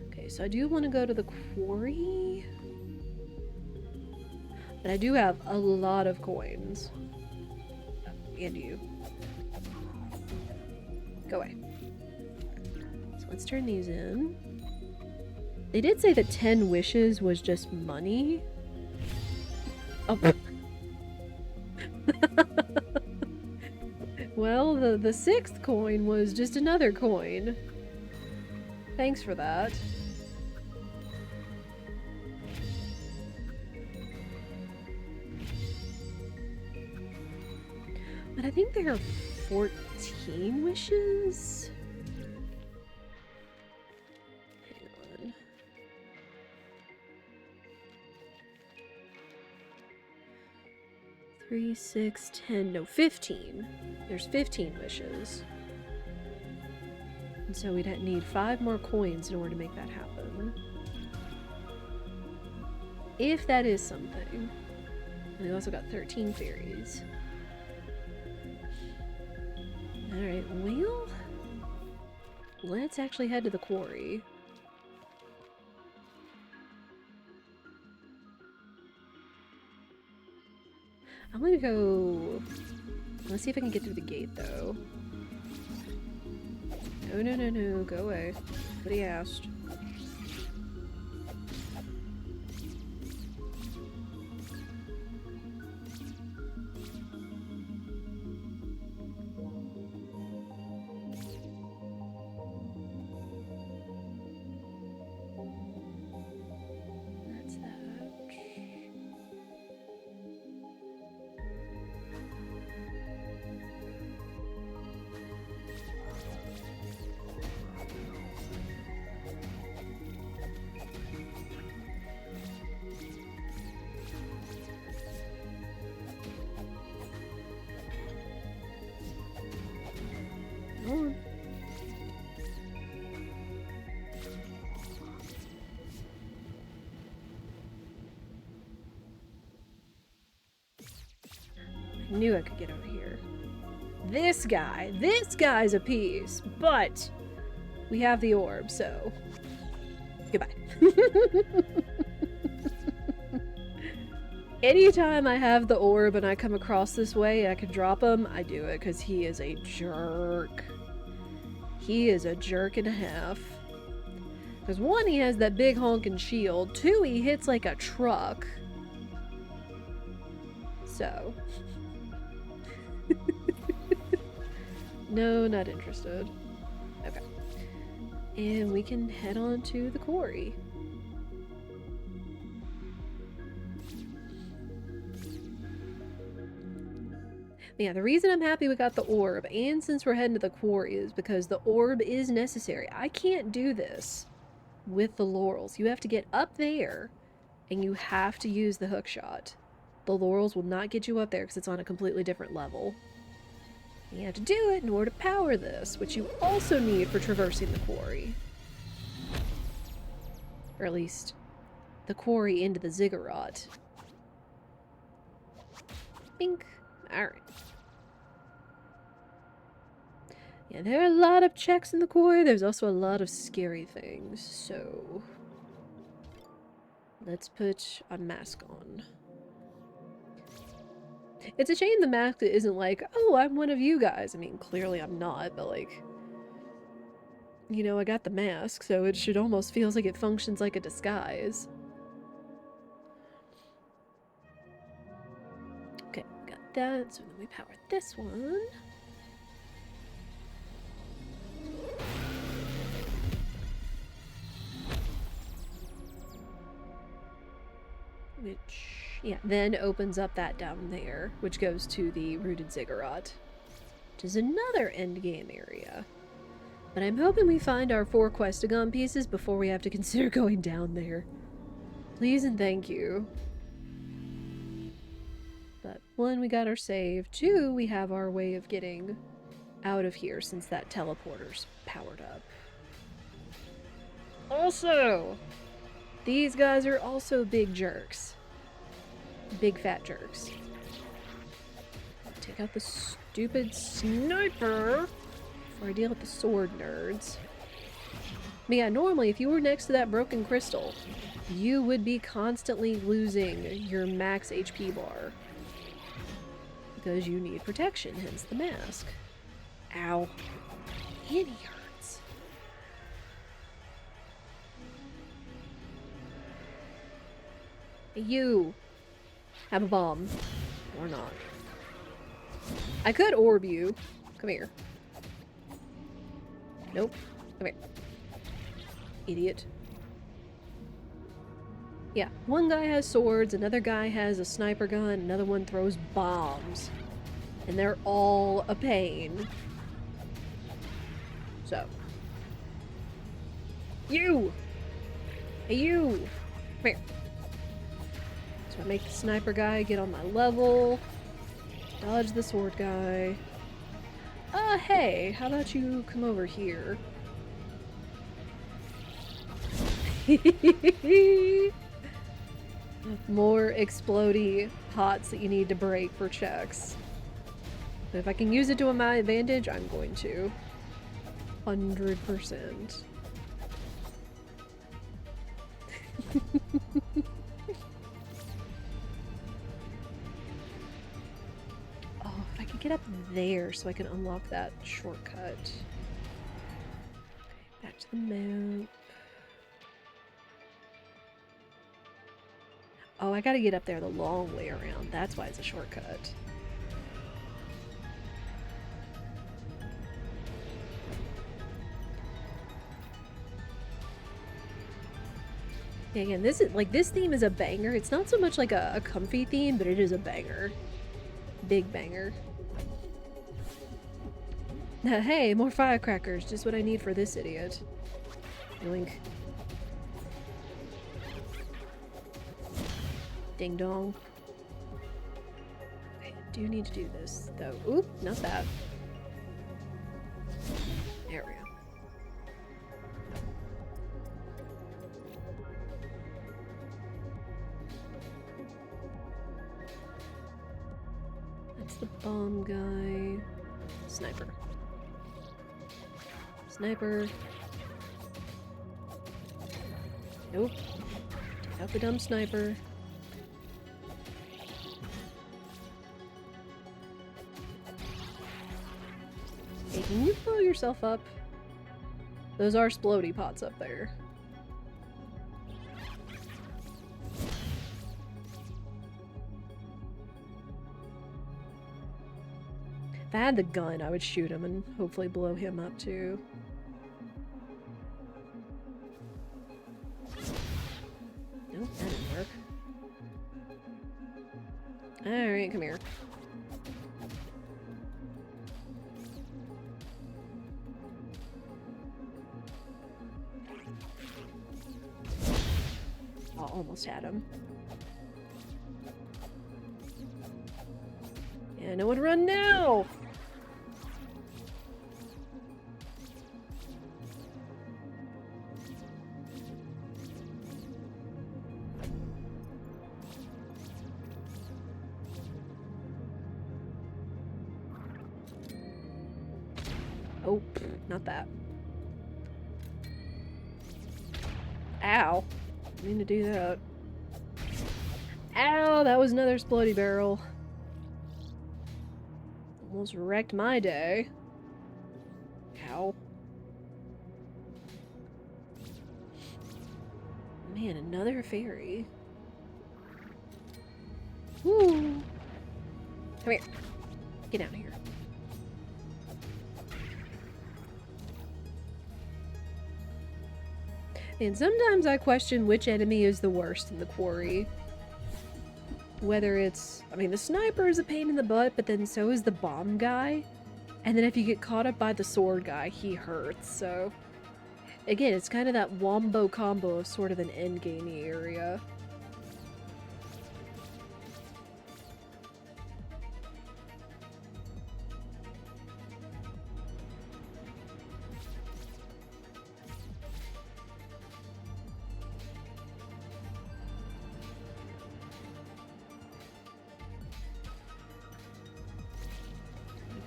Okay, so I do want to go to the quarry. But I do have a lot of coins. And you. Go away. So let's turn these in. They did say that 10 wishes was just money. Oh. Well, the 6th coin was just another coin. Thanks for that. But I think there are 14 wishes? Hang on. Three, 6, 10, no, 15. There's 15 wishes. And so we'd need 5 more coins in order to make that happen. If that is something. And we also got 13 fairies. Alright, well, let's actually head to the quarry. I'm gonna go... Let's see if I can get through the gate, though. No, no, no, no, go away. Nobody asked. That's that. On. I knew I could get over here. This guy's a piece, but we have the orb, so goodbye. Anytime I have the orb and I come across this way, I can drop him, I do it because he is a jerk. He is a jerk and a half. Because 1, he has that big honking shield. 2, he hits like a truck. So. No, not interested. Okay. And we can head on to the quarry. Yeah, the reason I'm happy we got the orb, and since we're heading to the quarry, is because the orb is necessary. I can't do this with the laurels. You have to get up there, and you have to use the hook shot. The laurels will not get you up there because it's on a completely different level. You have to do it in order to power this, which you also need for traversing the quarry. Or at least, the quarry into the ziggurat. Bink. Alright. Yeah, there are a lot of checks in the quarry. There's also a lot of scary things, so... Let's put a mask on. It's a shame the mask isn't like, oh, I'm one of you guys. I mean, clearly I'm not, but like... You know, I got the mask, so it should almost feels like it functions like a disguise. Okay, got that, so then we power this one. Which, yeah, then opens up that down there, which goes to the rooted ziggurat, which is another endgame area. But I'm hoping we find our 4 Questagon pieces before we have to consider going down there. Please and thank you. But 1, we got our save. 2, we have our way of getting out of here since that teleporter's powered up. Also, these guys are also big jerks. Big fat jerks. Take out the stupid sniper before I deal with the sword nerds. But yeah, normally if you were next to that broken crystal, you would be constantly losing your max HP bar. Because you need protection, hence the mask. Ow. And he hurts. You have a bomb. Or not. I could orb you. Come here. Nope. Come here. Idiot. Yeah, one guy has swords, another guy has a sniper gun, another one throws bombs. And they're all a pain. So. You! Hey, you! Come here. So I make the sniper guy get on my level. Dodge the sword guy. Hey, how about you come over here? More explodey pots that you need to break for checks. But if I can use it to my advantage, I'm going to. 100%. Oh, if I could get up there so I can unlock that shortcut. Okay, back to the map. Oh, I gotta get up there the long way around. That's why it's a shortcut. Yeah, again, this is like, this theme is a banger. It's not so much like a comfy theme, but it is a banger. Big banger. Hey, more firecrackers. Just what I need for this idiot. Yoink. Ding dong. Okay, I do need to do this, though. Oop, not that. There we go. That's the bomb guy. Sniper. Sniper. Nope. Take out the dumb sniper. Hey, can you blow yourself up? Those are splody pots up there. If I had the gun, I would shoot him and hopefully blow him up too. Nope, that didn't work. Alright, come here. Oh, almost had him. Yeah, no one run now! Oh, not that. Ow. Didn't mean to do that. Ow, that was another splody barrel. Almost wrecked my day. Ow. Man, another fairy. Woo! Come here. Get down here. And sometimes I question which enemy is the worst in the quarry. Whether it's... I mean, the sniper is a pain in the butt, but then so is the bomb guy. And then if you get caught up by the sword guy, he hurts, so... Again, it's kind of that wombo combo of sort of an endgamey area.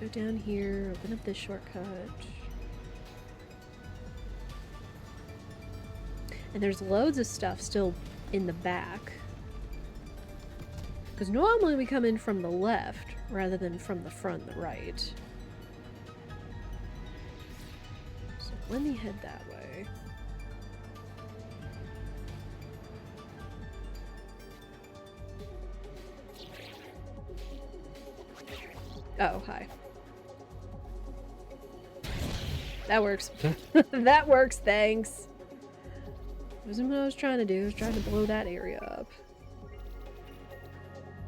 Go down here, open up this shortcut. And there's loads of stuff still in the back. Because normally we come in from the left rather than from the front, the right. So let me head that way. Oh, hi. That works. That works, thanks. Wasn't what I was trying to do. I was trying to blow that area up.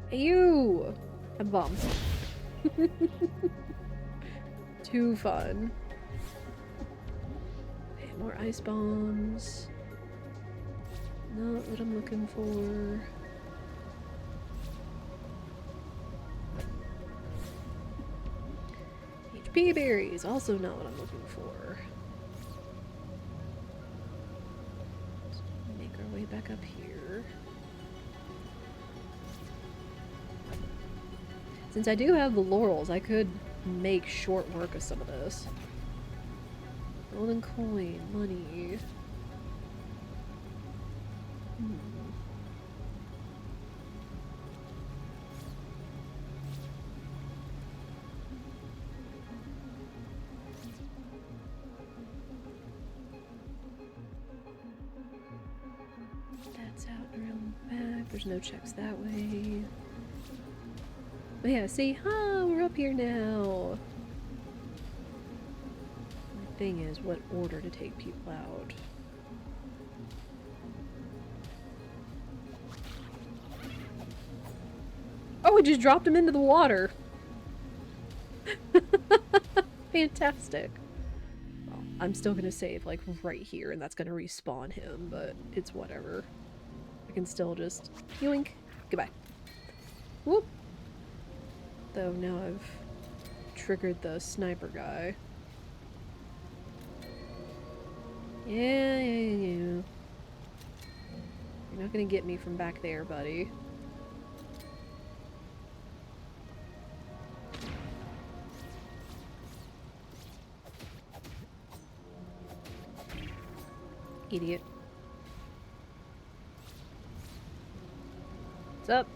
Hey, you! A bomb. Too fun. Okay, more ice bombs. Not what I'm looking for. HP berries, also not what I'm looking for. Let's make our way back up here. Since I do have the laurels, I could make short work of some of this. Golden coin, money. That's out and around the back. There's no checks that way. But yeah, see? Ah, we're up here now. The thing is, what order to take people out? Oh, we just dropped him into the water. Fantastic. Well, I'm still gonna save, like, right here, and that's gonna respawn him, but it's whatever. I can still just yoink. Goodbye. Whoop. Though now I've triggered the sniper guy. Yeah. You're not gonna get me from back there, buddy. Idiot. What's up?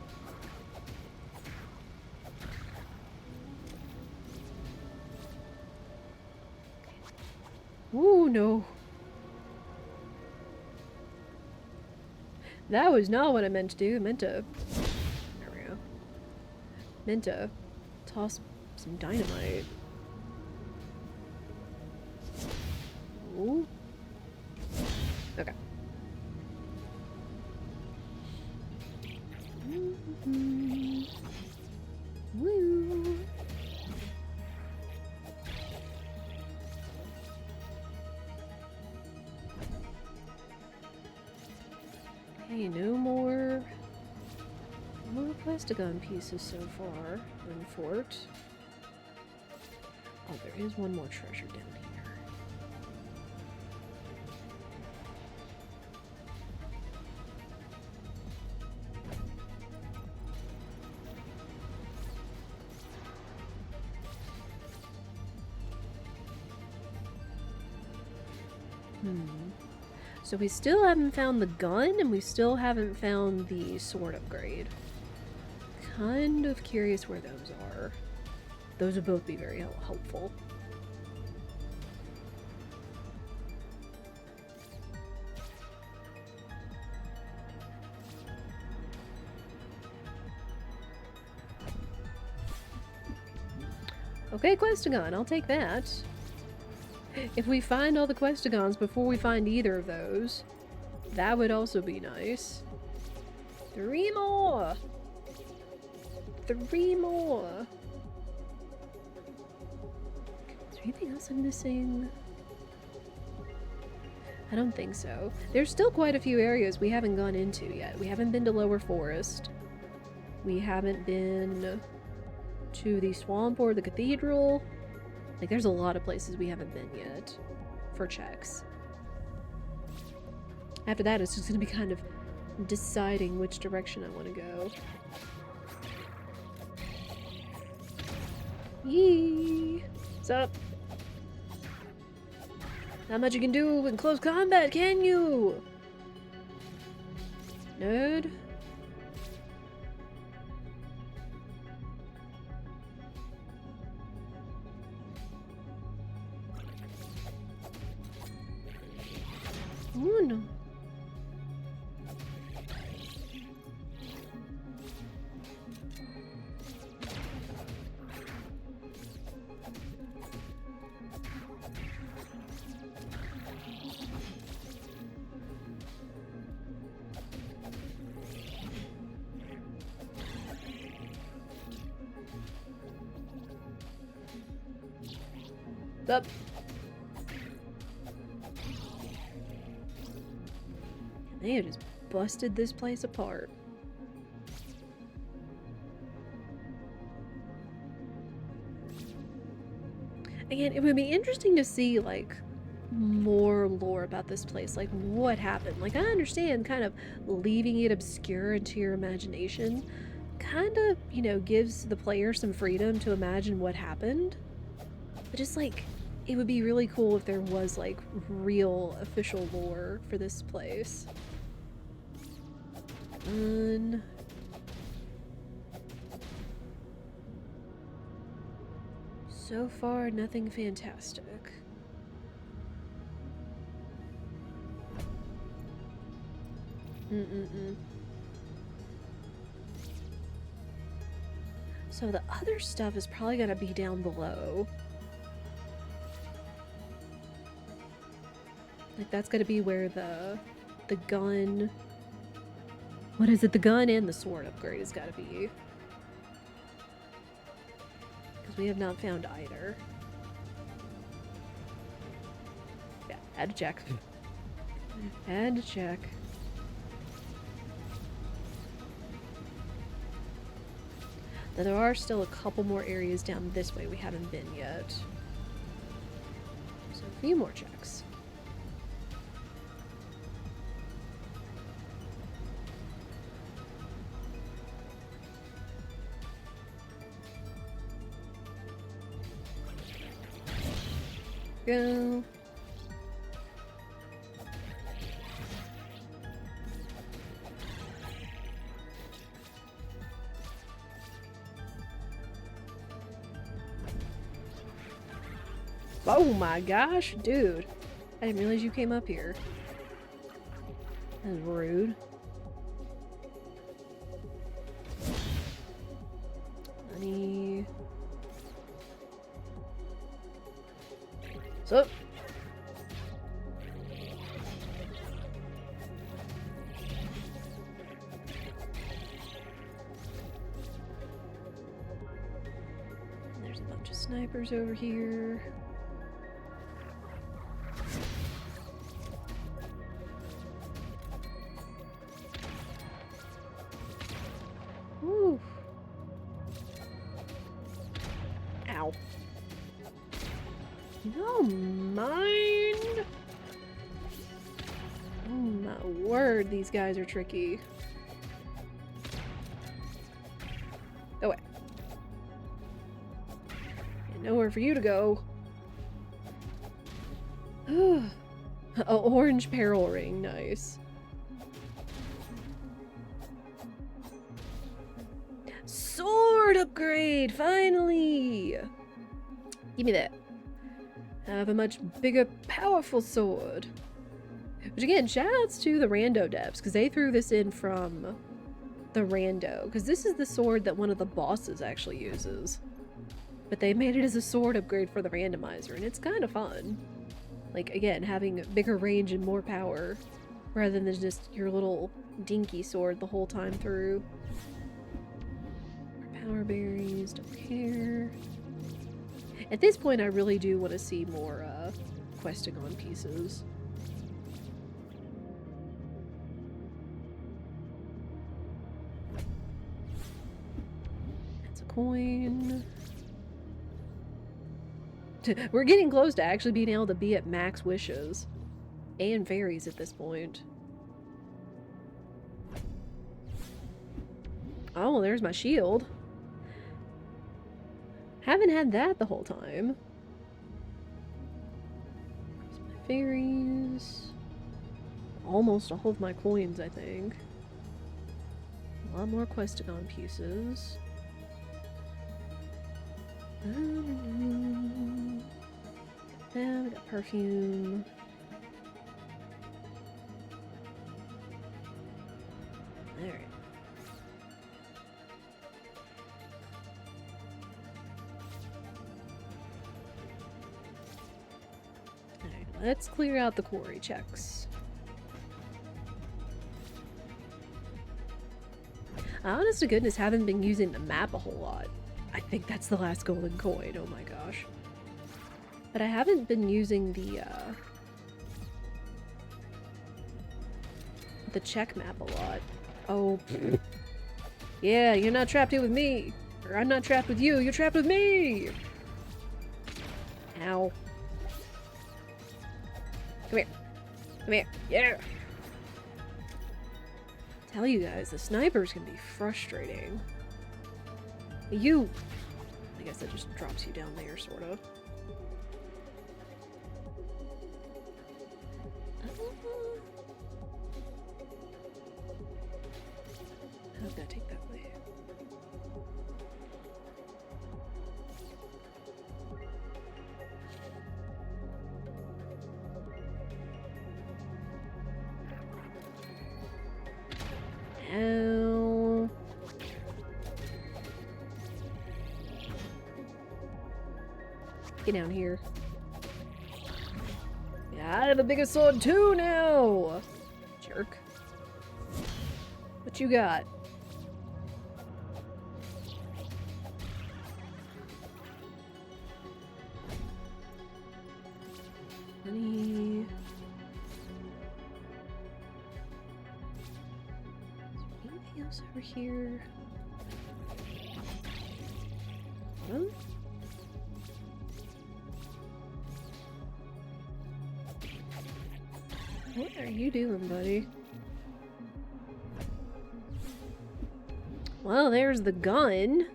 Ooh, no. That was not what I meant to do. I meant to... There we go. Meant to toss some dynamite. Ooh. Okay. Woo. Okay, no more Questagon pieces so far in Fort. Oh, there is one more treasure down here. So we still haven't found the gun, and we still haven't found the sword upgrade. Kind of curious where those are. Those would both be very helpful. Okay, Questagon, I'll take that. If we find all the Questagons before we find either of those, that would also be nice. 3 more! 3 more! Is there anything else I'm missing? I don't think so. There's still quite a few areas we haven't gone into yet. We haven't been to Lower Forest. We haven't been to the swamp or the cathedral. Like, there's a lot of places we haven't been yet for checks. After that, it's just gonna be kind of deciding which direction I want to go. Yee! What's up? Not much you can do in close combat, can you? Nerd? Oh no. Up. They have just busted this place apart. Again, it would be interesting to see, like, more lore about this place. Like, what happened? Like, I understand kind of leaving it obscure into your imagination kind of, you know, gives the player some freedom to imagine what happened. But just, like, it would be really cool if there was, like, real official lore for this place. So far, nothing fantastic. So the other stuff is probably gonna be down below. Like, that's gonna be where the gun... What is it? The gun and the sword upgrade has gotta be. Because we have not found either. Yeah, had to check. Had to check. Now, there are still a couple more areas down this way we haven't been yet. So a few more checks. Go. Oh my gosh, dude. I didn't realize you came up here. That was rude. Honey. So. There's a bunch of snipers over here. Woo. Ow. No mind. Oh my word, these guys are tricky. Oh wait. Nowhere for you to go. Oh, orange peril ring, nice. Sword upgrade, finally! Give me that. I have a much bigger, powerful sword. Which again, shoutouts to the rando devs, because they threw this in from the rando. Because this is the sword that one of the bosses actually uses. But they made it as a sword upgrade for the randomizer, and it's kind of fun. Like, again, having bigger range and more power, rather than just your little dinky sword the whole time through. Power berries, don't care. At this point, I really do want to see more Questagon pieces. That's a coin. We're getting close to actually being able to be at max wishes. And fairies at this point. Oh, well, there's my shield. Haven't had that the whole time. There's my fairies. Almost all of my coins, I think. A lot more Questagon pieces. Yeah, we got perfume. Alright. Alright, let's clear out the quarry checks. I honest to goodness haven't been using the map a whole lot. I think that's the last golden coin, oh my gosh. But I haven't been using the check map a lot. Oh. Yeah, you're not trapped here with me. Or I'm not trapped with you, you're trapped with me! Ow. Come here. Come here. Yeah! Tell you guys, the snipers can be frustrating. You! I guess that just drops you down there, sort of. I was gonna take that way. Ow. Get down here. Yeah, I have a bigger sword too now! Jerk. What you got? Honey. Is there anything else over here? Huh? What are you doing, buddy? Well, there's the gun.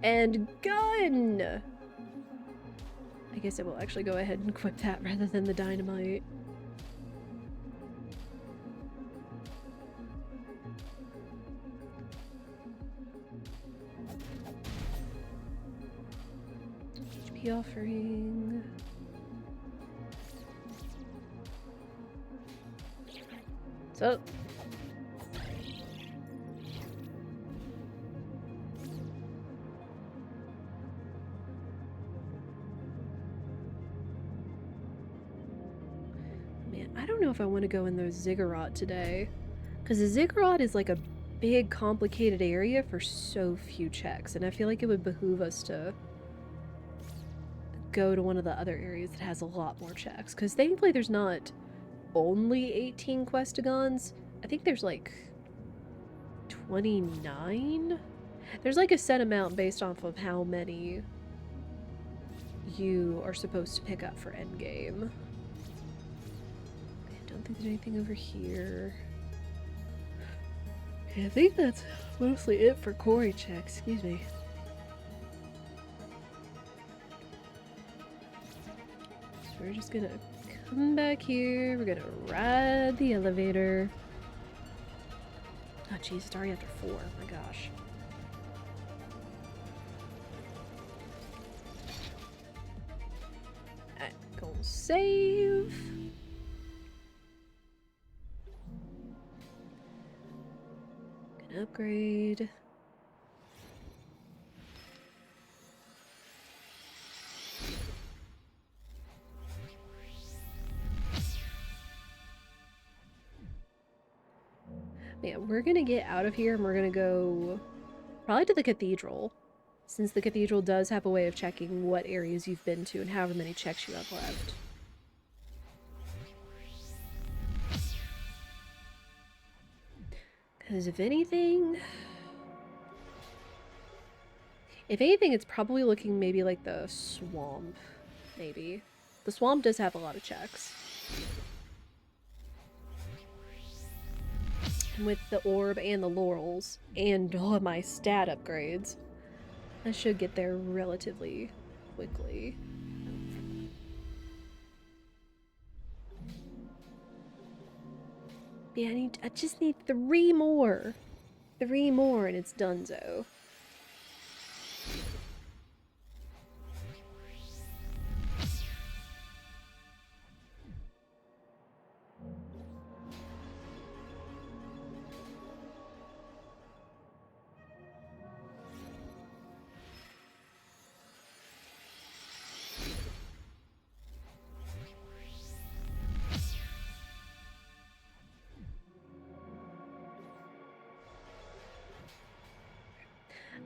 And gun! I guess I will actually go ahead and equip that rather than the dynamite. HP offering. So. Man, I don't know if I want to go in the ziggurat today. Because the ziggurat is like a big, complicated area for so few checks. And I feel like it would behoove us to go to one of the other areas that has a lot more checks. Because thankfully there's not only 18 Questagons. I think there's like 29? There's like a set amount based off of how many you are supposed to pick up for endgame. I don't think there's anything over here. I think that's mostly it for quarry checks. Excuse me. So we're just gonna come back here. We're gonna ride the elevator. Oh jeez, it's already after 4. Oh my gosh. Alright, gonna save. Gonna upgrade. Yeah, we're gonna get out of here and we're gonna go probably to the cathedral, since the cathedral does have a way of checking what areas you've been to and however many checks you have left. Because if anything, it's probably looking maybe like the swamp, maybe. The swamp does have a lot of checks. And with the orb and the laurels and all of my stat upgrades, I should get there relatively quickly. Yeah, I just need 3 more. 3 more and it's donezo.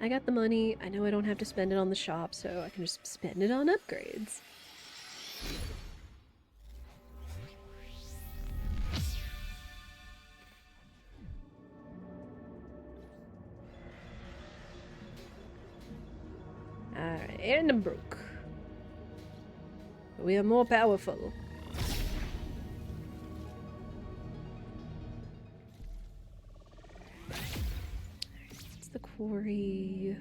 I got the money. I know I don't have to spend it on the shop, so I can just spend it on upgrades. Alright, and I'm broke. We are more powerful. It's the quarry.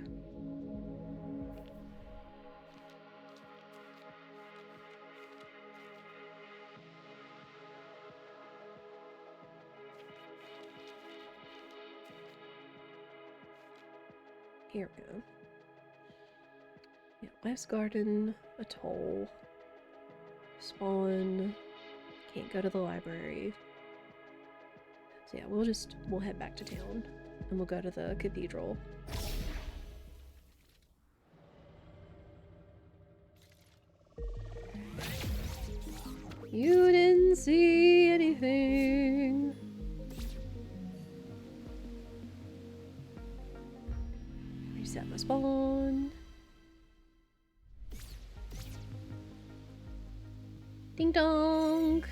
Here we go. Yeah, West Garden, Atoll, Spawn, can't go to the library. So yeah, we'll head back to town and we'll go to the cathedral. You didn't see anything. Reset my spawn. Ding dong!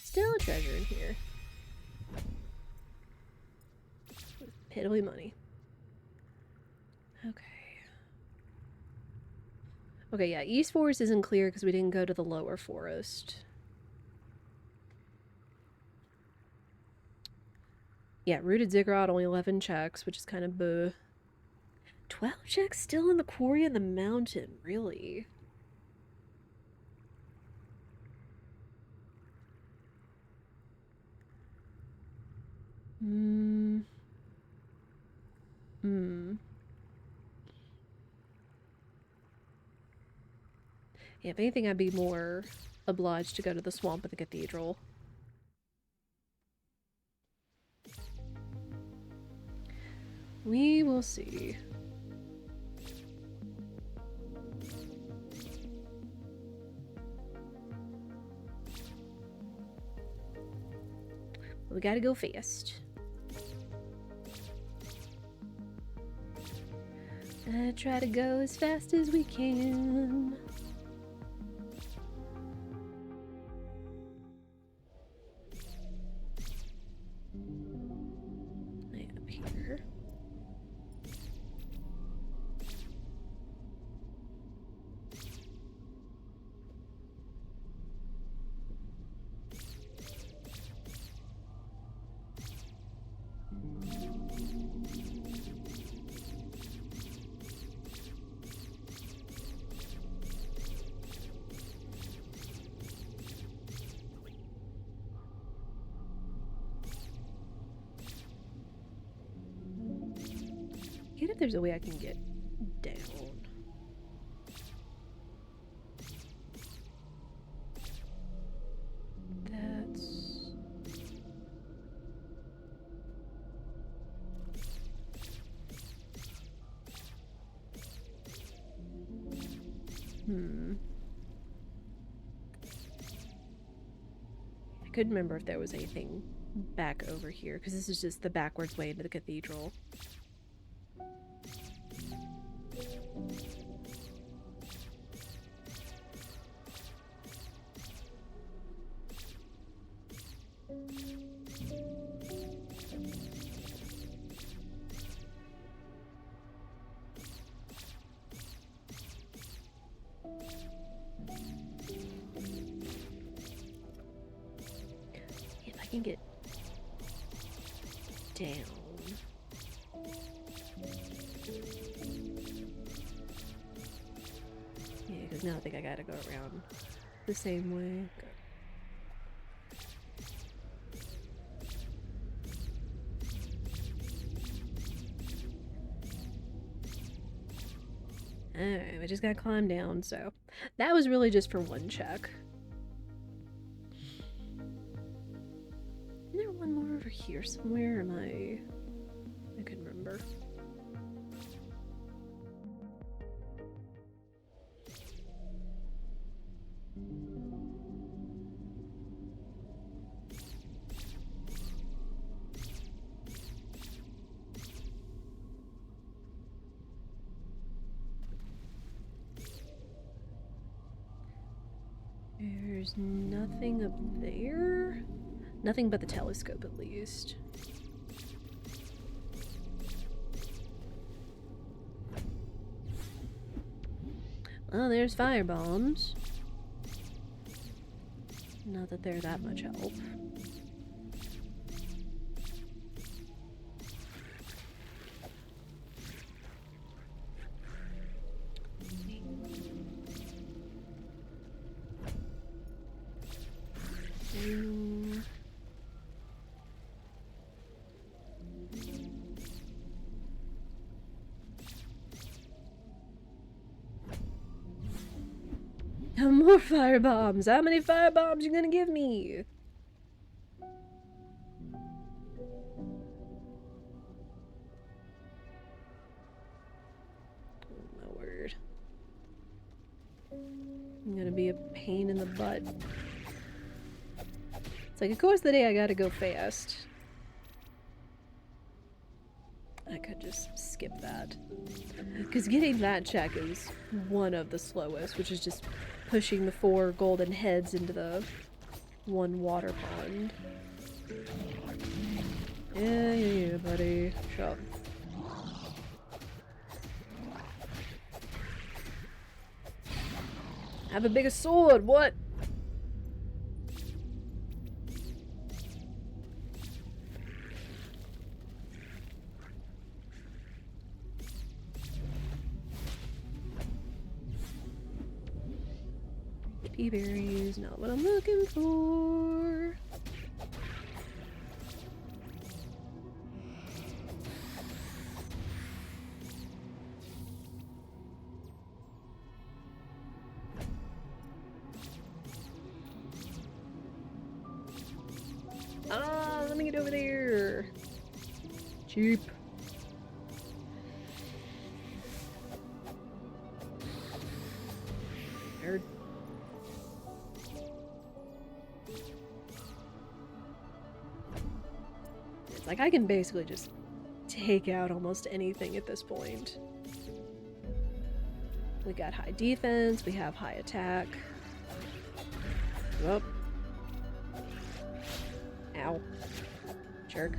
Still a treasure in here. With piddly money. Okay. Okay, yeah, East Forest isn't clear because we didn't go to the lower forest. Yeah, Rooted Ziggurat, only 11 checks, which is kind of buh. 12 checks still in the quarry and the mountain, really? Yeah, if anything, I'd be more obliged to go to the swamp at the cathedral. We will see. We gotta go fast. Try to go as fast as we can. Right up here. If there's a way I can get down. That's... I couldn't remember if there was anything back over here, because this is just the backwards way into the cathedral. If I can get down. Yeah, because now I think I gotta go around the same way. Alright, we just gotta climb down, so that was really just for one check. one more over here somewhere? Am I couldn't remember. There's nothing up there. Nothing but the telescope, at least. Well, there's fire bombs. Not that they're that much help. More fire bombs! How many fire bombs you gonna give me? Oh my word. I'm gonna be a pain in the butt. It's like, of course the day I gotta go fast. I could just skip that. Because getting that check is one of the slowest, which is just pushing the 4 golden heads into the 1 water pond. Yeah, buddy. Shut up. Have a bigger sword, what? HP berries, not what I'm looking for. Ah, let me get over there. Cheap. Nerd. It's like I can basically just take out almost anything at this point. We got high defense, we have high attack. Whoop. Ow. Jerk.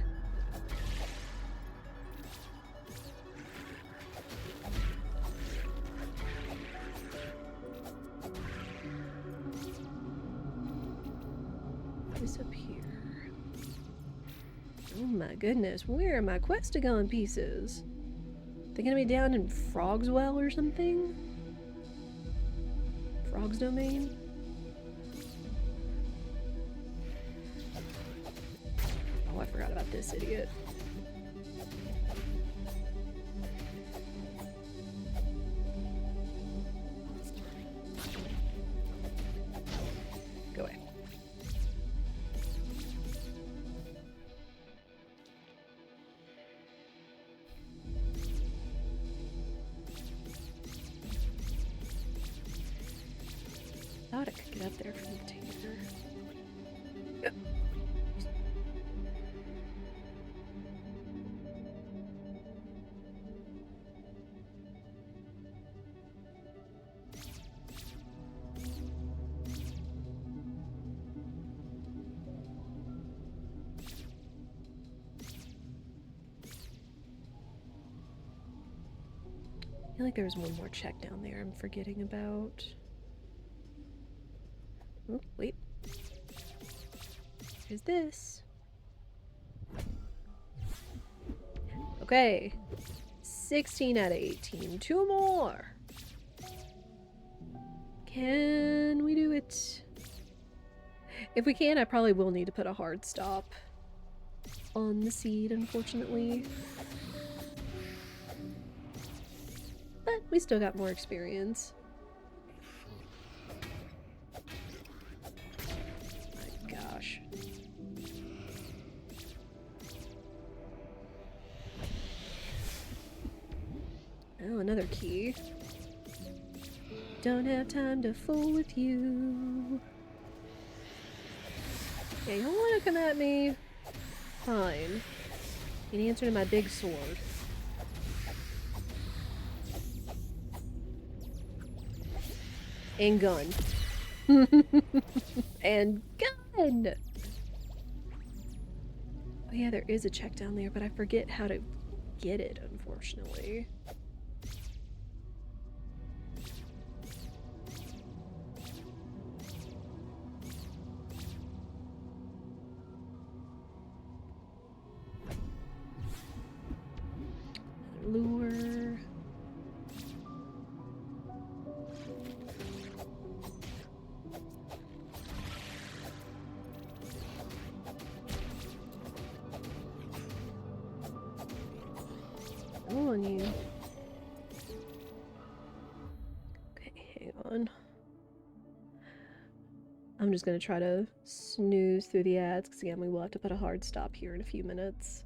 What's up here? Oh my goodness, where are my Questagon pieces? They're gonna be down in Frog's Well or something? Frog's Domain? Oh, I forgot about this idiot. Go away. Thought I could get up there from the taser. Yep. I feel like there was one more check down there I'm forgetting about. Oh, wait. Here's this. Okay. 16 out of 18. 2 more. Can we do it? If we can, I probably will need to put a hard stop on the seed, unfortunately. But we still got more experience. My gosh. Oh, another key. Don't have time to fool with you. Yeah, you don't want to come at me? Fine. In answer to my big sword. And gun. And gun! Oh yeah, there is a check down there, but I forget how to get it, unfortunately. Lure. Go on, you. Okay, hang on. I'm just gonna try to snooze through the ads, because again, we will have to put a hard stop here in a few minutes.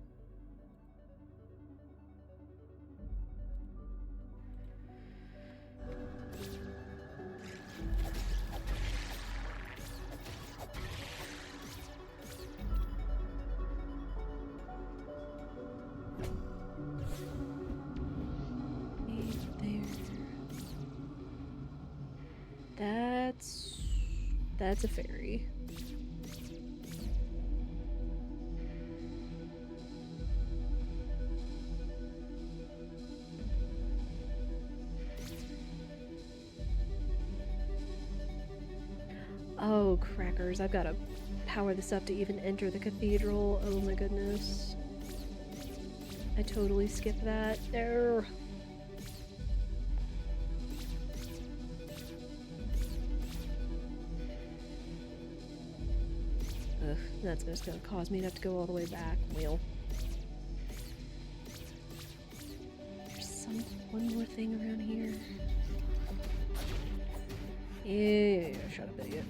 That's a fairy. Oh, crackers. I've got to power this up to even enter the cathedral. Oh my goodness. I totally skipped that. There. Ugh, that's just gonna cause me to have to go all the way back. Well. There's one more thing around here. Yeah, shut up, idiot.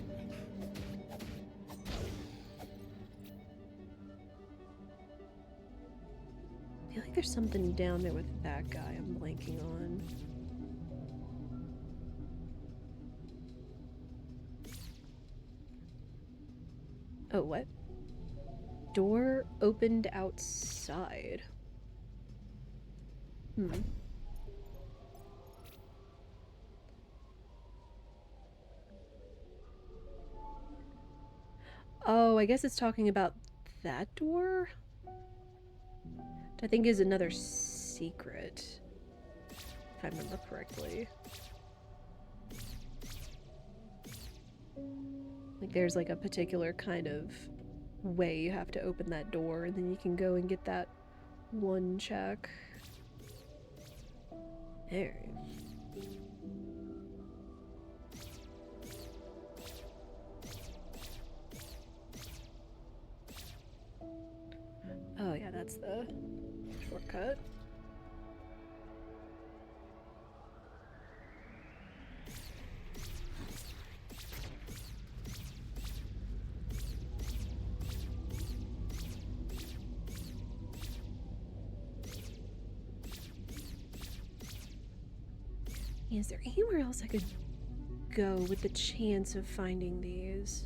I feel like there's something down there with that guy I'm blanking on. Oh, what? Door opened outside. Oh, I guess it's talking about that door? Which I think is another secret, if I remember correctly. Like there's like a particular kind of way you have to open that door, and then you can go and get that one check. There. Oh yeah, that's the shortcut. Is there anywhere else I could go with the chance of finding these?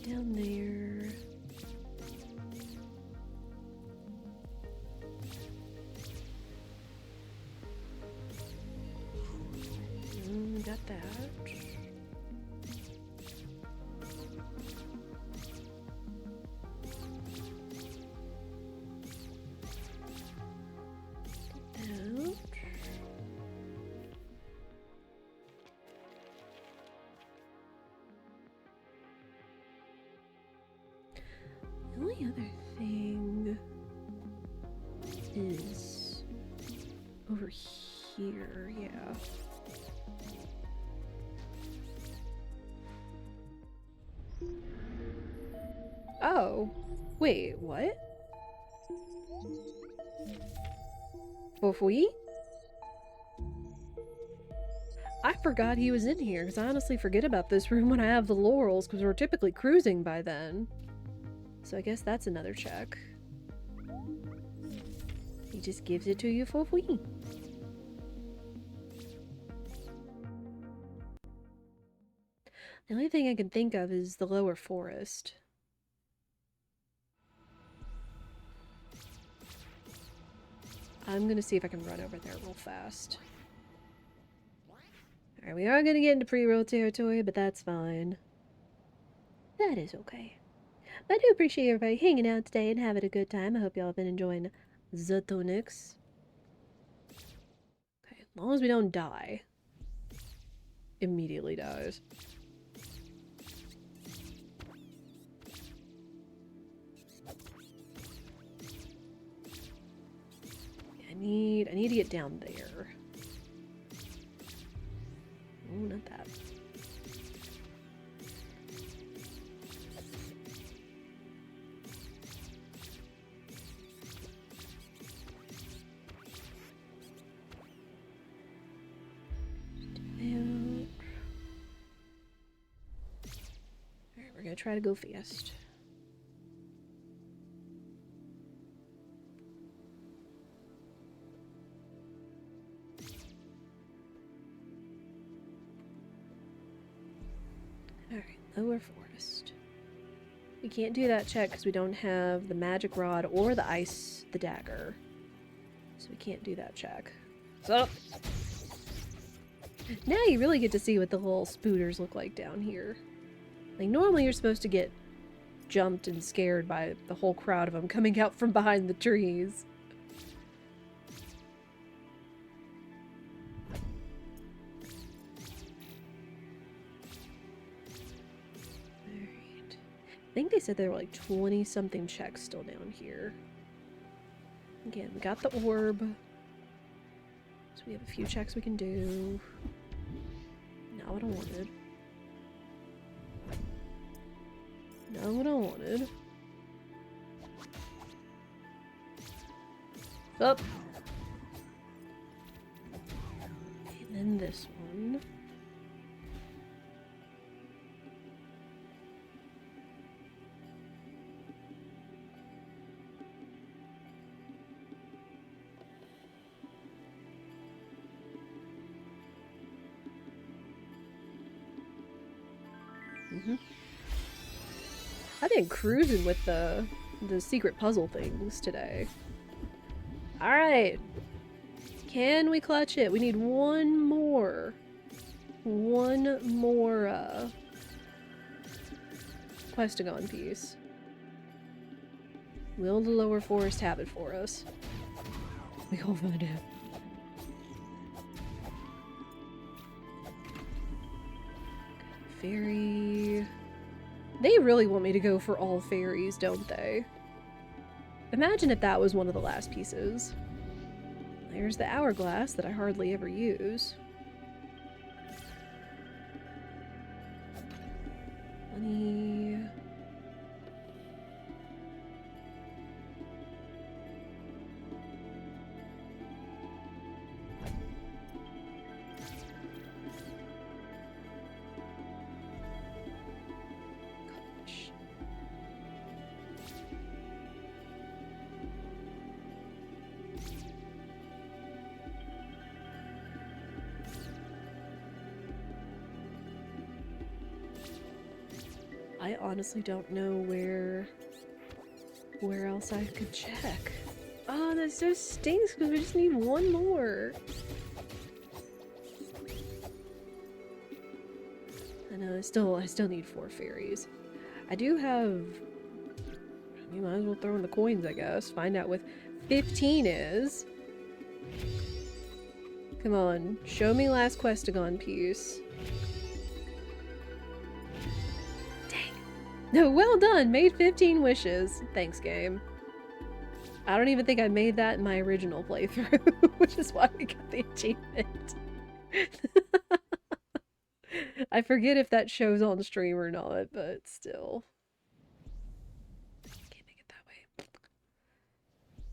Down there. Got that. The only other thing is over here, yeah. Oh, wait, what? Fofui? I forgot he was in here, because I honestly forget about this room when I have the laurels, because we're typically cruising by then. So I guess that's another check. He just gives it to you for free. The only thing I can think of is the lower forest. I'm gonna see if I can run over there real fast. Alright, we are gonna get into pre-roll territory, but that's fine. That is okay. I do appreciate everybody hanging out today and having a good time. I hope y'all have been enjoying the TUNICs. Okay, as long as we don't die. Immediately dies. I need to get down there. Oh, not that. Alright, we're gonna try to go fast. Alright, lower forest. We can't do that check because we don't have the magic rod or the dagger. So we can't do that check. So now you really get to see what the little spooters look like down here. Like, normally you're supposed to get jumped and scared by the whole crowd of them coming out from behind the trees. Alright. I think they said there were like 20-something checks still down here. Again, we got the orb. So we have a few checks we can do. Not what I wanted. Not what I wanted. Up. And then this one. I've been cruising with the secret puzzle things today. Alright. Can we clutch it? We need one more. One more, Questagon piece. Will the lower forest have it for us? We will find out. Fairy... They really want me to go for all fairies, don't they? Imagine if that was one of the last pieces. There's the hourglass that I hardly ever use. Money... I honestly don't know where else I could check. Oh, that so stinks because we just need one more. I know, I still need 4 fairies. I do have... You might as well throw in the coins, I guess. Find out what 15 is. Come on, show me last Questagon piece. No, well done! Made 15 wishes. Thanks, game. I don't even think I made that in my original playthrough, which is why we got the achievement. I forget if that shows on stream or not, but still. Can't make it that way.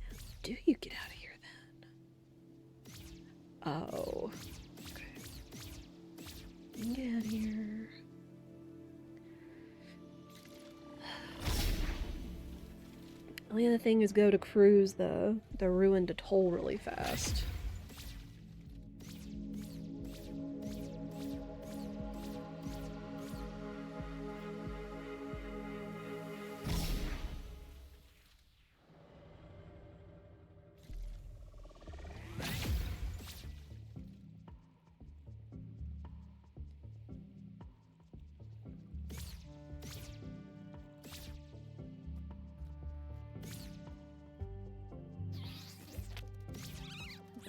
How do you get out of here then? Oh. Okay. Get out of here. Only other thing is go to cruise the ruined atoll really fast.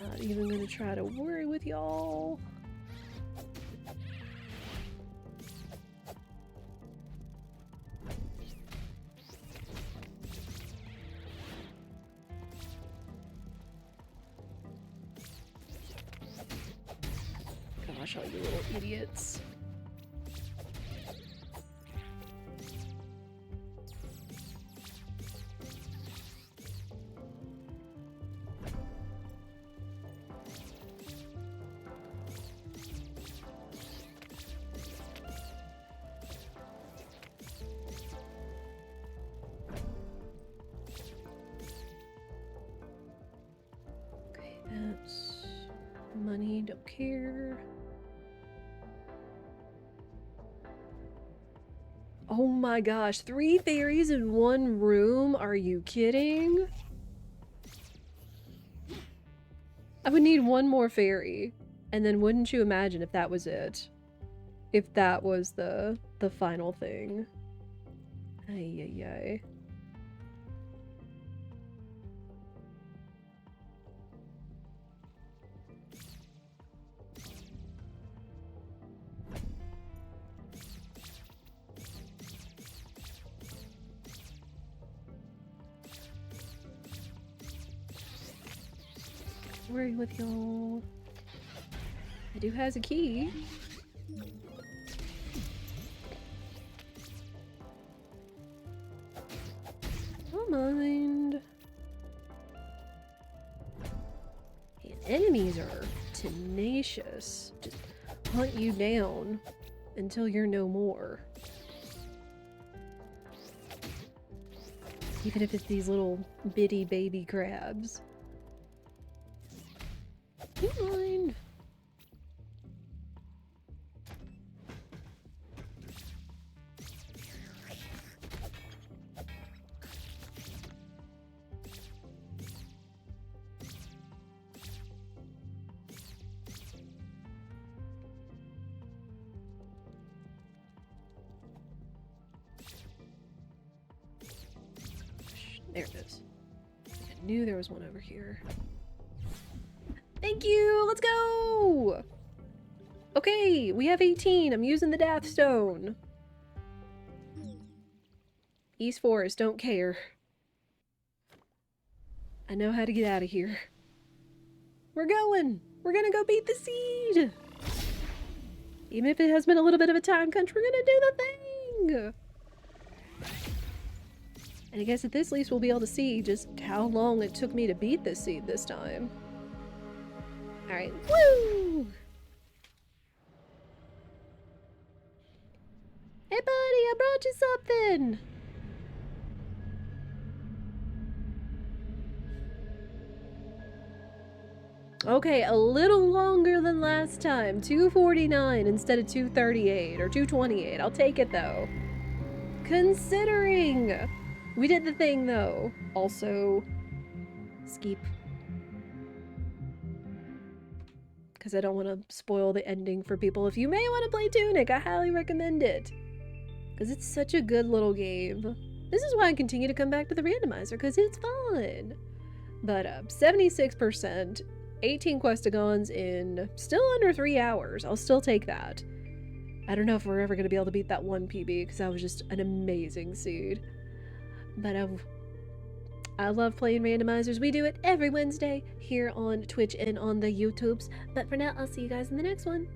Not even gonna try to worry with y'all. Gosh, all you little idiots. That's money, don't care. Oh my gosh, 3 fairies in 1 room? Are you kidding? I would need 1 more fairy. And then wouldn't you imagine if that was it? If that was the final thing. Ay ay ay. Worry with y'all. I do has a key. Don't mind. And enemies are tenacious. Just hunt you down until you're no more. Even if it's these little bitty baby crabs. Don't mind. There it is. I knew there was one over here. Thank you! Let's go! Okay, we have 18. I'm using the Death Stone. East Forest, don't care. I know how to get out of here. We're going! We're gonna go beat the seed! Even if it has been a little bit of a time crunch, we're gonna do the thing! And I guess at this least we'll be able to see just how long it took me to beat this seed this time. Alright, woo! Hey buddy, I brought you something! Okay, a little longer than last time. 2:49 instead of 2:38 or 2:28. I'll take it though. Considering! We did the thing though. Also, skip. Because I don't want to spoil the ending for people. If you may want to play Tunic, I highly recommend it. Because it's such a good little game. This is why I continue to come back to the randomizer, because it's fun. But 76%, 18 Questagons in still under 3 hours. I'll still take that. I don't know if we're ever going to be able to beat that 1 PB, because that was just an amazing seed. But I love playing randomizers. We do it every Wednesday here on Twitch and on the YouTubes. But for now, I'll see you guys in the next one.